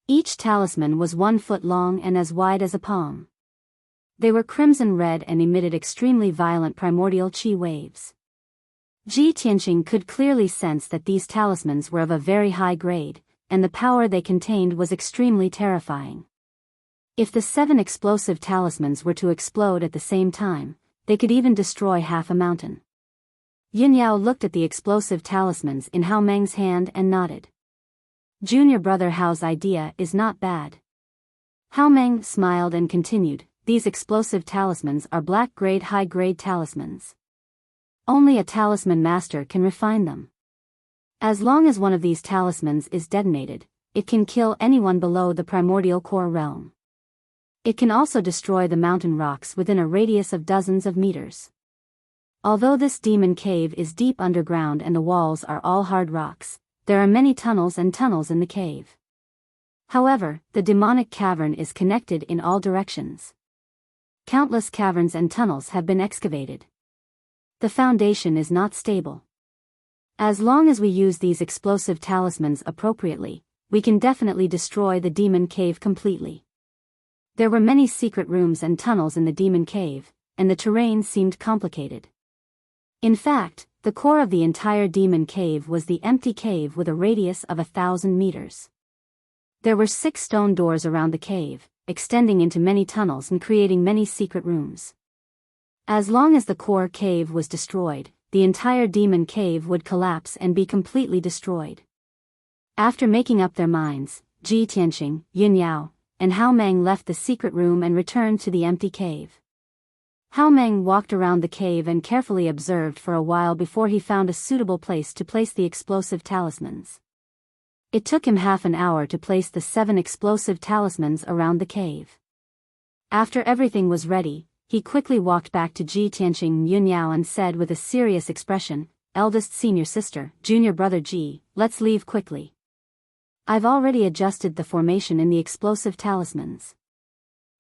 Each talisman was 1 foot long and as wide as a palm. They were crimson red and emitted extremely violent primordial qi waves. Ji Tianqing could clearly sense that these talismans were of a very high grade, and the power they contained was extremely terrifying. If the 7 explosive talismans were to explode at the same time, they could even destroy half a mountain. Yin Yao looked at the explosive talismans in Hao Meng's hand and nodded. Junior brother Hao's idea is not bad. Hao Meng smiled and continued, these explosive talismans are black-grade high-grade talismans. Only a talisman master can refine them. As long as one of these talismans is detonated, it can kill anyone below the primordial core realm. It can also destroy the mountain rocks within a radius of dozens of meters. Although this demon cave is deep underground and the walls are all hard rocks, there are many tunnels and tunnels in the cave. However, the demonic cavern is connected in all directions. Countless caverns and tunnels have been excavated. The foundation is not stable. As long as we use these explosive talismans appropriately, we can definitely destroy the demon cave completely. There were many secret rooms and tunnels in the demon cave, and the terrain seemed complicated. In fact, the core of the entire demon cave was the empty cave with a radius of 1,000 meters. There were 6 stone doors around the cave, extending into many tunnels and creating many secret rooms. As long as the core cave was destroyed, the entire demon cave would collapse and be completely destroyed. After making up their minds, Ji Tianqing, Yin Yao, and Hao Meng left the secret room and returned to the empty cave. Hao Meng walked around the cave and carefully observed for a while before he found a suitable place to place the explosive talismans. It took him half an hour to place the 7 explosive talismans around the cave. After everything was ready, he quickly walked back to Ji Tianqing and Yin Yao and said with a serious expression, eldest senior sister, junior brother Ji, let's leave quickly. I've already adjusted the formation in the explosive talismans.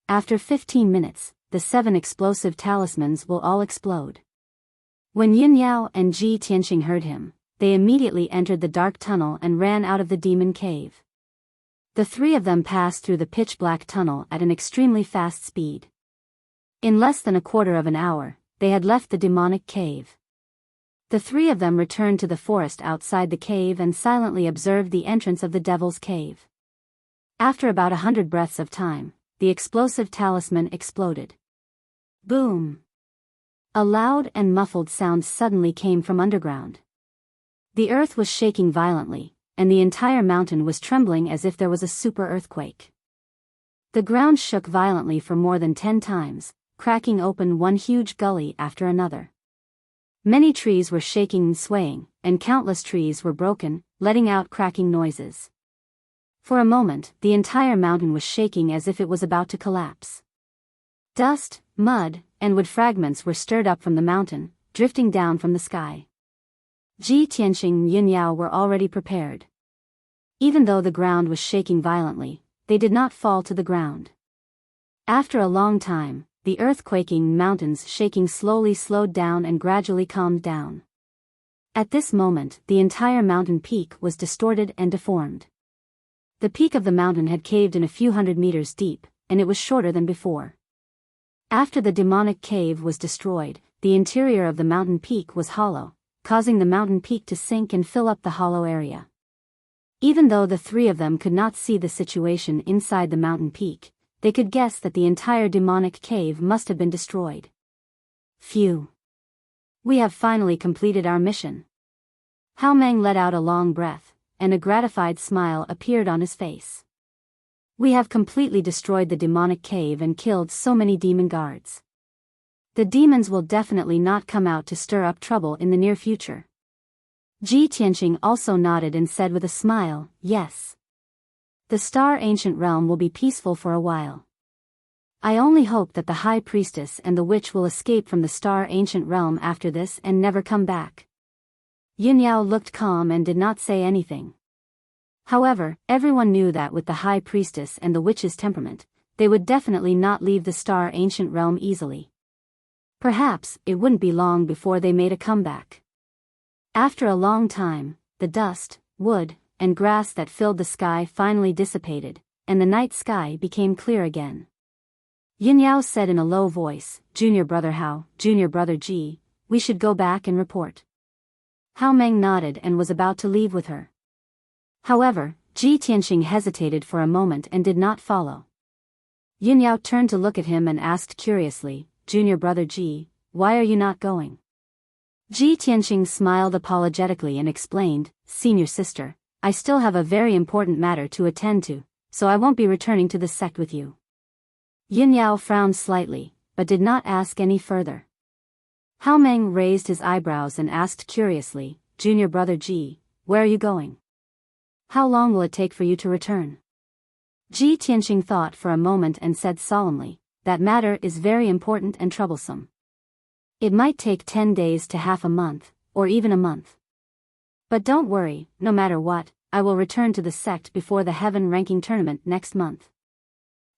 After 15 minutes, the 7 explosive talismans will all explode. When Yin Yao and Ji Tianqing heard him, they immediately entered the dark tunnel and ran out of the demon cave. The 3 of them passed through the pitch-black tunnel at an extremely fast speed. In less than a quarter of an hour, they had left the demonic cave. The 3 of them returned to the forest outside the cave and silently observed the entrance of the Devil's Cave. After about 100 breaths of time, the explosive talisman exploded. Boom! A loud and muffled sound suddenly came from underground. The earth was shaking violently, and the entire mountain was trembling as if there was a super earthquake. The ground shook violently for more than 10 times, cracking open one huge gully after another. Many trees were shaking and swaying, and countless trees were broken, letting out cracking noises. For a moment, the entire mountain was shaking as if it was about to collapse. Dust, mud, and wood fragments were stirred up from the mountain, drifting down from the sky. Ji Tianqing and Yin Yao were already prepared. Even though the ground was shaking violently, they did not fall to the ground. After a long time, the earthquaking mountains shaking slowly slowed down and gradually calmed down. At this moment, the entire mountain peak was distorted and deformed. The peak of the mountain had caved in a few hundred meters deep, and it was shorter than before. After the demonic cave was destroyed, the interior of the mountain peak was hollow, causing the mountain peak to sink and fill up the hollow area. Even though the 3 of them could not see the situation inside the mountain peak, they could guess that the entire demonic cave must have been destroyed. Phew! We have finally completed our mission. Hao Meng let out a long breath, and a gratified smile appeared on his face. We have completely destroyed the demonic cave and killed so many demon guards. The demons will definitely not come out to stir up trouble in the near future. Ji Tianqing also nodded and said with a smile, yes. The Star Ancient Realm will be peaceful for a while. I only hope that the High Priestess and the Witch will escape from the Star Ancient Realm after this and never come back. Yin Yao looked calm and did not say anything. However, everyone knew that with the High Priestess and the Witch's temperament, they would definitely not leave the Star Ancient Realm easily. Perhaps it wouldn't be long before they made a comeback. After a long time, the dust, wood, and grass that filled the sky finally dissipated, and the night sky became clear again. Yinyao said in a low voice, "Junior brother Hao, junior brother Ji, we should go back and report." Hao Meng nodded and was about to leave with her. However, Ji Tianxing hesitated for a moment and did not follow. Yinyao turned to look at him and asked curiously, "Junior brother Ji, why are you not going?" Ji Tianxing smiled apologetically and explained, "Senior sister, I still have a very important matter to attend to, so I won't be returning to the sect with you." Yinyao frowned slightly, but did not ask any further. Hao Meng raised his eyebrows and asked curiously, "Junior brother Ji, where are you going? How long will it take for you to return?" Ji Tianxing thought for a moment and said solemnly, "That matter is very important and troublesome. It might take 10 days to half a month, or even a month. But don't worry, no matter what, I will return to the sect before the heaven ranking tournament next month."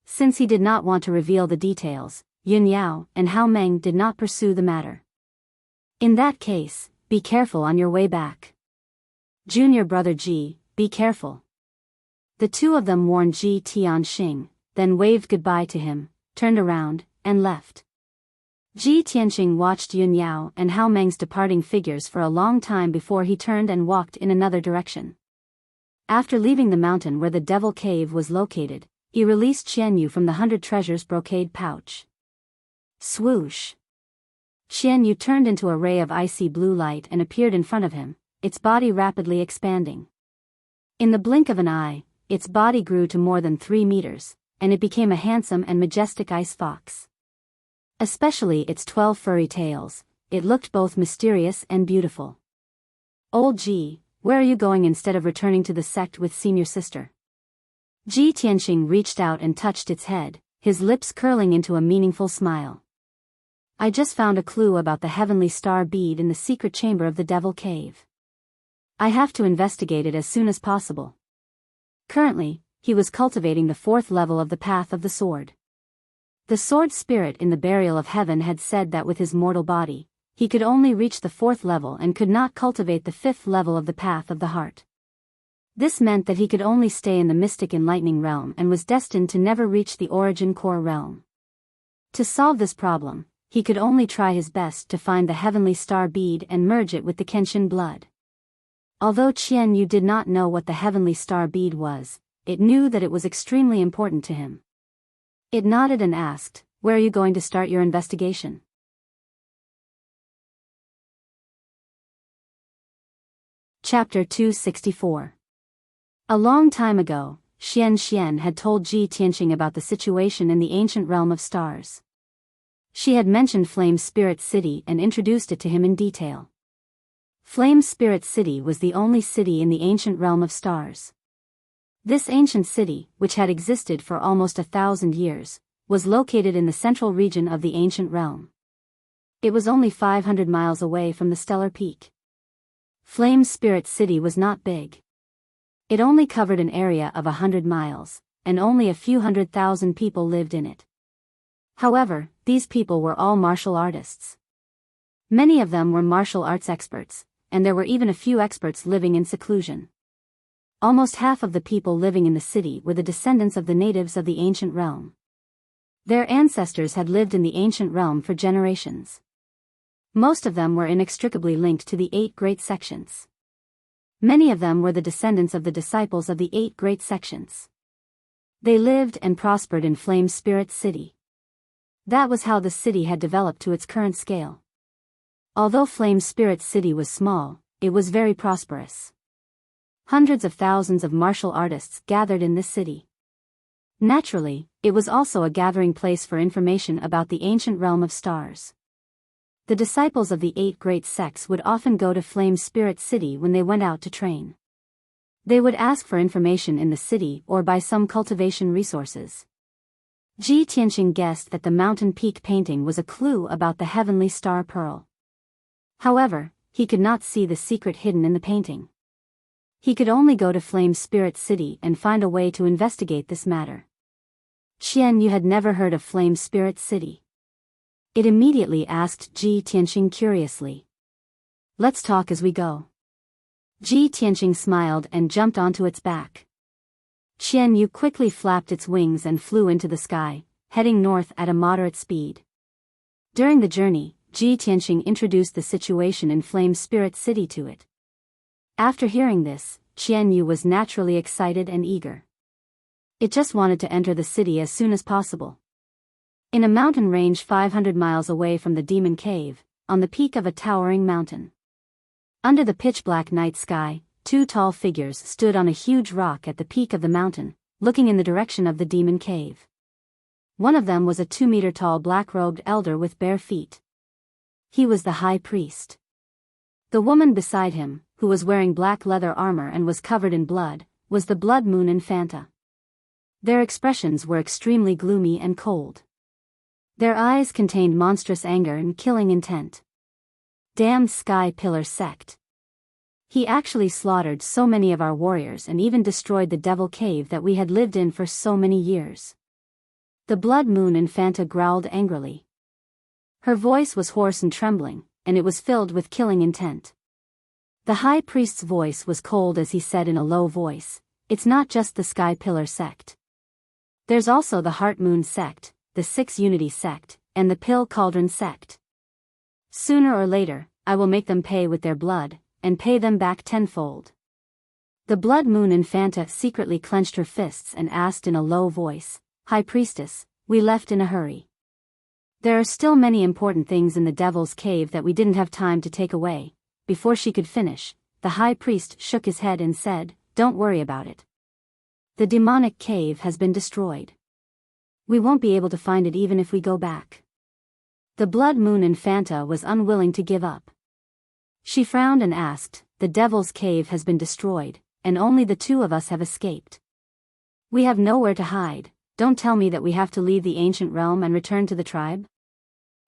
Since he did not want to reveal the details, Yinyao and Hao Meng did not pursue the matter. "In that case, be careful on your way back. Junior brother Ji, be careful." The two of them warned Ji Tianxing, then waved goodbye to him, turned around, and left. Ji Tianxing watched Yinyao and Hao Meng's departing figures for a long time before he turned and walked in another direction. After leaving the mountain where the Devil Cave was located, he released Qianyu from the 100 treasures brocade pouch. Swoosh! Qianyu turned into a ray of icy blue light and appeared in front of him, its body rapidly expanding. In the blink of an eye, its body grew to more than 3 meters, and it became a handsome and majestic ice fox. Especially its 12 furry tails, it looked both mysterious and beautiful. "Old Ji, where are you going instead of returning to the sect with senior sister?" Ji Tianxing reached out and touched its head, his lips curling into a meaningful smile. "I just found a clue about the heavenly star bead in the secret chamber of the Devil Cave. I have to investigate it as soon as possible." Currently, he was cultivating the 4th level of the Path of the Sword. The sword spirit in the burial of heaven had said that with his mortal body, he could only reach the 4th level and could not cultivate the 5th level of the Path of the Heart. This meant that he could only stay in the mystic enlightening realm and was destined to never reach the origin core realm. To solve this problem, he could only try his best to find the heavenly star bead and merge it with the Kenshin blood. Although Qianyu did not know what the heavenly star bead was, it knew that it was extremely important to him. It nodded and asked, "Where are you going to start your investigation?" Chapter 264. A long time ago, Xian had told Ji Tianxing about the situation in the ancient realm of stars. She had mentioned Flame Spirit City and introduced it to him in detail. Flame Spirit City was the only city in the ancient realm of stars. This ancient city, which had existed for almost 1,000 years, was located in the central region of the ancient realm. It was only 500 miles away from the stellar peak. Flame Spirit City was not big. It only covered an area of 100 miles, and only a few 100,000 people lived in it. However, these people were all martial artists. Many of them were martial arts experts, and there were even a few experts living in seclusion. Almost half of the people living in the city were the descendants of the natives of the ancient realm. Their ancestors had lived in the ancient realm for generations. Most of them were inextricably linked to the 8 great sections. Many of them were the descendants of the disciples of the 8 great sections. They lived and prospered in Flame Spirit City. That was how the city had developed to its current scale. Although Flame Spirit City was small, it was very prosperous. Hundreds of thousands of martial artists gathered in this city. Naturally, it was also a gathering place for information about the ancient realm of stars. The disciples of the 8 great sects would often go to Flame Spirit City when they went out to train. They would ask for information in the city or buy some cultivation resources. Ji Tianxing guessed that the mountain peak painting was a clue about the heavenly star pearl. However, he could not see the secret hidden in the painting. He could only go to Flame Spirit City and find a way to investigate this matter. Xian Yu had never heard of Flame Spirit City. It immediately asked Ji Tianqing curiously. Let's talk as we go. Ji Tianqing smiled and jumped onto its back. Qian Yu quickly flapped its wings and flew into the sky, heading north at a moderate speed. During the journey, Ji Tianqing introduced the situation in Flame Spirit City to it. After hearing this, Qian Yu was naturally excited and eager. It just wanted to enter the city as soon as possible. In a mountain range 500 miles away from the Demon Cave, on the peak of a towering mountain. Under the pitch-black night sky, two tall figures stood on a huge rock at the peak of the mountain, looking in the direction of the Demon Cave. One of them was a 2-meter-tall black-robed elder with bare feet. He was the high priest. The woman beside him, who was wearing black leather armor and was covered in blood, was the Blood Moon Infanta. Their expressions were extremely gloomy and cold. Their eyes contained monstrous anger and killing intent. Damned Sky Pillar Sect. He actually slaughtered so many of our warriors and even destroyed the Devil Cave that we had lived in for so many years. The Blood Moon Infanta growled angrily. Her voice was hoarse and trembling, and it was filled with killing intent. The high priest's voice was cold as he said in a low voice, "It's not just the Sky Pillar Sect. There's also the Heart Moon Sect, the Six Unity Sect, and the Pill Cauldron Sect. Sooner or later, I will make them pay with their blood, and pay them back tenfold." The Blood Moon Infanta secretly clenched her fists and asked in a low voice, "High Priestess, we left in a hurry. There are still many important things in the Devil's Cave that we didn't have time to take away." Before she could finish, the high priest shook his head and said, "Don't worry about it. The demonic cave has been destroyed. We won't be able to find it even if we go back." The Blood Moon Infanta was unwilling to give up. She frowned and asked, "The Devil's Cave has been destroyed, and only the two of us have escaped. We have nowhere to hide. Don't tell me that we have to leave the ancient realm and return to the tribe?"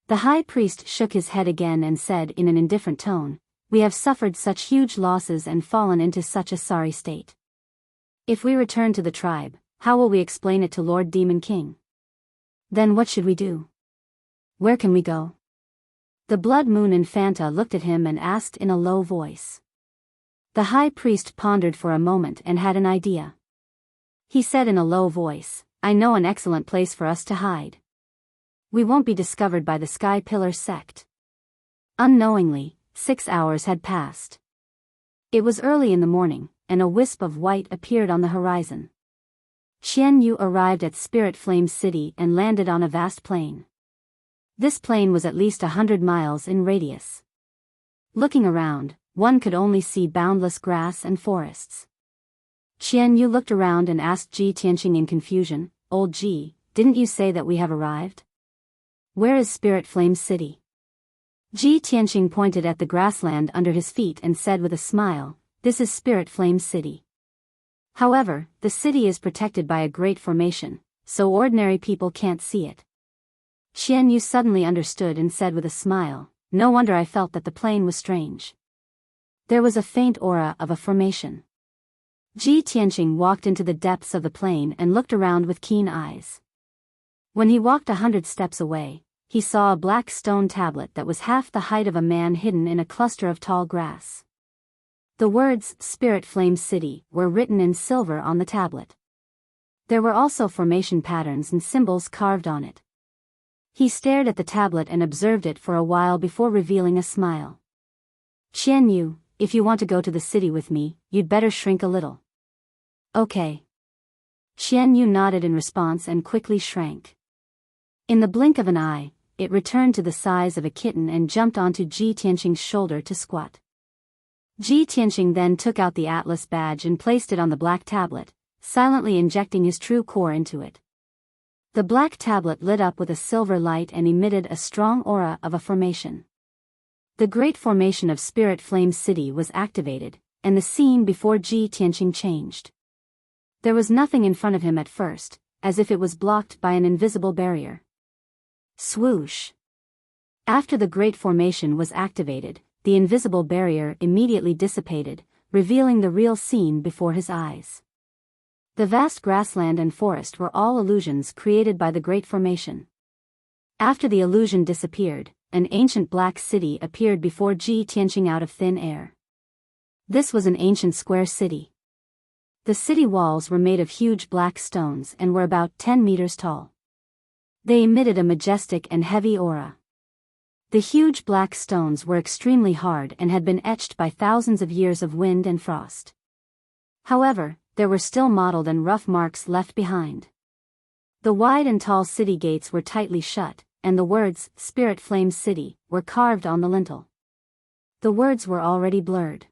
The high priest shook his head again and said in an indifferent tone, "We have suffered such huge losses and fallen into such a sorry state. If we return to the tribe, how will we explain it to Lord Demon King? Then what should we do? Where can we go?" The Blood Moon Infanta looked at him and asked in a low voice. The high priest pondered for a moment and had an idea. He said in a low voice, "I know an excellent place for us to hide. We won't be discovered by the Sky Pillar Sect." Unknowingly, 6 hours had passed. It was early in the morning, and a wisp of white appeared on the horizon. Qian Yu arrived at Spirit Flame City and landed on a vast plain. This plain was at least 100 miles in radius. Looking around, one could only see boundless grass and forests. Qian Yu looked around and asked Ji Tianqing in confusion, "Old Ji, didn't you say that we have arrived? Where is Spirit Flame City?" Ji Tianqing pointed at the grassland under his feet and said with a smile, "This is Spirit Flame City. However, the city is protected by a great formation, so ordinary people can't see it." Qian Yu suddenly understood and said with a smile, "No wonder I felt that the plain was strange. There was a faint aura of a formation." Ji Tianqing walked into the depths of the plain and looked around with keen eyes. When he walked 100 steps away, he saw a black stone tablet that was half the height of a man hidden in a cluster of tall grass. The words "Spirit Flame City" were written in silver on the tablet. There were also formation patterns and symbols carved on it. He stared at the tablet and observed it for a while before revealing a smile. "Qian Yu, if you want to go to the city with me, you'd better shrink a little." "Okay." Qian Yu nodded in response and quickly shrank. In the blink of an eye, it returned to the size of a kitten and jumped onto Ji Tianqing's shoulder to squat. Ji Tianqing then took out the Atlas badge and placed it on the black tablet, silently injecting his true core into it. The black tablet lit up with a silver light and emitted a strong aura of a formation. The great formation of Spirit Flame City was activated, and the scene before Ji Tianqing changed. There was nothing in front of him at first, as if it was blocked by an invisible barrier. Swoosh! After the great formation was activated, the invisible barrier immediately dissipated, revealing the real scene before his eyes. The vast grassland and forest were all illusions created by the great formation. After the illusion disappeared, an ancient black city appeared before Ji Tianqing out of thin air. This was an ancient square city. The city walls were made of huge black stones and were about 10 meters tall. They emitted a majestic and heavy aura. The huge black stones were extremely hard and had been etched by thousands of years of wind and frost. However, there were still mottled and rough marks left behind. The wide and tall city gates were tightly shut, and the words, "Spirit Flame City," were carved on the lintel. The words were already blurred.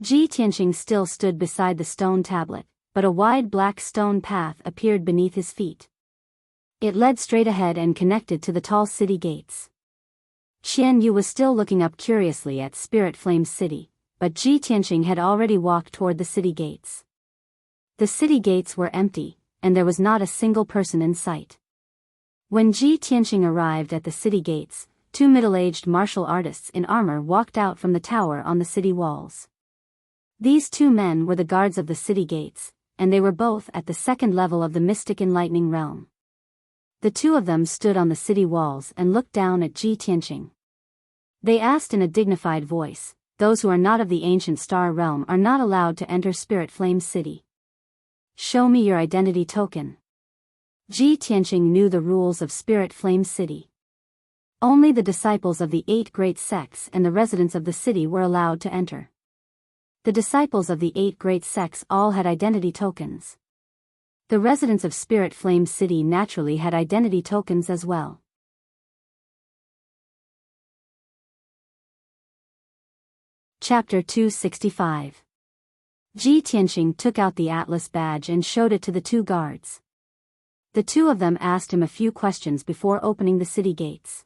Ji Tianqing still stood beside the stone tablet, but a wide black stone path appeared beneath his feet. It led straight ahead and connected to the tall city gates. Qian Yu was still looking up curiously at Spirit Flame City, but Ji Tianqing had already walked toward the city gates. The city gates were empty, and there was not a single person in sight. When Ji Tianqing arrived at the city gates, two middle-aged martial artists in armor walked out from the tower on the city walls. These two men were the guards of the city gates, and they were both at the second level of the mystic enlightening realm. The two of them stood on the city walls and looked down at Ji Tianqing. They asked in a dignified voice, "Those who are not of the ancient star realm are not allowed to enter Spirit Flame City. Show me your identity token." Ji Tianqing knew the rules of Spirit Flame City. Only the disciples of the 8 great sects and the residents of the city were allowed to enter. The disciples of the 8 great sects all had identity tokens. The residents of Spirit Flame City naturally had identity tokens as well. Chapter 265. Ji Tianqing took out the Atlas badge and showed it to the two guards. The two of them asked him a few questions before opening the city gates.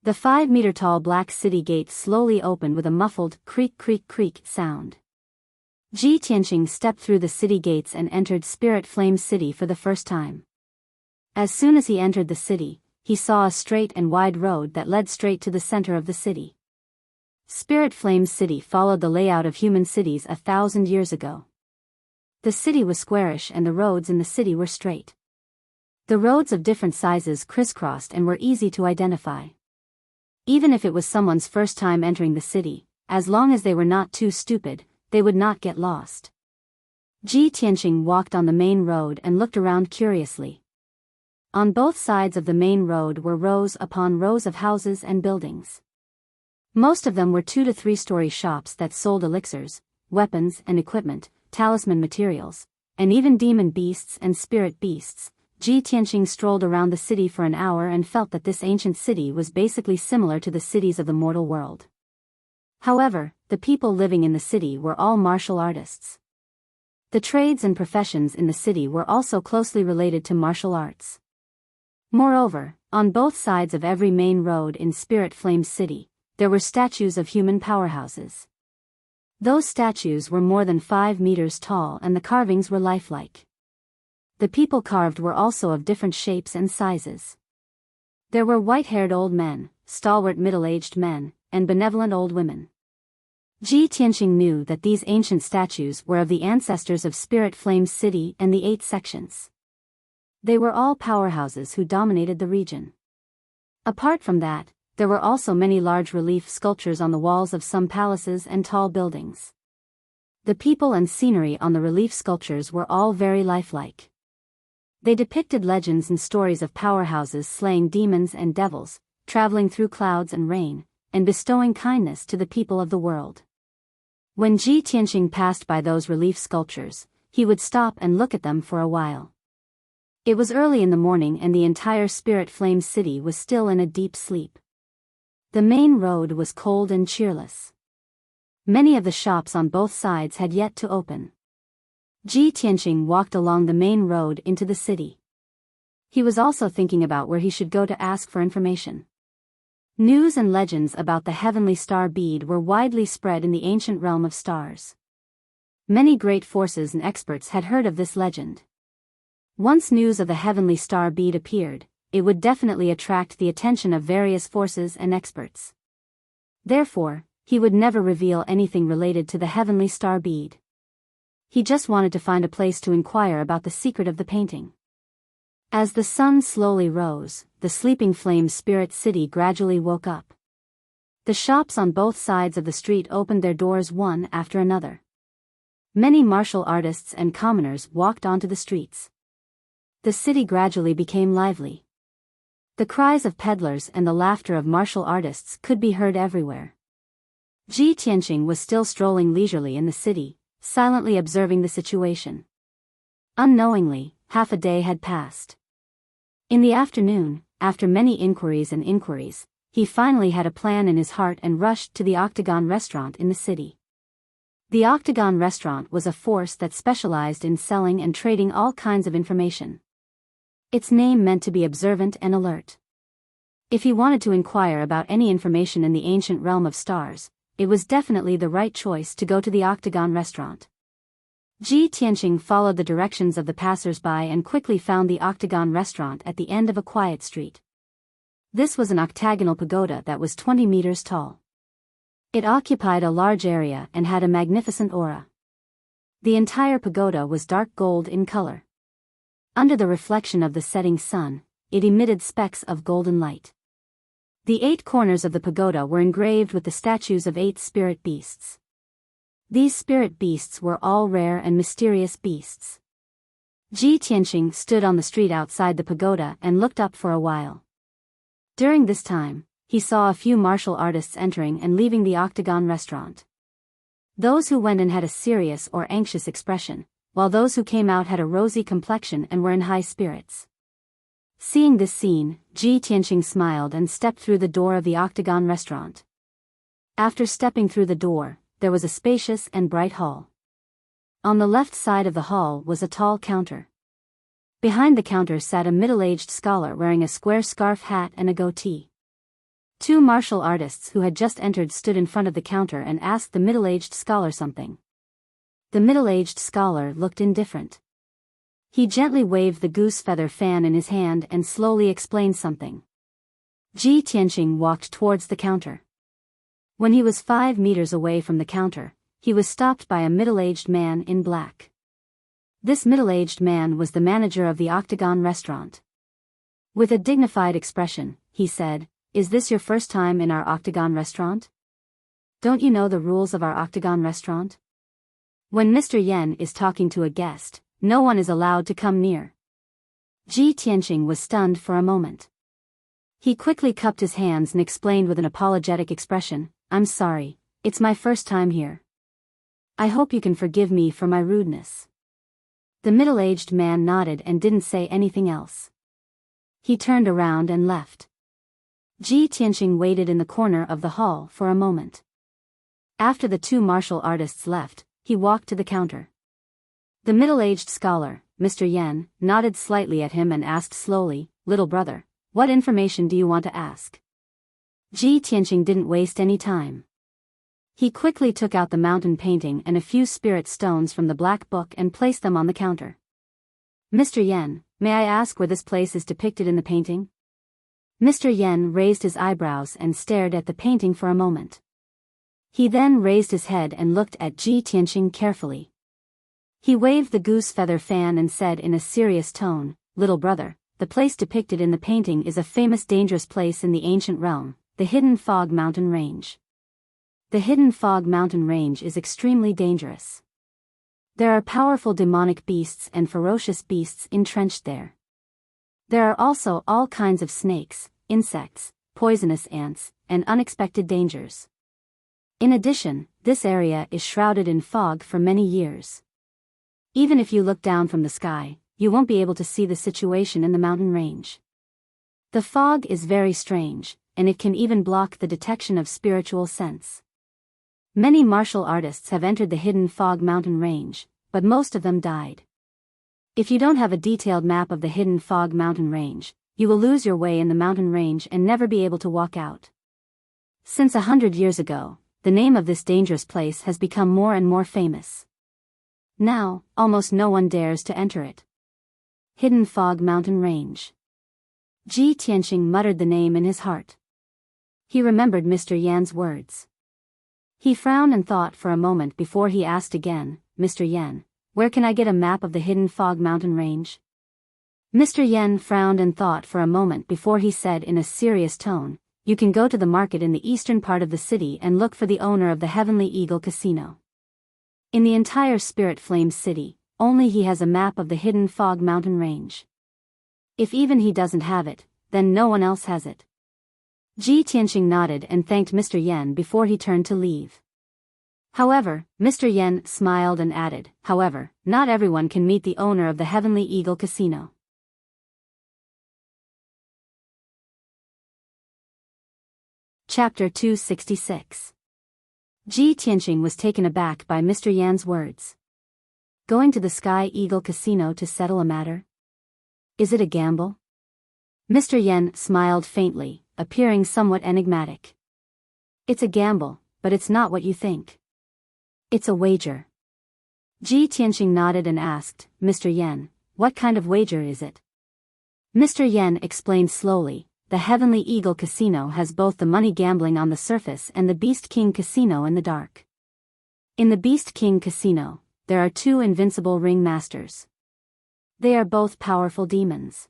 The 5-meter-tall black city gate slowly opened with a muffled creak creak creak sound. Ji Tianqing stepped through the city gates and entered Spirit Flame City for the first time. As soon as he entered the city, he saw a straight and wide road that led straight to the center of the city. Spirit Flame City followed the layout of human cities 1,000 years ago. The city was squarish and the roads in the city were straight. The roads of different sizes crisscrossed and were easy to identify. Even if it was someone's first time entering the city, as long as they were not too stupid, they would not get lost. Ji Tianqing walked on the main road and looked around curiously. On both sides of the main road were rows upon rows of houses and buildings. Most of them were 2 to 3-story shops that sold elixirs, weapons and equipment, talisman materials, and even demon beasts and spirit beasts. Ji Tianqing strolled around the city for an hour and felt that this ancient city was basically similar to the cities of the mortal world. However, the people living in the city were all martial artists. The trades and professions in the city were also closely related to martial arts. Moreover, on both sides of every main road in Spirit Flame City, there were statues of human powerhouses. Those statues were more than 5 meters tall and the carvings were lifelike. The people carved were also of different shapes and sizes. There were white-haired old men, stalwart middle-aged men, and benevolent old women. Ji Tianqing knew that these ancient statues were of the ancestors of Spirit Flame City and the 8 sections. They were all powerhouses who dominated the region. Apart from that, there were also many large relief sculptures on the walls of some palaces and tall buildings. The people and scenery on the relief sculptures were all very lifelike. They depicted legends and stories of powerhouses slaying demons and devils, traveling through clouds and rain, and bestowing kindness to the people of the world. When Ji Tianqing passed by those relief sculptures, he would stop and look at them for a while. It was early in the morning and the entire Spirit Flame City was still in a deep sleep. The main road was cold and cheerless. Many of the shops on both sides had yet to open. Ji Tianqing walked along the main road into the city. He was also thinking about where he should go to ask for information. News and legends about the heavenly star bead were widely spread in the ancient realm of stars. Many great forces and experts had heard of this legend. Once news of the heavenly star bead appeared, it would definitely attract the attention of various forces and experts. Therefore, he would never reveal anything related to the heavenly star bead. He just wanted to find a place to inquire about the secret of the painting. As the sun slowly rose, the sleeping flame spirit city gradually woke up. The shops on both sides of the street opened their doors one after another. Many martial artists and commoners walked onto the streets. The city gradually became lively. The cries of peddlers and the laughter of martial artists could be heard everywhere. Ji Tianqing was still strolling leisurely in the city, silently observing the situation. Unknowingly, half a day had passed. In the afternoon, after many inquiries, he finally had a plan in his heart and rushed to the Octagon restaurant in the city. The Octagon restaurant was a force that specialized in selling and trading all kinds of information. Its name meant to be observant and alert. If he wanted to inquire about any information in the ancient realm of stars, it was definitely the right choice to go to the Octagon restaurant. Ji Tianqing followed the directions of the passers-by and quickly found the Octagon restaurant at the end of a quiet street. This was an octagonal pagoda that was 20 meters tall. It occupied a large area and had a magnificent aura. The entire pagoda was dark gold in color. Under the reflection of the setting sun, it emitted specks of golden light. The 8 corners of the pagoda were engraved with the statues of 8 spirit beasts. These spirit beasts were all rare and mysterious beasts. Ji Tianqing stood on the street outside the pagoda and looked up for a while. During this time, he saw a few martial artists entering and leaving the Octagon restaurant. Those who went in had a serious or anxious expression, while those who came out had a rosy complexion and were in high spirits. Seeing this scene, Ji Tianqing smiled and stepped through the door of the Octagon restaurant. After stepping through the door, there was a spacious and bright hall. On the left side of the hall was a tall counter. Behind the counter sat a middle-aged scholar wearing a square scarf hat and a goatee. 2 martial artists who had just entered stood in front of the counter and asked the middle-aged scholar something. The middle-aged scholar looked indifferent. He gently waved the goose feather fan in his hand and slowly explained something. Ji Tianqing walked towards the counter. When he was 5 meters away from the counter, he was stopped by a middle-aged man in black. This middle-aged man was the manager of the Octagon restaurant. With a dignified expression, he said, "Is this your first time in our Octagon restaurant? Don't you know the rules of our Octagon restaurant? When Mr. Yan is talking to a guest, no one is allowed to come near." Ji Tianqing was stunned for a moment. He quickly cupped his hands and explained with an apologetic expression, "I'm sorry, it's my first time here. I hope you can forgive me for my rudeness." The middle-aged man nodded and didn't say anything else. He turned around and left. Ji Tianqing waited in the corner of the hall for a moment. After the 2 martial artists left, he walked to the counter. The middle-aged scholar, Mr. Yan, nodded slightly at him and asked slowly, "Little brother, what information do you want to ask?" Ji Tianqing didn't waste any time. He quickly took out the mountain painting and a few spirit stones from the black book and placed them on the counter. "Mr. Yan, may I ask where this place is depicted in the painting?" Mr. Yan raised his eyebrows and stared at the painting for a moment. He then raised his head and looked at Ji Tianqing carefully. He waved the goose feather fan and said in a serious tone, "Little brother, the place depicted in the painting is a famous dangerous place in the ancient realm, the Hidden Fog Mountain Range. The Hidden Fog Mountain Range is extremely dangerous. There are powerful demonic beasts and ferocious beasts entrenched there. There are also all kinds of snakes, insects, poisonous ants, and unexpected dangers. In addition, this area is shrouded in fog for many years. Even if you look down from the sky, you won't be able to see the situation in the mountain range. The fog is very strange, and it can even block the detection of spiritual sense. Many martial artists have entered the Hidden Fog Mountain Range, but most of them died. If you don't have a detailed map of the Hidden Fog Mountain Range, you will lose your way in the mountain range and never be able to walk out. Since 100 years ago, the name of this dangerous place has become more and more famous. Now, almost no one dares to enter it. Hidden Fog Mountain Range. Ji Tianqing muttered the name in his heart. He remembered Mr. Yan's words. He frowned and thought for a moment before he asked again, "Mr. Yan, where can I get a map of the Hidden Fog Mountain Range?" Mr. Yen frowned and thought for a moment before he said in a serious tone, "You can go to the market in the eastern part of the city and look for the owner of the Heavenly Eagle Casino. In the entire Spirit Flame City, only he has a map of the hidden Fog Mountain Range. If even he doesn't have it, then no one else has it." Ji Tianqing nodded and thanked Mr. Yen before he turned to leave. However, Mr. Yen smiled and added, "However, not everyone can meet the owner of the Heavenly Eagle Casino." Chapter 266. Ji Tianqing was taken aback by Mr. Yan's words. Going to the Sky Eagle Casino to settle a matter? Is it a gamble? Mr. Yen smiled faintly, appearing somewhat enigmatic. It's a gamble, but it's not what you think. It's a wager. Ji Tianqing nodded and asked, "Mr. Yen, what kind of wager is it?" Mr. Yen explained slowly, "The Heavenly Eagle Casino has both the money gambling on the surface and the Beast King Casino in the dark. In the Beast King Casino, there are two invincible ring masters. They are both powerful demons.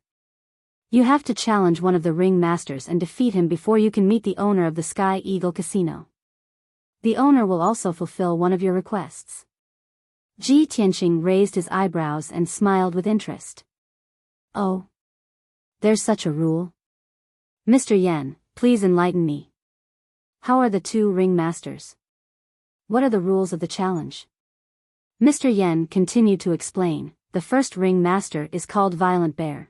You have to challenge one of the ring masters and defeat him before you can meet the owner of the Sky Eagle Casino. The owner will also fulfill one of your requests." Ji Tianqing raised his eyebrows and smiled with interest. "Oh. There's such a rule? Mr. Yen, please enlighten me. How are the two ring masters? What are the rules of the challenge?" Mr. Yen continued to explain, "The first ring master is called Violent Bear.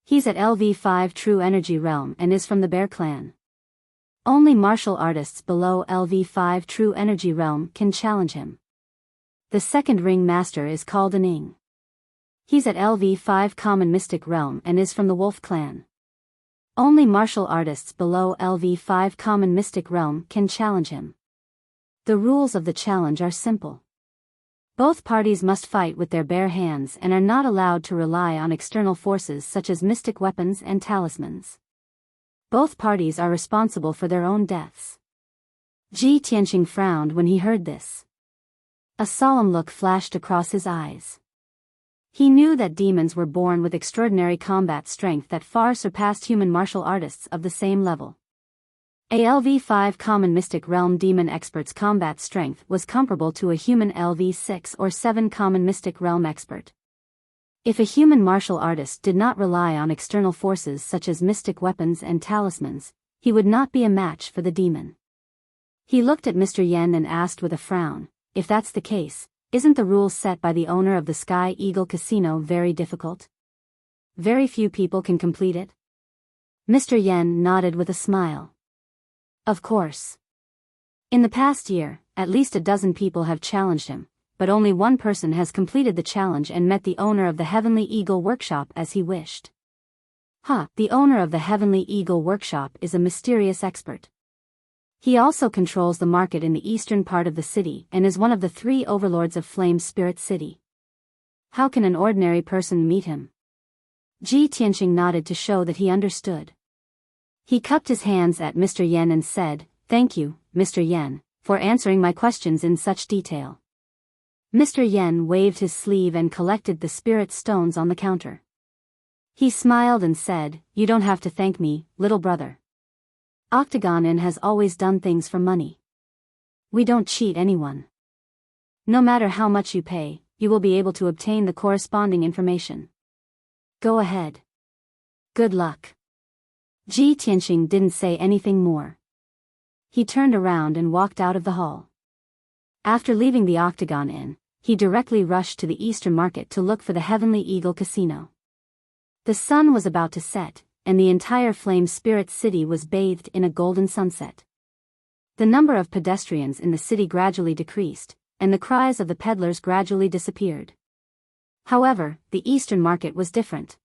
He's at LV5 True Energy Realm and is from the Bear Clan. Only martial artists below LV5 True Energy Realm can challenge him. The second ring master is called Aning. He's at LV5 Common Mystic Realm and is from the Wolf Clan. Only martial artists below LV5 Common Mystic Realm can challenge him. The rules of the challenge are simple. Both parties must fight with their bare hands and are not allowed to rely on external forces such as mystic weapons and talismans. Both parties are responsible for their own deaths." Ji Tianqing frowned when he heard this. A solemn look flashed across his eyes. He knew that demons were born with extraordinary combat strength that far surpassed human martial artists of the same level. A LV5 Common Mystic Realm demon expert's combat strength was comparable to a human LV6 or 7 Common Mystic Realm expert. If a human martial artist did not rely on external forces such as mystic weapons and talismans, he would not be a match for the demon. He looked at Mr. Yen and asked with a frown, "If that's the case, isn't the rules set by the owner of the Sky Eagle Casino very difficult? Very few people can complete it?" Mr. Yen nodded with a smile. "Of course. In the past year, at least a dozen people have challenged him, but only one person has completed the challenge and met the owner of the Heavenly Eagle Workshop as he wished." The owner of the Heavenly Eagle Workshop is a mysterious expert. He also controls the market in the eastern part of the city and is one of the 3 overlords of Flame Spirit City. How can an ordinary person meet him? Ji Tianqing nodded to show that he understood. He cupped his hands at Mr. Yen and said, "Thank you, Mr. Yen, for answering my questions in such detail." Mr. Yen waved his sleeve and collected the spirit stones on the counter. He smiled and said, "You don't have to thank me, little brother. Octagon Inn has always done things for money. We don't cheat anyone. No matter how much you pay, you will be able to obtain the corresponding information. Go ahead. Good luck." Ji Tianqing didn't say anything more. He turned around and walked out of the hall. After leaving the Octagon Inn, he directly rushed to the Eastern Market to look for the Heavenly Eagle Casino. The sun was about to set, and the entire Flame Spirit City was bathed in a golden sunset. The number of pedestrians in the city gradually decreased, and the cries of the peddlers gradually disappeared. However, the Eastern Market was different.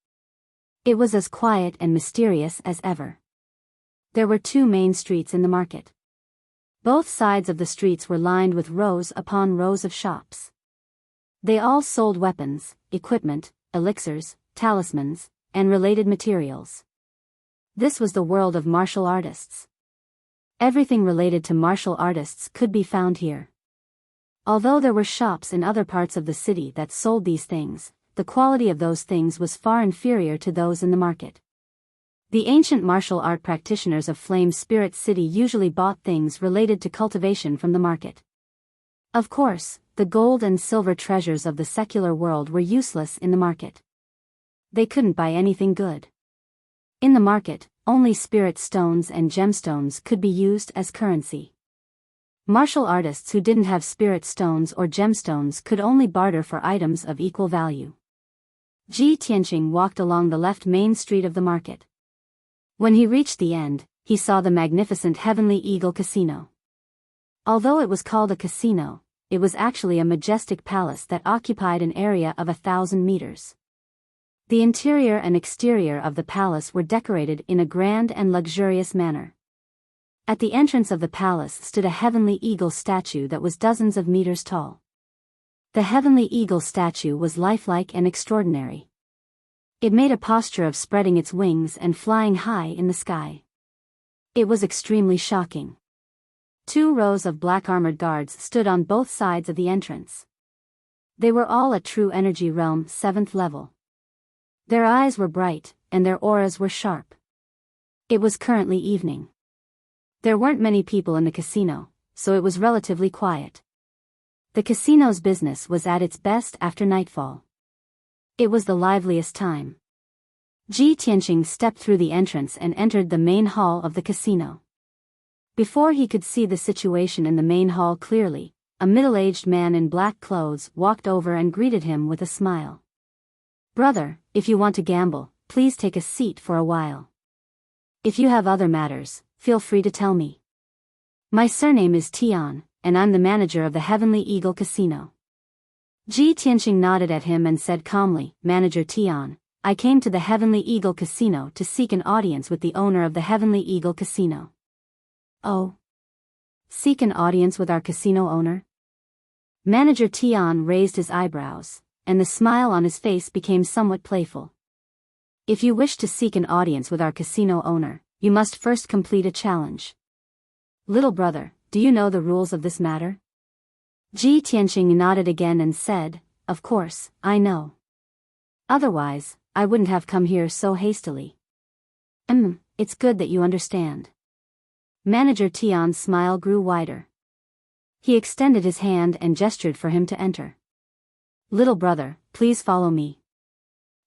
It was as quiet and mysterious as ever. There were 2 main streets in the market. Both sides of the streets were lined with rows upon rows of shops. They all sold weapons, equipment, elixirs, talismans, and related materials. This was the world of martial artists. Everything related to martial artists could be found here. Although there were shops in other parts of the city that sold these things, the quality of those things was far inferior to those in the market. The ancient martial art practitioners of Flame Spirit City usually bought things related to cultivation from the market. Of course, the gold and silver treasures of the secular world were useless in the market. They couldn't buy anything good. In the market, only spirit stones and gemstones could be used as currency. Martial artists who didn't have spirit stones or gemstones could only barter for items of equal value. Ji Tianqing walked along the left main street of the market. When he reached the end, he saw the magnificent Heavenly Eagle Casino. Although it was called a casino, it was actually a majestic palace that occupied an area of 1,000 meters. The interior and exterior of the palace were decorated in a grand and luxurious manner. At the entrance of the palace stood a heavenly eagle statue that was dozens of meters tall. The heavenly eagle statue was lifelike and extraordinary. It made a posture of spreading its wings and flying high in the sky. It was extremely shocking. 2 rows of black armored guards stood on both sides of the entrance. They were all at True Energy Realm 7th level. Their eyes were bright, and their auras were sharp. It was currently evening. There weren't many people in the casino, so it was relatively quiet. The casino's business was at its best after nightfall. It was the liveliest time. Ji Tianqing stepped through the entrance and entered the main hall of the casino. Before he could see the situation in the main hall clearly, a middle-aged man in black clothes walked over and greeted him with a smile. "Brother, if you want to gamble, please take a seat for a while. If you have other matters, feel free to tell me. My surname is Tian, and I'm the manager of the Heavenly Eagle Casino." Ji Tianqing nodded at him and said calmly, "Manager Tian, I came to the Heavenly Eagle Casino to seek an audience with the owner of the Heavenly Eagle Casino." "Oh? Seek an audience with our casino owner?" Manager Tian raised his eyebrows, and the smile on his face became somewhat playful. "If you wish to seek an audience with our casino owner, you must first complete a challenge. Little brother, do you know the rules of this matter?" Ji Tianqing nodded again and said, "Of course, I know. Otherwise, I wouldn't have come here so hastily." It's good that you understand." Manager Tian's smile grew wider. He extended his hand and gestured for him to enter. "Little brother, please follow me."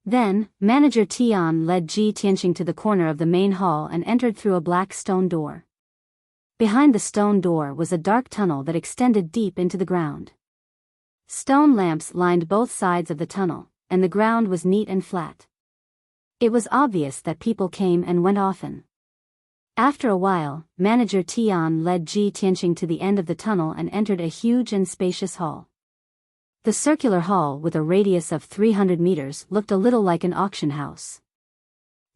Then, Manager Tian led Ji Tianqing to the corner of the main hall and entered through a black stone door. Behind the stone door was a dark tunnel that extended deep into the ground. Stone lamps lined both sides of the tunnel, and the ground was neat and flat. It was obvious that people came and went often. After a while, Manager Tian led Ji Tianqing to the end of the tunnel and entered a huge and spacious hall. The circular hall with a radius of 300 meters looked a little like an auction house.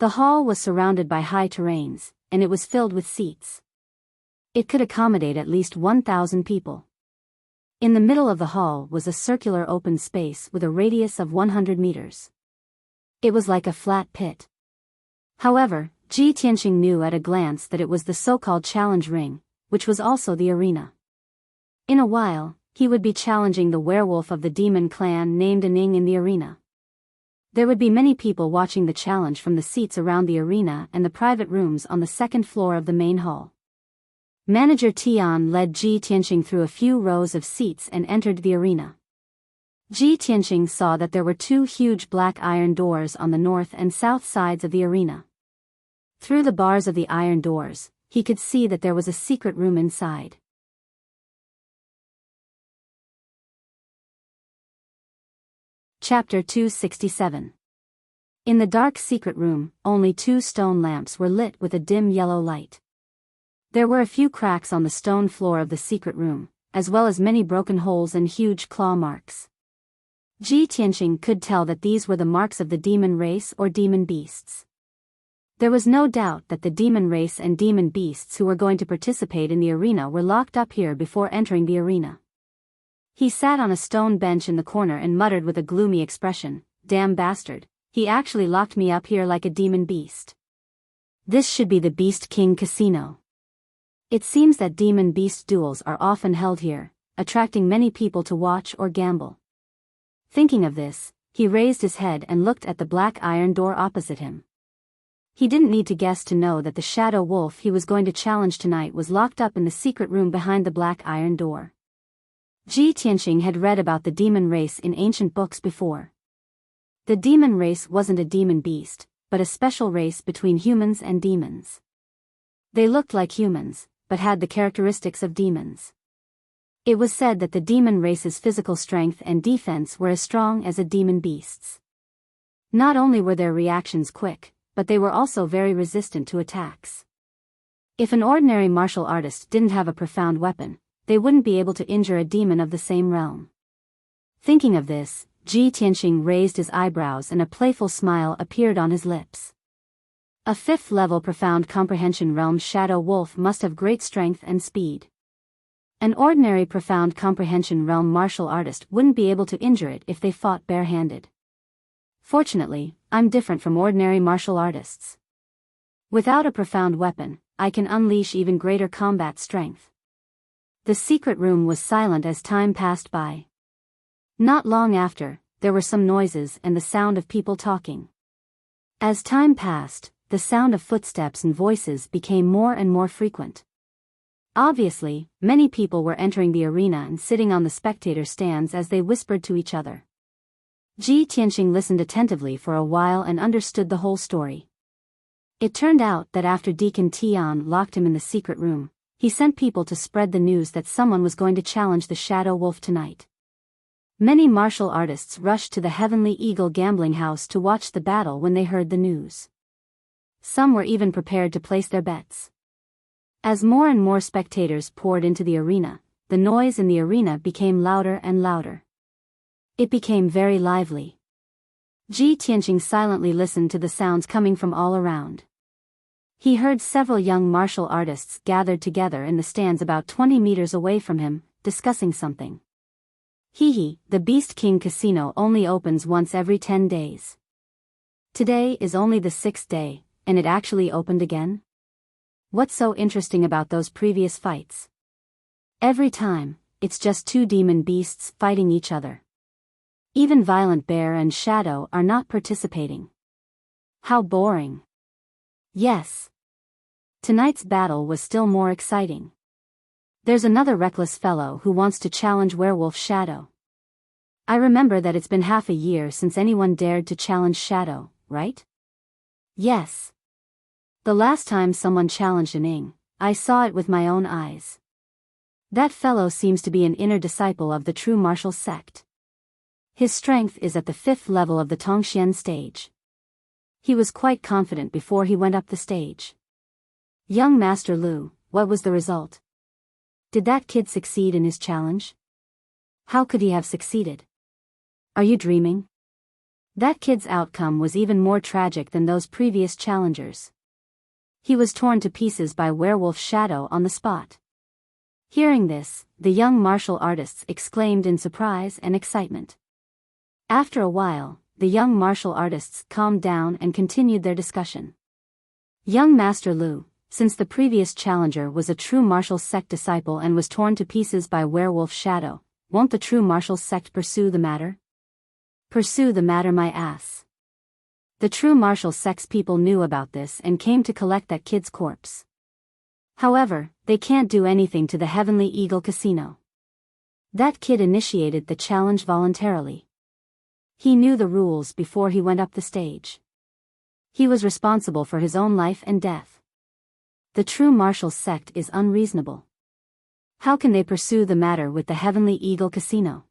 The hall was surrounded by high terrains, and it was filled with seats. It could accommodate at least 1,000 people. In the middle of the hall was a circular open space with a radius of 100 meters. It was like a flat pit. However, Ji Tianqing knew at a glance that it was the so-called challenge ring, which was also the arena. In a while, he would be challenging the werewolf of the demon clan named Aning in the arena. There would be many people watching the challenge from the seats around the arena and the private rooms on the second floor of the main hall. Manager Tian led Ji Tianqing through a few rows of seats and entered the arena. Ji Tianqing saw that there were 2 huge black iron doors on the north and south sides of the arena. Through the bars of the iron doors, he could see that there was a secret room inside. Chapter 267. In the dark secret room, only 2 stone lamps were lit with a dim yellow light. There were a few cracks on the stone floor of the secret room, as well as many broken holes and huge claw marks. Ji Tianqing could tell that these were the marks of the demon race or demon beasts. There was no doubt that the demon race and demon beasts who were going to participate in the arena were locked up here before entering the arena. He sat on a stone bench in the corner and muttered with a gloomy expression, "Damn bastard, he actually locked me up here like a demon beast. This should be the Beast King Casino." It seems that demon-beast duels are often held here, attracting many people to watch or gamble. Thinking of this, he raised his head and looked at the black iron door opposite him. He didn't need to guess to know that the shadow wolf he was going to challenge tonight was locked up in the secret room behind the black iron door. Ji Tianqing had read about the demon race in ancient books before. The demon race wasn't a demon beast, but a special race between humans and demons. They looked like humans, but had the characteristics of demons. It was said that the demon race's physical strength and defense were as strong as a demon beast's. Not only were their reactions quick, but they were also very resistant to attacks. If an ordinary martial artist didn't have a profound weapon, they wouldn't be able to injure a demon of the same realm. Thinking of this, Ji Tianqing raised his eyebrows and a playful smile appeared on his lips. A 5th-level profound comprehension realm shadow wolf must have great strength and speed. An ordinary profound comprehension realm martial artist wouldn't be able to injure it if they fought barehanded. Fortunately, I'm different from ordinary martial artists. Without a profound weapon, I can unleash even greater combat strength. The secret room was silent as time passed by. Not long after, there were some noises and the sound of people talking. As time passed, the sound of footsteps and voices became more and more frequent. Obviously, many people were entering the arena and sitting on the spectator stands as they whispered to each other. Ji Tianqing listened attentively for a while and understood the whole story. It turned out that after Deacon Tian locked him in the secret room, he sent people to spread the news that someone was going to challenge the Shadow Wolf tonight. Many martial artists rushed to the Heavenly Eagle gambling house to watch the battle when they heard the news. Some were even prepared to place their bets. As more and more spectators poured into the arena, the noise in the arena became louder and louder. It became very lively. Ji Tianqing silently listened to the sounds coming from all around. He heard several young martial artists gathered together in the stands about 20 meters away from him, discussing something. The Beast King Casino only opens once every 10 days. Today is only the 6th day, and it actually opened again? What's so interesting about those previous fights? Every time, it's just 2 demon beasts fighting each other. Even Violent Bear and Shadow are not participating. How boring. Yes. Tonight's battle was still more exciting. There's another reckless fellow who wants to challenge Werewolf Shadow. I remember that it's been half a year since anyone dared to challenge Shadow, right? Yes. The last time someone challenged an Ing, I saw it with my own eyes. That fellow seems to be an inner disciple of the true martial sect. His strength is at the 5th level of the Tongxian stage. He was quite confident before he went up the stage. Young Master Lu, what was the result? Did that kid succeed in his challenge? How could he have succeeded? Are you dreaming? That kid's outcome was even more tragic than those previous challengers. He was torn to pieces by Werewolf Shadow on the spot. Hearing this, the young martial artists exclaimed in surprise and excitement. After a while, the young martial artists calmed down and continued their discussion. Young Master Lu, since the previous challenger was a true martial sect disciple and was torn to pieces by Werewolf Shadow, won't the true martial sect pursue the matter? Pursue the matter, my ass. The true martial sect's people knew about this and came to collect that kid's corpse. However, they can't do anything to the Heavenly Eagle Casino. That kid initiated the challenge voluntarily. He knew the rules before he went up the stage. He was responsible for his own life and death. The true martial sect is unreasonable. How can they pursue the matter with the Heavenly Eagle Casino?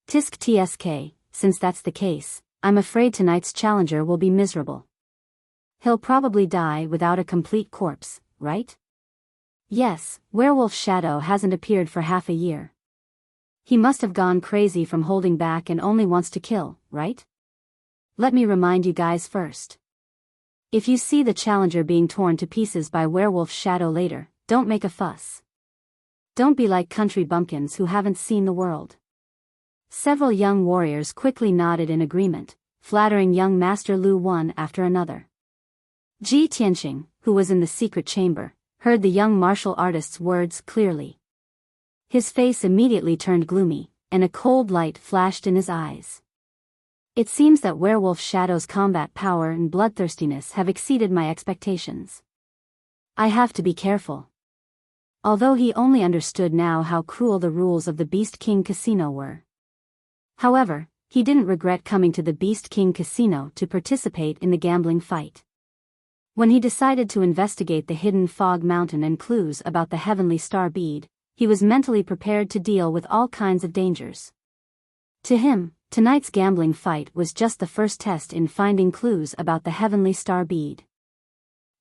Tisk tsk, since that's the case, I'm afraid tonight's challenger will be miserable. He'll probably die without a complete corpse, right? Yes, Werewolf Shadow hasn't appeared for half a year. He must have gone crazy from holding back and only wants to kill, right? Let me remind you guys first. If you see the challenger being torn to pieces by Werewolf Shadow later, don't make a fuss. Don't be like country bumpkins who haven't seen the world. Several young warriors quickly nodded in agreement, flattering young Master Lu one after another. Ji Tianqing, who was in the secret chamber, heard the young martial artist's words clearly. His face immediately turned gloomy, and a cold light flashed in his eyes. It seems that Werewolf Shadow's combat power and bloodthirstiness have exceeded my expectations. I have to be careful. Although he only understood now how cruel the rules of the Beast King Casino were. However, he didn't regret coming to the Beast King Casino to participate in the gambling fight. When he decided to investigate the hidden fog mountain and clues about the heavenly star bead, he was mentally prepared to deal with all kinds of dangers. To him, tonight's gambling fight was just the first test in finding clues about the heavenly star bead.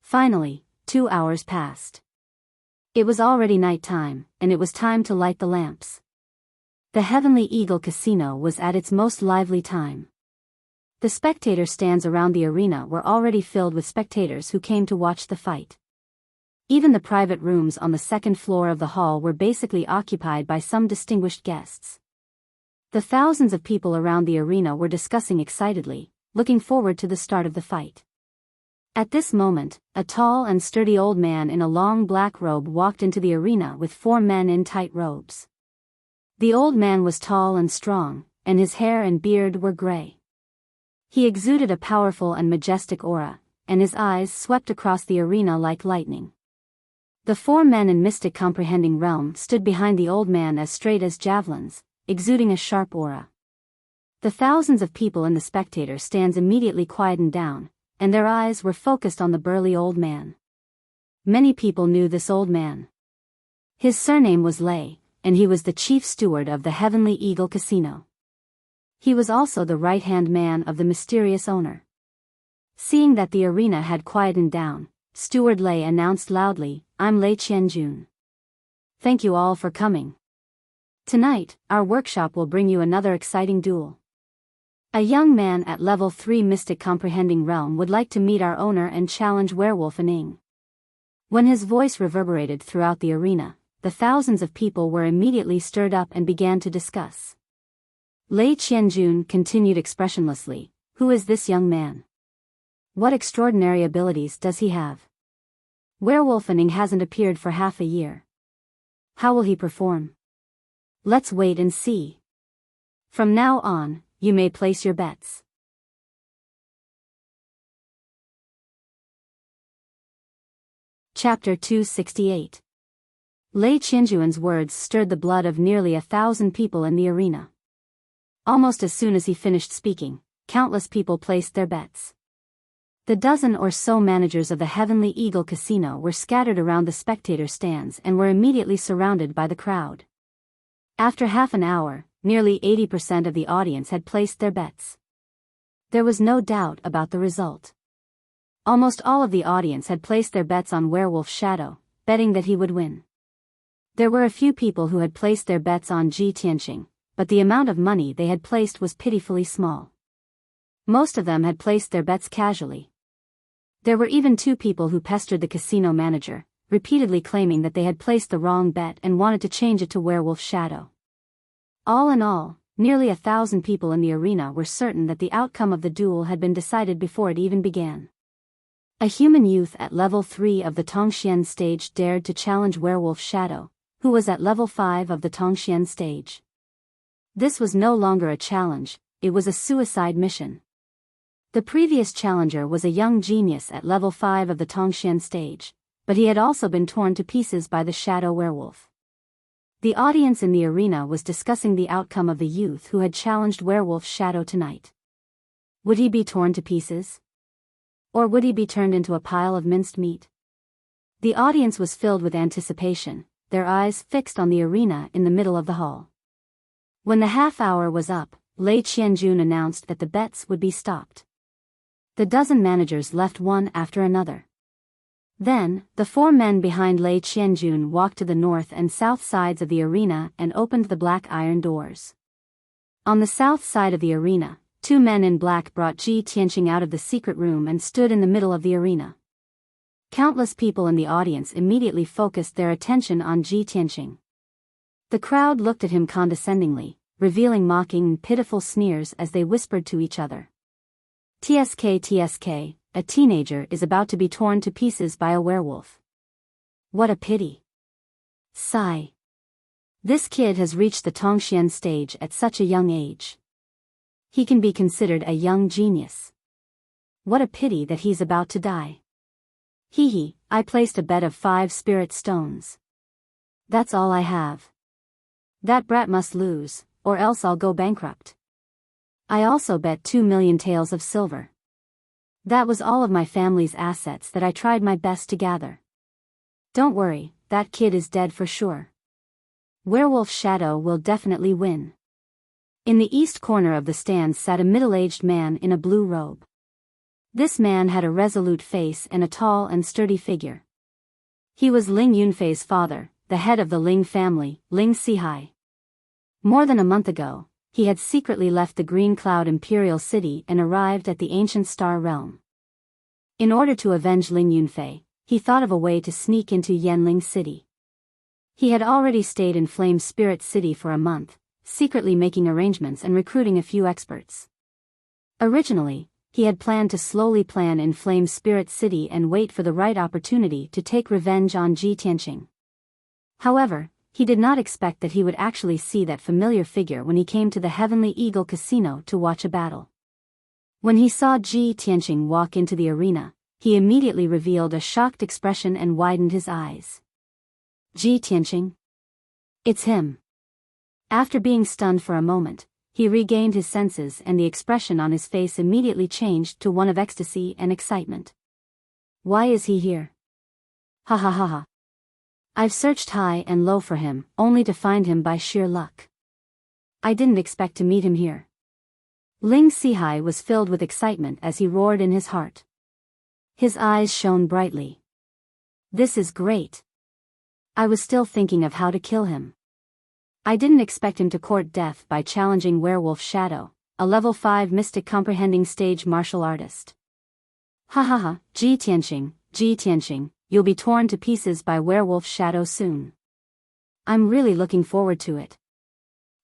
Finally, 2 hours passed. It was already night time, and it was time to light the lamps. The Heavenly Eagle Casino was at its most lively time. The spectator stands around the arena were already filled with spectators who came to watch the fight. Even the private rooms on the second floor of the hall were basically occupied by some distinguished guests. The thousands of people around the arena were discussing excitedly, looking forward to the start of the fight. At this moment, a tall and sturdy old man in a long black robe walked into the arena with 4 men in tight robes. The old man was tall and strong, and his hair and beard were gray. He exuded a powerful and majestic aura, and his eyes swept across the arena like lightning. The 4 men in mystic comprehending realm stood behind the old man as straight as javelins, exuding a sharp aura. The thousands of people in the spectator stands immediately quietened down, and their eyes were focused on the burly old man. Many people knew this old man. His surname was Lei, and he was the chief steward of the Heavenly Eagle Casino. He was also the right-hand man of the mysterious owner. Seeing that the arena had quietened down, Steward Lei announced loudly, "I'm Lei Qianjun. Thank you all for coming. Tonight, our workshop will bring you another exciting duel. A young man at level 3 Mystic Comprehending Realm would like to meet our owner and challenge Werewolf Ning." When his voice reverberated throughout the arena, the thousands of people were immediately stirred up and began to discuss. Lei Qianjun continued expressionlessly, "Who is this young man? What extraordinary abilities does he have? Werewolf Ning hasn't appeared for half a year. How will he perform? Let's wait and see. From now on, you may place your bets." Chapter 268. Lei Qianjun's words stirred the blood of nearly 1,000 people in the arena. Almost as soon as he finished speaking, countless people placed their bets. The dozen or so managers of the Heavenly Eagle Casino were scattered around the spectator stands and were immediately surrounded by the crowd. After half an hour, nearly 80% of the audience had placed their bets. There was no doubt about the result. Almost all of the audience had placed their bets on Werewolf Shadow, betting that he would win. There were a few people who had placed their bets on Ji Tianqing, but the amount of money they had placed was pitifully small. Most of them had placed their bets casually. There were even 2 people who pestered the casino manager, repeatedly claiming that they had placed the wrong bet and wanted to change it to Werewolf Shadow. All in all, nearly 1,000 people in the arena were certain that the outcome of the duel had been decided before it even began. A human youth at level 3 of the Tongxian stage dared to challenge Werewolf Shadow, who was at level 5 of the Tongxian stage. This was no longer a challenge, it was a suicide mission. The previous challenger was a young genius at level 5 of the Tongxian stage, but he had also been torn to pieces by the Shadow Werewolf. The audience in the arena was discussing the outcome of the youth who had challenged Werewolf Shadow tonight. Would he be torn to pieces? Or would he be turned into a pile of minced meat? The audience was filled with anticipation, their eyes fixed on the arena in the middle of the hall. When the half hour was up, Lei Qianjun announced that the bets would be stopped. The dozen managers left one after another. Then, the 4 men behind Lei Qianjun walked to the north and south sides of the arena and opened the black iron doors. On the south side of the arena, 2 men in black brought Ji Tianqing out of the secret room and stood in the middle of the arena. Countless people in the audience immediately focused their attention on Ji Tianqing. The crowd looked at him condescendingly, revealing mocking and pitiful sneers as they whispered to each other. TSK, a teenager is about to be torn to pieces by a werewolf. What a pity. Sigh. This kid has reached the Tongxian stage at such a young age. He can be considered a young genius. What a pity that he's about to die. Hee, I placed a bet of 5 spirit stones. That's all I have. That brat must lose, or else I'll go bankrupt. I also bet 2 million taels of silver. That was all of my family's assets that I tried my best to gather. Don't worry, that kid is dead for sure. Werewolf Shadow will definitely win. In the east corner of the stand sat a middle-aged man in a blue robe. This man had a resolute face and a tall and sturdy figure. He was Ling Yunfei's father, the head of the Ling family, Ling Sihai. More than a month ago, he had secretly left the Green Cloud Imperial City and arrived at the ancient Star Realm. In order to avenge Ling Yunfei, he thought of a way to sneak into Yanling City. He had already stayed in Flame Spirit City for a month, secretly making arrangements and recruiting a few experts. Originally, he had planned to slowly plan in Flame Spirit City and wait for the right opportunity to take revenge on Ji Tianqing. However, he did not expect that he would actually see that familiar figure when he came to the Heavenly Eagle Casino to watch a battle. When he saw Ji Tianqing walk into the arena, he immediately revealed a shocked expression and widened his eyes. Ji Tianqing? It's him. After being stunned for a moment, he regained his senses and the expression on his face immediately changed to one of ecstasy and excitement. Why is he here? Ha ha ha ha. I've searched high and low for him, only to find him by sheer luck. I didn't expect to meet him here. Ling Sihai was filled with excitement as he roared in his heart. His eyes shone brightly. This is great. I was still thinking of how to kill him. I didn't expect him to court death by challenging Werewolf Shadow, a level 5 mystic comprehending stage martial artist. Ha ha ha, Ji Tianqing, you'll be torn to pieces by Werewolf Shadow soon. I'm really looking forward to it.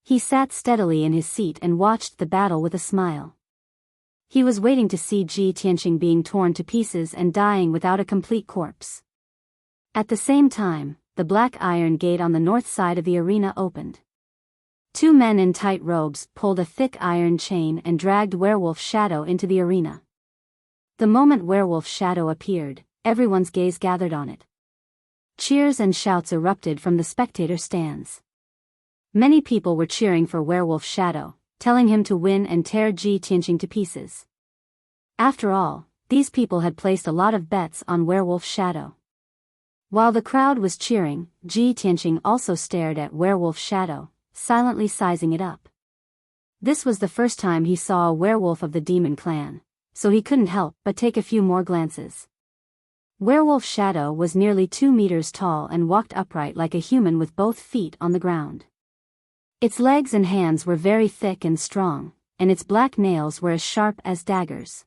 He sat steadily in his seat and watched the battle with a smile. He was waiting to see Ji Tianqing being torn to pieces and dying without a complete corpse. At the same time, the black iron gate on the north side of the arena opened. 2 men in tight robes pulled a thick iron chain and dragged Werewolf Shadow into the arena. The moment Werewolf Shadow appeared, everyone's gaze gathered on it. Cheers and shouts erupted from the spectator stands. Many people were cheering for Werewolf Shadow, telling him to win and tear Ji Tianqing to pieces. After all, these people had placed a lot of bets on Werewolf Shadow. While the crowd was cheering, Ji Tianqing also stared at Werewolf Shadow, silently sizing it up. This was the first time he saw a werewolf of the demon clan, so he couldn't help but take a few more glances. Werewolf Shadow was nearly 2 meters tall and walked upright like a human with both feet on the ground. Its legs and hands were very thick and strong, and its black nails were as sharp as daggers.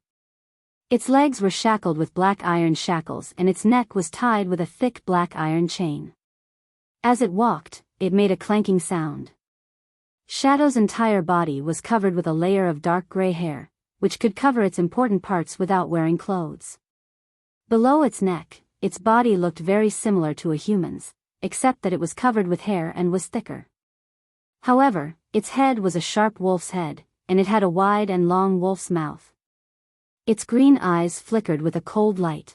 Its legs were shackled with black iron shackles and its neck was tied with a thick black iron chain. As it walked, it made a clanking sound. Shadow's entire body was covered with a layer of dark gray hair, which could cover its important parts without wearing clothes. Below its neck, its body looked very similar to a human's, except that it was covered with hair and was thicker. However, its head was a sharp wolf's head, and it had a wide and long wolf's mouth. Its green eyes flickered with a cold light.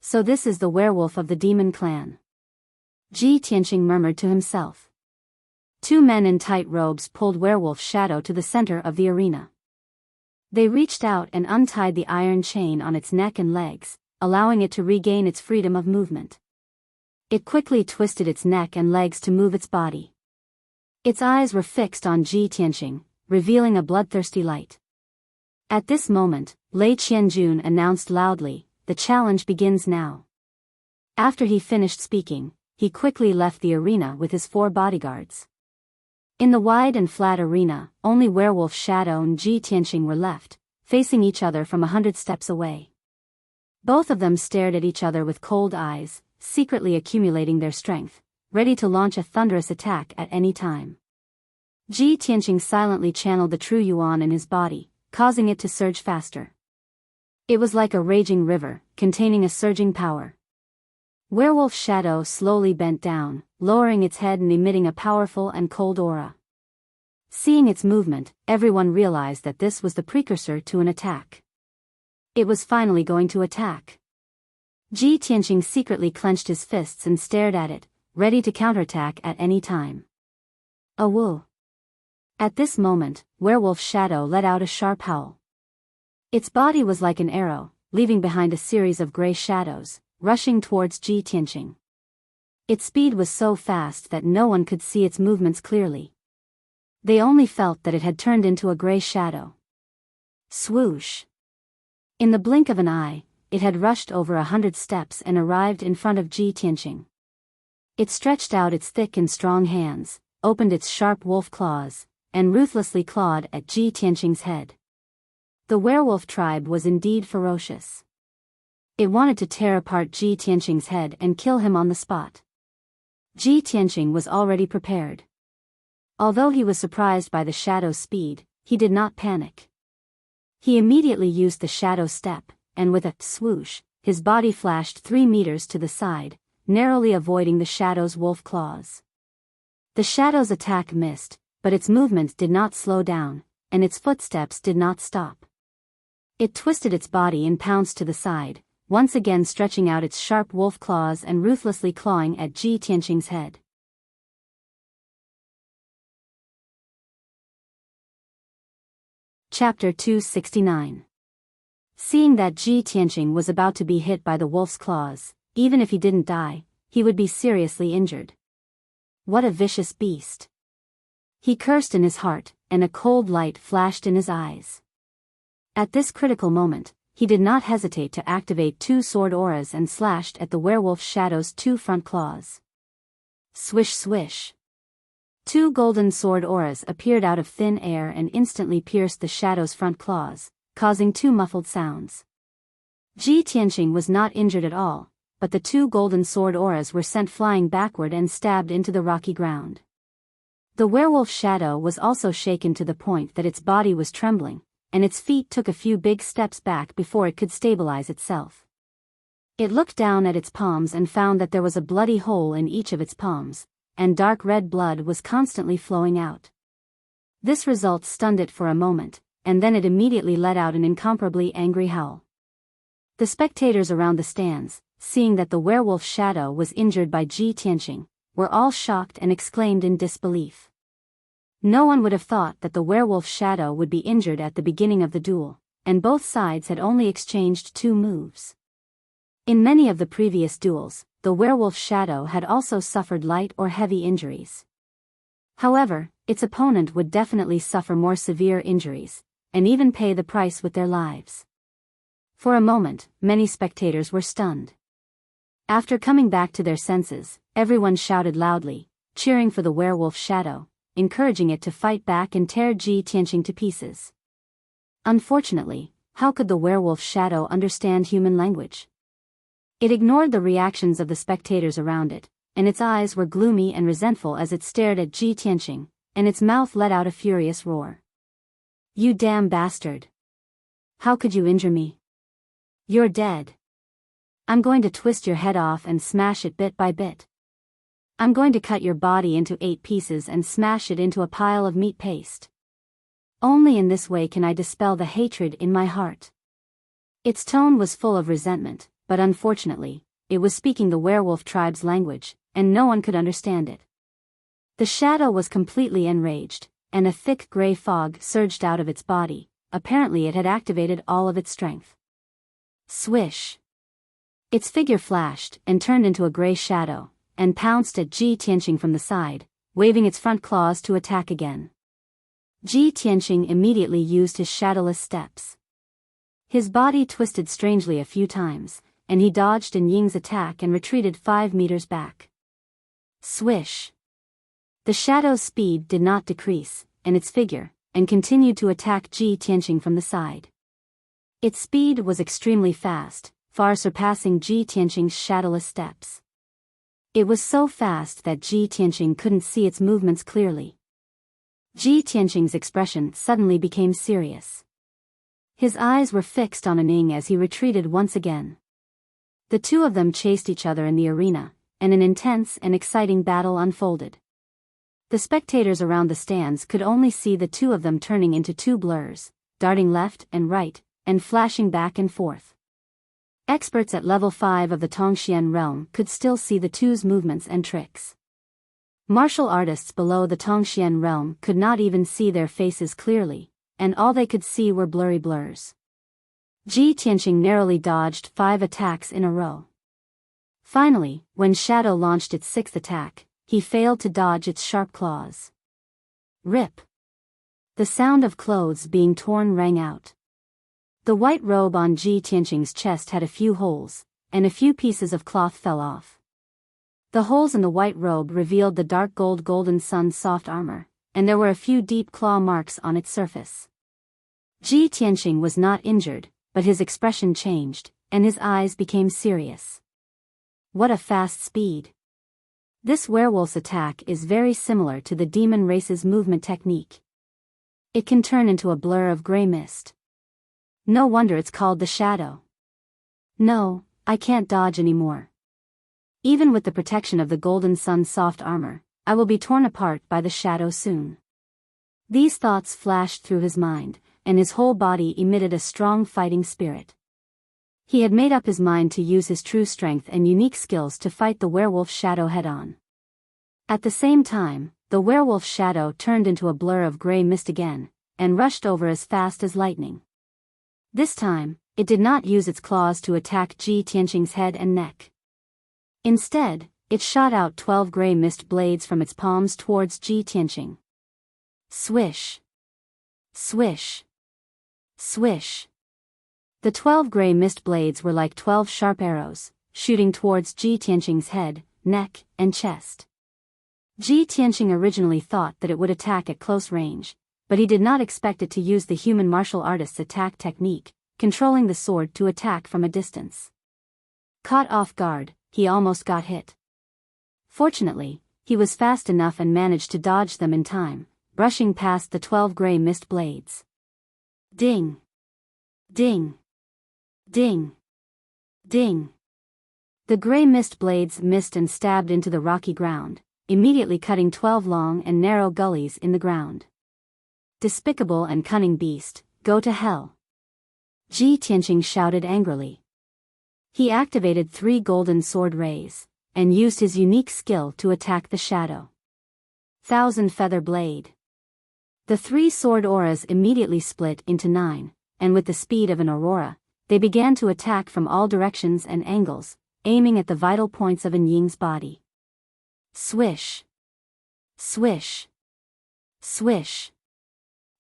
So this is the werewolf of the demon clan. Ji Tianqing murmured to himself. 2 men in tight robes pulled Werewolf Shadow to the center of the arena. They reached out and untied the iron chain on its neck and legs, allowing it to regain its freedom of movement. It quickly twisted its neck and legs to move its body. Its eyes were fixed on Ji Tianqing, revealing a bloodthirsty light. At this moment, Lei Qianjun announced loudly, "The challenge begins now." After he finished speaking, he quickly left the arena with his 4 bodyguards. In the wide and flat arena, only Werewolf Shadow and Ji Tianqing were left, facing each other from 100 steps away. Both of them stared at each other with cold eyes, secretly accumulating their strength, ready to launch a thunderous attack at any time. Ji Tianqing silently channeled the true yuan in his body, causing it to surge faster. It was like a raging river, containing a surging power. Werewolf Shadow slowly bent down, lowering its head and emitting a powerful and cold aura. Seeing its movement, everyone realized that this was the precursor to an attack. It was finally going to attack. Ji Tianqing secretly clenched his fists and stared at it, ready to counterattack at any time. A woo! At this moment, Werewolf Shadow let out a sharp howl. Its body was like an arrow, leaving behind a series of gray shadows, rushing towards Ji Tianqing. Its speed was so fast that no one could see its movements clearly. They only felt that it had turned into a gray shadow. Swoosh! In the blink of an eye, it had rushed over 100 steps and arrived in front of Ji Tianqing. It stretched out its thick and strong hands, opened its sharp wolf claws, and ruthlessly clawed at Ji Tianqing's head. The werewolf tribe was indeed ferocious. It wanted to tear apart Ji Tianqing's head and kill him on the spot. Ji Tianqing was already prepared. Although he was surprised by the shadow's speed, he did not panic. He immediately used the shadow step, and with a swoosh, his body flashed 3 meters to the side, narrowly avoiding the shadow's wolf claws. The shadow's attack missed, but its movement did not slow down, and its footsteps did not stop. It twisted its body and pounced to the side, once again stretching out its sharp wolf claws and ruthlessly clawing at Ji Tianqing's head. Chapter 269. Seeing that Ji Tianqing was about to be hit by the wolf's claws, even if he didn't die, he would be seriously injured. What a vicious beast! He cursed in his heart, and a cold light flashed in his eyes. At this critical moment, he did not hesitate to activate 2 sword auras and slashed at the werewolf shadow's 2 front claws. Swish swish! 2 golden sword auras appeared out of thin air and instantly pierced the shadow's front claws, causing 2 muffled sounds. Ji Tianqing was not injured at all, but the 2 golden sword auras were sent flying backward and stabbed into the rocky ground. The werewolf shadow was also shaken to the point that its body was trembling, and its feet took a few big steps back before it could stabilize itself. It looked down at its palms and found that there was a bloody hole in each of its palms, and dark red blood was constantly flowing out. This result stunned it for a moment, and then it immediately let out an incomparably angry howl. The spectators around the stands, seeing that the werewolf shadow was injured by Ji Tianqing, were all shocked and exclaimed in disbelief. No one would have thought that the werewolf shadow would be injured at the beginning of the duel, and both sides had only exchanged 2 moves. In many of the previous duels, the werewolf shadow had also suffered light or heavy injuries. However, its opponent would definitely suffer more severe injuries, and even pay the price with their lives. For a moment, many spectators were stunned. After coming back to their senses, everyone shouted loudly, cheering for the werewolf shadow, encouraging it to fight back and tear Ji Tianqing to pieces. Unfortunately, how could the werewolf shadow understand human language? It ignored the reactions of the spectators around it, and its eyes were gloomy and resentful as it stared at Ji Tianqing, and its mouth let out a furious roar. You damn bastard! How could you injure me? You're dead. I'm going to twist your head off and smash it bit by bit. I'm going to cut your body into 8 pieces and smash it into a pile of meat paste. Only in this way can I dispel the hatred in my heart. Its tone was full of resentment, but unfortunately, it was speaking the werewolf tribe's language, and no one could understand it. The shadow was completely enraged, and a thick gray fog surged out of its body. Apparently it had activated all of its strength. Swish! Its figure flashed and turned into a gray shadow, and pounced at Ji Tianqing from the side, waving its front claws to attack again. Ji Tianqing immediately used his shadowless steps. His body twisted strangely a few times, and he dodged in Ying's attack and retreated 5 meters back. Swish! The shadow's speed did not decrease, and its figure, and continued to attack Ji Tianqing from the side. Its speed was extremely fast, far surpassing Ji Tianqing's shadowless steps. It was so fast that Ji Tianqing couldn't see its movements clearly. Ji Tianqing's expression suddenly became serious. His eyes were fixed on Ning as he retreated once again. The 2 of them chased each other in the arena, and an intense and exciting battle unfolded. The spectators around the stands could only see the two of them turning into two blurs, darting left and right, and flashing back and forth. Experts at level 5 of the Tongxian realm could still see the two's movements and tricks. Martial artists below the Tongxian realm could not even see their faces clearly, and all they could see were blurry blurs. Ji Tianqing narrowly dodged 5 attacks in a row. Finally, when Shadow launched its 6th attack, he failed to dodge its sharp claws. Rip! The sound of clothes being torn rang out. The white robe on Ji Tianqing's chest had a few holes, and a few pieces of cloth fell off. The holes in the white robe revealed the dark golden sun soft armor, and there were a few deep claw marks on its surface. Ji Tianqing was not injured, but his expression changed, and his eyes became serious. What a fast speed! This werewolf's attack is very similar to the demon race's movement technique. It can turn into a blur of gray mist. No wonder it's called the Shadow. No, I can't dodge anymore. Even with the protection of the golden sun soft armor, I will be torn apart by the Shadow soon. These thoughts flashed through his mind, and his whole body emitted a strong fighting spirit. He had made up his mind to use his true strength and unique skills to fight the werewolf Shadow head-on. At the same time, the werewolf Shadow turned into a blur of gray mist again, and rushed over as fast as lightning. This time, it did not use its claws to attack Ji Tianqing's head and neck. Instead, it shot out 12 gray mist blades from its palms towards Ji Tianqing. Swish! Swish! Swish! The 12 gray mist blades were like 12 sharp arrows, shooting towards Ji Tianqing's head, neck, and chest. Ji Tianqing originally thought that it would attack at close range, but he did not expect it to use the human martial artist's attack technique, controlling the sword to attack from a distance. Caught off guard, he almost got hit. Fortunately, he was fast enough and managed to dodge them in time, brushing past the 12 gray mist blades. Ding! Ding! Ding! Ding! The gray mist blades missed and stabbed into the rocky ground, immediately cutting 12 long and narrow gullies in the ground. Despicable and cunning beast, go to hell! Ji Tianqing shouted angrily. He activated 3 golden sword rays, and used his unique skill to attack the Shadow. Thousand Feather Blade. The 3 sword auras immediately split into 9, and with the speed of an aurora, they began to attack from all directions and angles, aiming at the vital points of An Ying's body. Swish! Swish! Swish!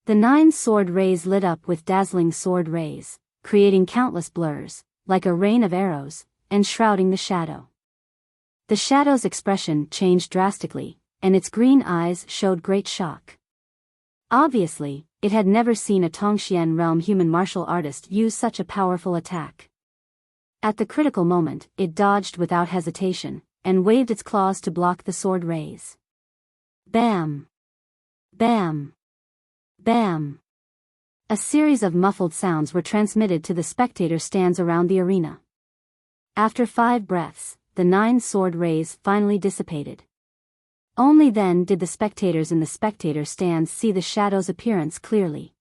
The 9 sword rays lit up with dazzling sword rays, creating countless blurs, like a rain of arrows, and shrouding the Shadow. The Shadow's expression changed drastically, and its green eyes showed great shock. Obviously, it had never seen a Tongxian realm human martial artist use such a powerful attack. At the critical moment, it dodged without hesitation, and waved its claws to block the sword rays. Bam! Bam! Bam! A series of muffled sounds were transmitted to the spectator stands around the arena. After 5 breaths, the 9 sword rays finally dissipated. Only then did the spectators in the spectator stands see the Shadow's appearance clearly.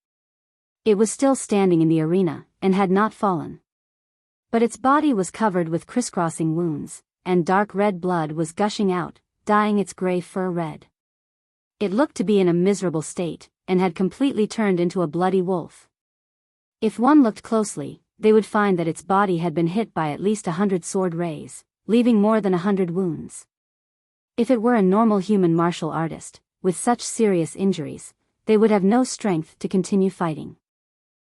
It was still standing in the arena, and had not fallen. But its body was covered with crisscrossing wounds, and dark red blood was gushing out, dyeing its gray fur red. It looked to be in a miserable state, and had completely turned into a bloody wolf. If one looked closely, they would find that its body had been hit by at least 100 sword rays, leaving more than 100 wounds. If it were a normal human martial artist, with such serious injuries, they would have no strength to continue fighting.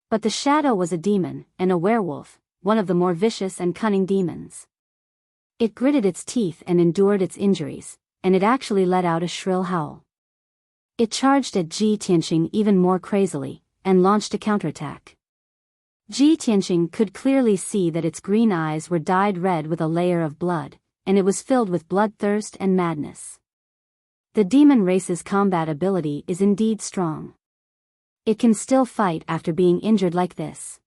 But the Shadow was a demon, and a werewolf, one of the more vicious and cunning demons. It gritted its teeth and endured its injuries, and it actually let out a shrill howl. It charged at Ji Tianqing even more crazily, and launched a counterattack. Ji Tianqing could clearly see that its green eyes were dyed red with a layer of blood, and it was filled with bloodthirst and madness. The demon race's combat ability is indeed strong. It can still fight after being injured like this.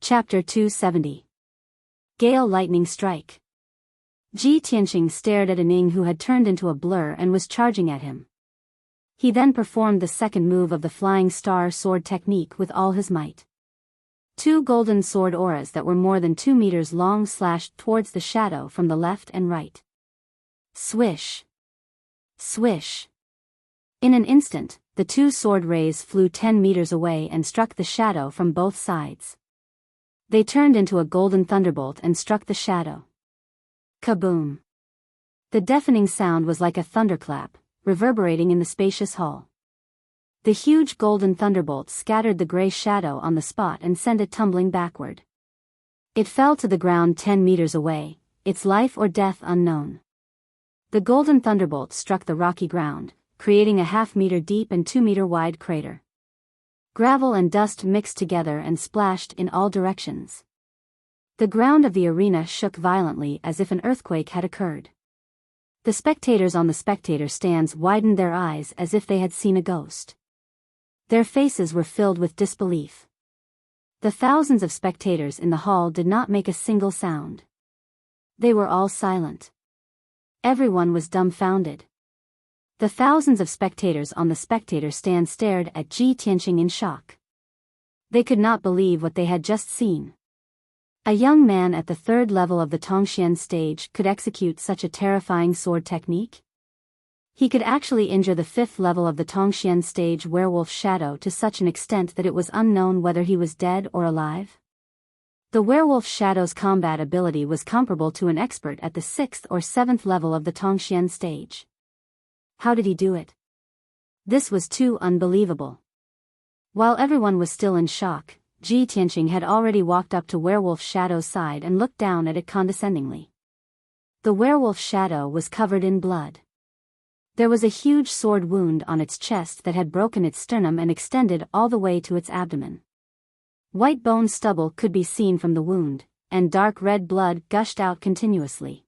Chapter 270. Gale Lightning Strike. Ji Tianqing stared at Ning, who had turned into a blur and was charging at him. He then performed the second move of the flying star sword technique with all his might. Two golden sword auras that were more than 2 meters long slashed towards the shadow from the left and right. Swish! Swish! In an instant, the two sword rays flew 10 meters away and struck the shadow from both sides. They turned into a golden thunderbolt and struck the shadow. Kaboom! The deafening sound was like a thunderclap, reverberating in the spacious hall. The huge golden thunderbolt scattered the gray shadow on the spot and sent it tumbling backward. It fell to the ground 10 meters away, its life or death unknown. The golden thunderbolt struck the rocky ground, creating a half-meter deep and 2-meter wide crater. Gravel and dust mixed together and splashed in all directions. The ground of the arena shook violently as if an earthquake had occurred. The spectators on the spectator stands widened their eyes as if they had seen a ghost. Their faces were filled with disbelief. The thousands of spectators in the hall did not make a single sound. They were all silent. Everyone was dumbfounded. The thousands of spectators on the spectator stand stared at Ji Tianqing in shock. They could not believe what they had just seen. A young man at the 3rd level of the Tongxian stage could execute such a terrifying sword technique? He could actually injure the 5th level of the Tongxian stage werewolf shadow to such an extent that it was unknown whether he was dead or alive? The werewolf shadow's combat ability was comparable to an expert at the 6th or 7th level of the Tongxian stage. How did he do it? This was too unbelievable. While everyone was still in shock, Ji Tianqing had already walked up to Werewolf Shadow's side and looked down at it condescendingly. The werewolf shadow was covered in blood. There was a huge sword wound on its chest that had broken its sternum and extended all the way to its abdomen. White bone stubble could be seen from the wound, and dark red blood gushed out continuously.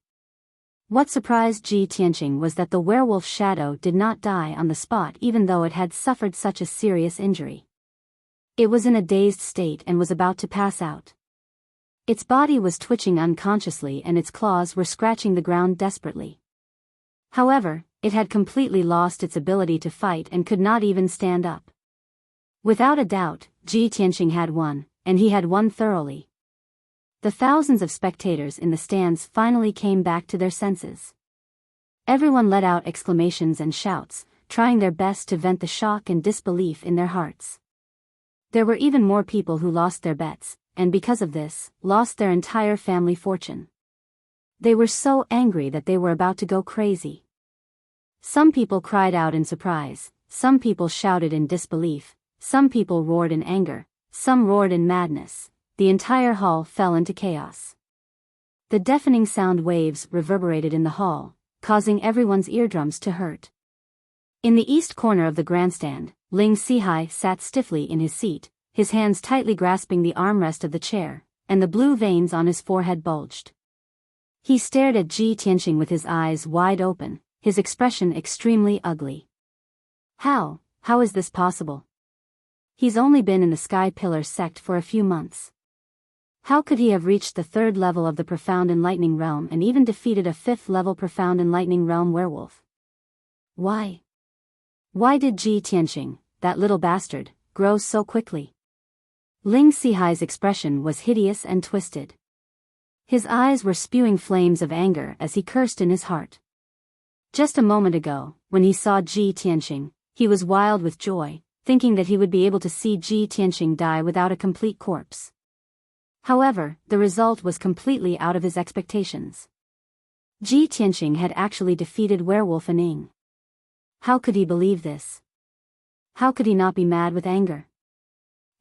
What surprised Ji Tianqing was that the werewolf shadow did not die on the spot even though it had suffered such a serious injury. It was in a dazed state and was about to pass out. Its body was twitching unconsciously and its claws were scratching the ground desperately. However, it had completely lost its ability to fight and could not even stand up. Without a doubt, Ji Tianqing had won, and he had won thoroughly. The thousands of spectators in the stands finally came back to their senses. Everyone let out exclamations and shouts, trying their best to vent the shock and disbelief in their hearts. There were even more people who lost their bets, and because of this, lost their entire family fortune. They were so angry that they were about to go crazy. Some people cried out in surprise, some people shouted in disbelief, some people roared in anger, some roared in madness. The entire hall fell into chaos. The deafening sound waves reverberated in the hall, causing everyone's eardrums to hurt. In the east corner of the grandstand, Ling Sihai sat stiffly in his seat, his hands tightly grasping the armrest of the chair, and the blue veins on his forehead bulged. He stared at Ji Tianqing with his eyes wide open, his expression extremely ugly. How is this possible? He's only been in the Sky Pillar sect for a few months. How could he have reached the 3rd level of the Profound Enlightening Realm and even defeated a 5th level Profound Enlightening Realm werewolf? Why? Why did Ji Tianqing, that little bastard, grow so quickly? Ling Sihai's expression was hideous and twisted. His eyes were spewing flames of anger as he cursed in his heart. Just a moment ago, when he saw Ji Tianqing, he was wild with joy, thinking that he would be able to see Ji Tianqing die without a complete corpse. However, the result was completely out of his expectations. Ji Tianqing had actually defeated Werewolf Ning. How could he believe this? How could he not be mad with anger?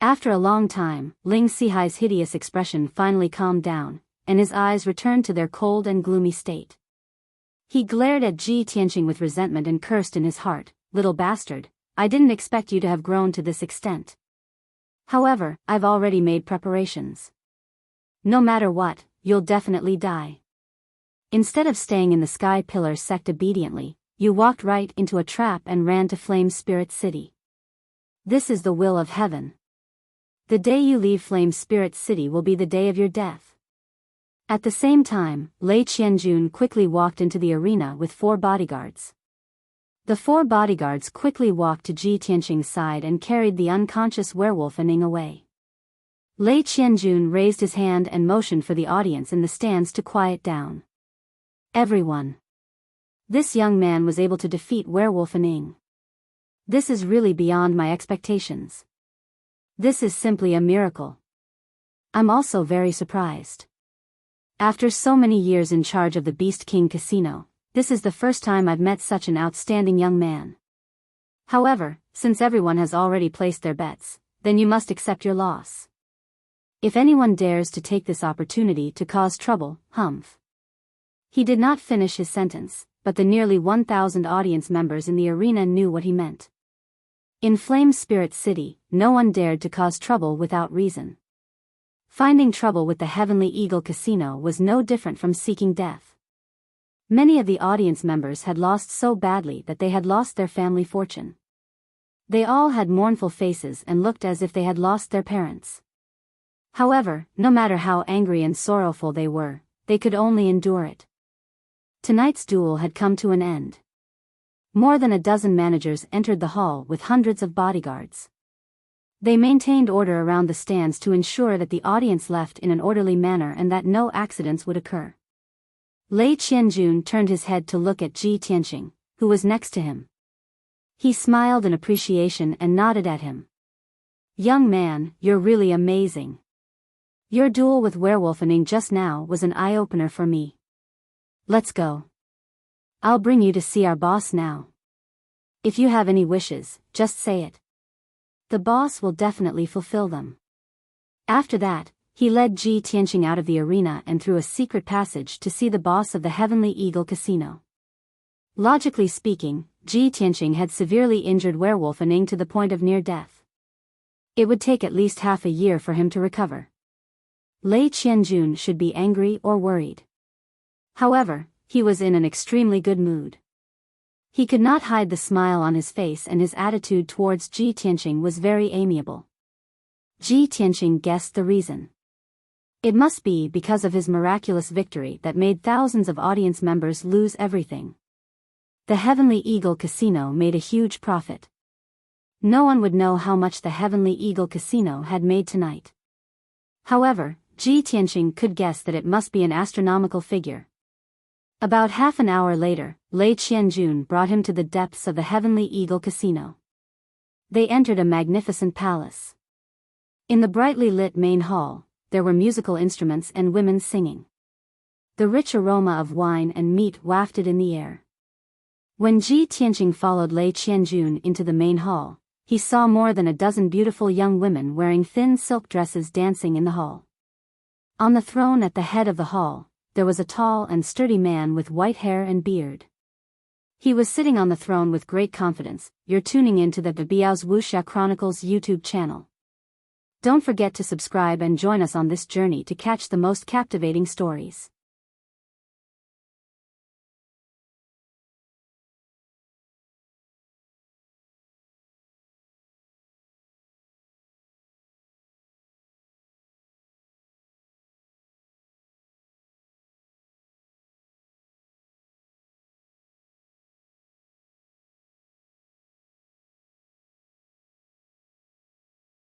After a long time, Ling Sihai's hideous expression finally calmed down, and his eyes returned to their cold and gloomy state. He glared at Ji Tianqing with resentment and cursed in his heart, "Little bastard, I didn't expect you to have grown to this extent. However, I've already made preparations. No matter what, you'll definitely die." Instead of staying in the Sky Pillar sect obediently, you walked right into a trap and ran to Flame Spirit City. This is the will of heaven. The day you leave Flame Spirit City will be the day of your death. At the same time, Lei Qianjun quickly walked into the arena with 4 bodyguards. The 4 bodyguards quickly walked to Ji Tianqing's side and carried the unconscious werewolf Ning away. Lei Qianjun raised his hand and motioned for the audience in the stands to quiet down. Everyone. This young man was able to defeat werewolf Ning. This is really beyond my expectations. This is simply a miracle. I'm also very surprised. After so many years in charge of the Beast King Casino, this is the first time I've met such an outstanding young man. However, since everyone has already placed their bets, then you must accept your loss. If anyone dares to take this opportunity to cause trouble, humph. He did not finish his sentence, but the nearly 1,000 audience members in the arena knew what he meant. In Flame Spirit City, no one dared to cause trouble without reason. Finding trouble with the Heavenly Eagle Casino was no different from seeking death. Many of the audience members had lost so badly that they had lost their family fortune. They all had mournful faces and looked as if they had lost their parents. However, no matter how angry and sorrowful they were, they could only endure it. Tonight's duel had come to an end. More than a dozen managers entered the hall with hundreds of bodyguards. They maintained order around the stands to ensure that the audience left in an orderly manner and that no accidents would occur. Lei Qianjun turned his head to look at Ji Tianqing, who was next to him. He smiled in appreciation and nodded at him. Young man, you're really amazing. Your duel with Werewolf Ning just now was an eye-opener for me. Let's go. I'll bring you to see our boss now. If you have any wishes, just say it. The boss will definitely fulfill them. After that, he led Ji Tianqing out of the arena and through a secret passage to see the boss of the Heavenly Eagle Casino. Logically speaking, Ji Tianqing had severely injured Werewolf Ning to the point of near death. It would take at least half a year for him to recover. Lei Qianjun should be angry or worried. However, he was in an extremely good mood. He could not hide the smile on his face and his attitude towards Ji Tianqing was very amiable. Ji Tianqing guessed the reason. It must be because of his miraculous victory that made thousands of audience members lose everything. The Heavenly Eagle Casino made a huge profit. No one would know how much the Heavenly Eagle Casino had made tonight. However, Ji Tianqing could guess that it must be an astronomical figure. About half an hour later, Lei Qianjun brought him to the depths of the Heavenly Eagle Casino. They entered a magnificent palace. In the brightly lit main hall, there were musical instruments and women singing. The rich aroma of wine and meat wafted in the air. When Ji Tianqing followed Lei Qianjun into the main hall, he saw more than a dozen beautiful young women wearing thin silk dresses dancing in the hall. On the throne at the head of the hall, there was a tall and sturdy man with white hair and beard. He was sitting on the throne with great confidence. You're tuning in to the Biyao's Wuxia Chronicles YouTube channel. Don't forget to subscribe and join us on this journey to catch the most captivating stories.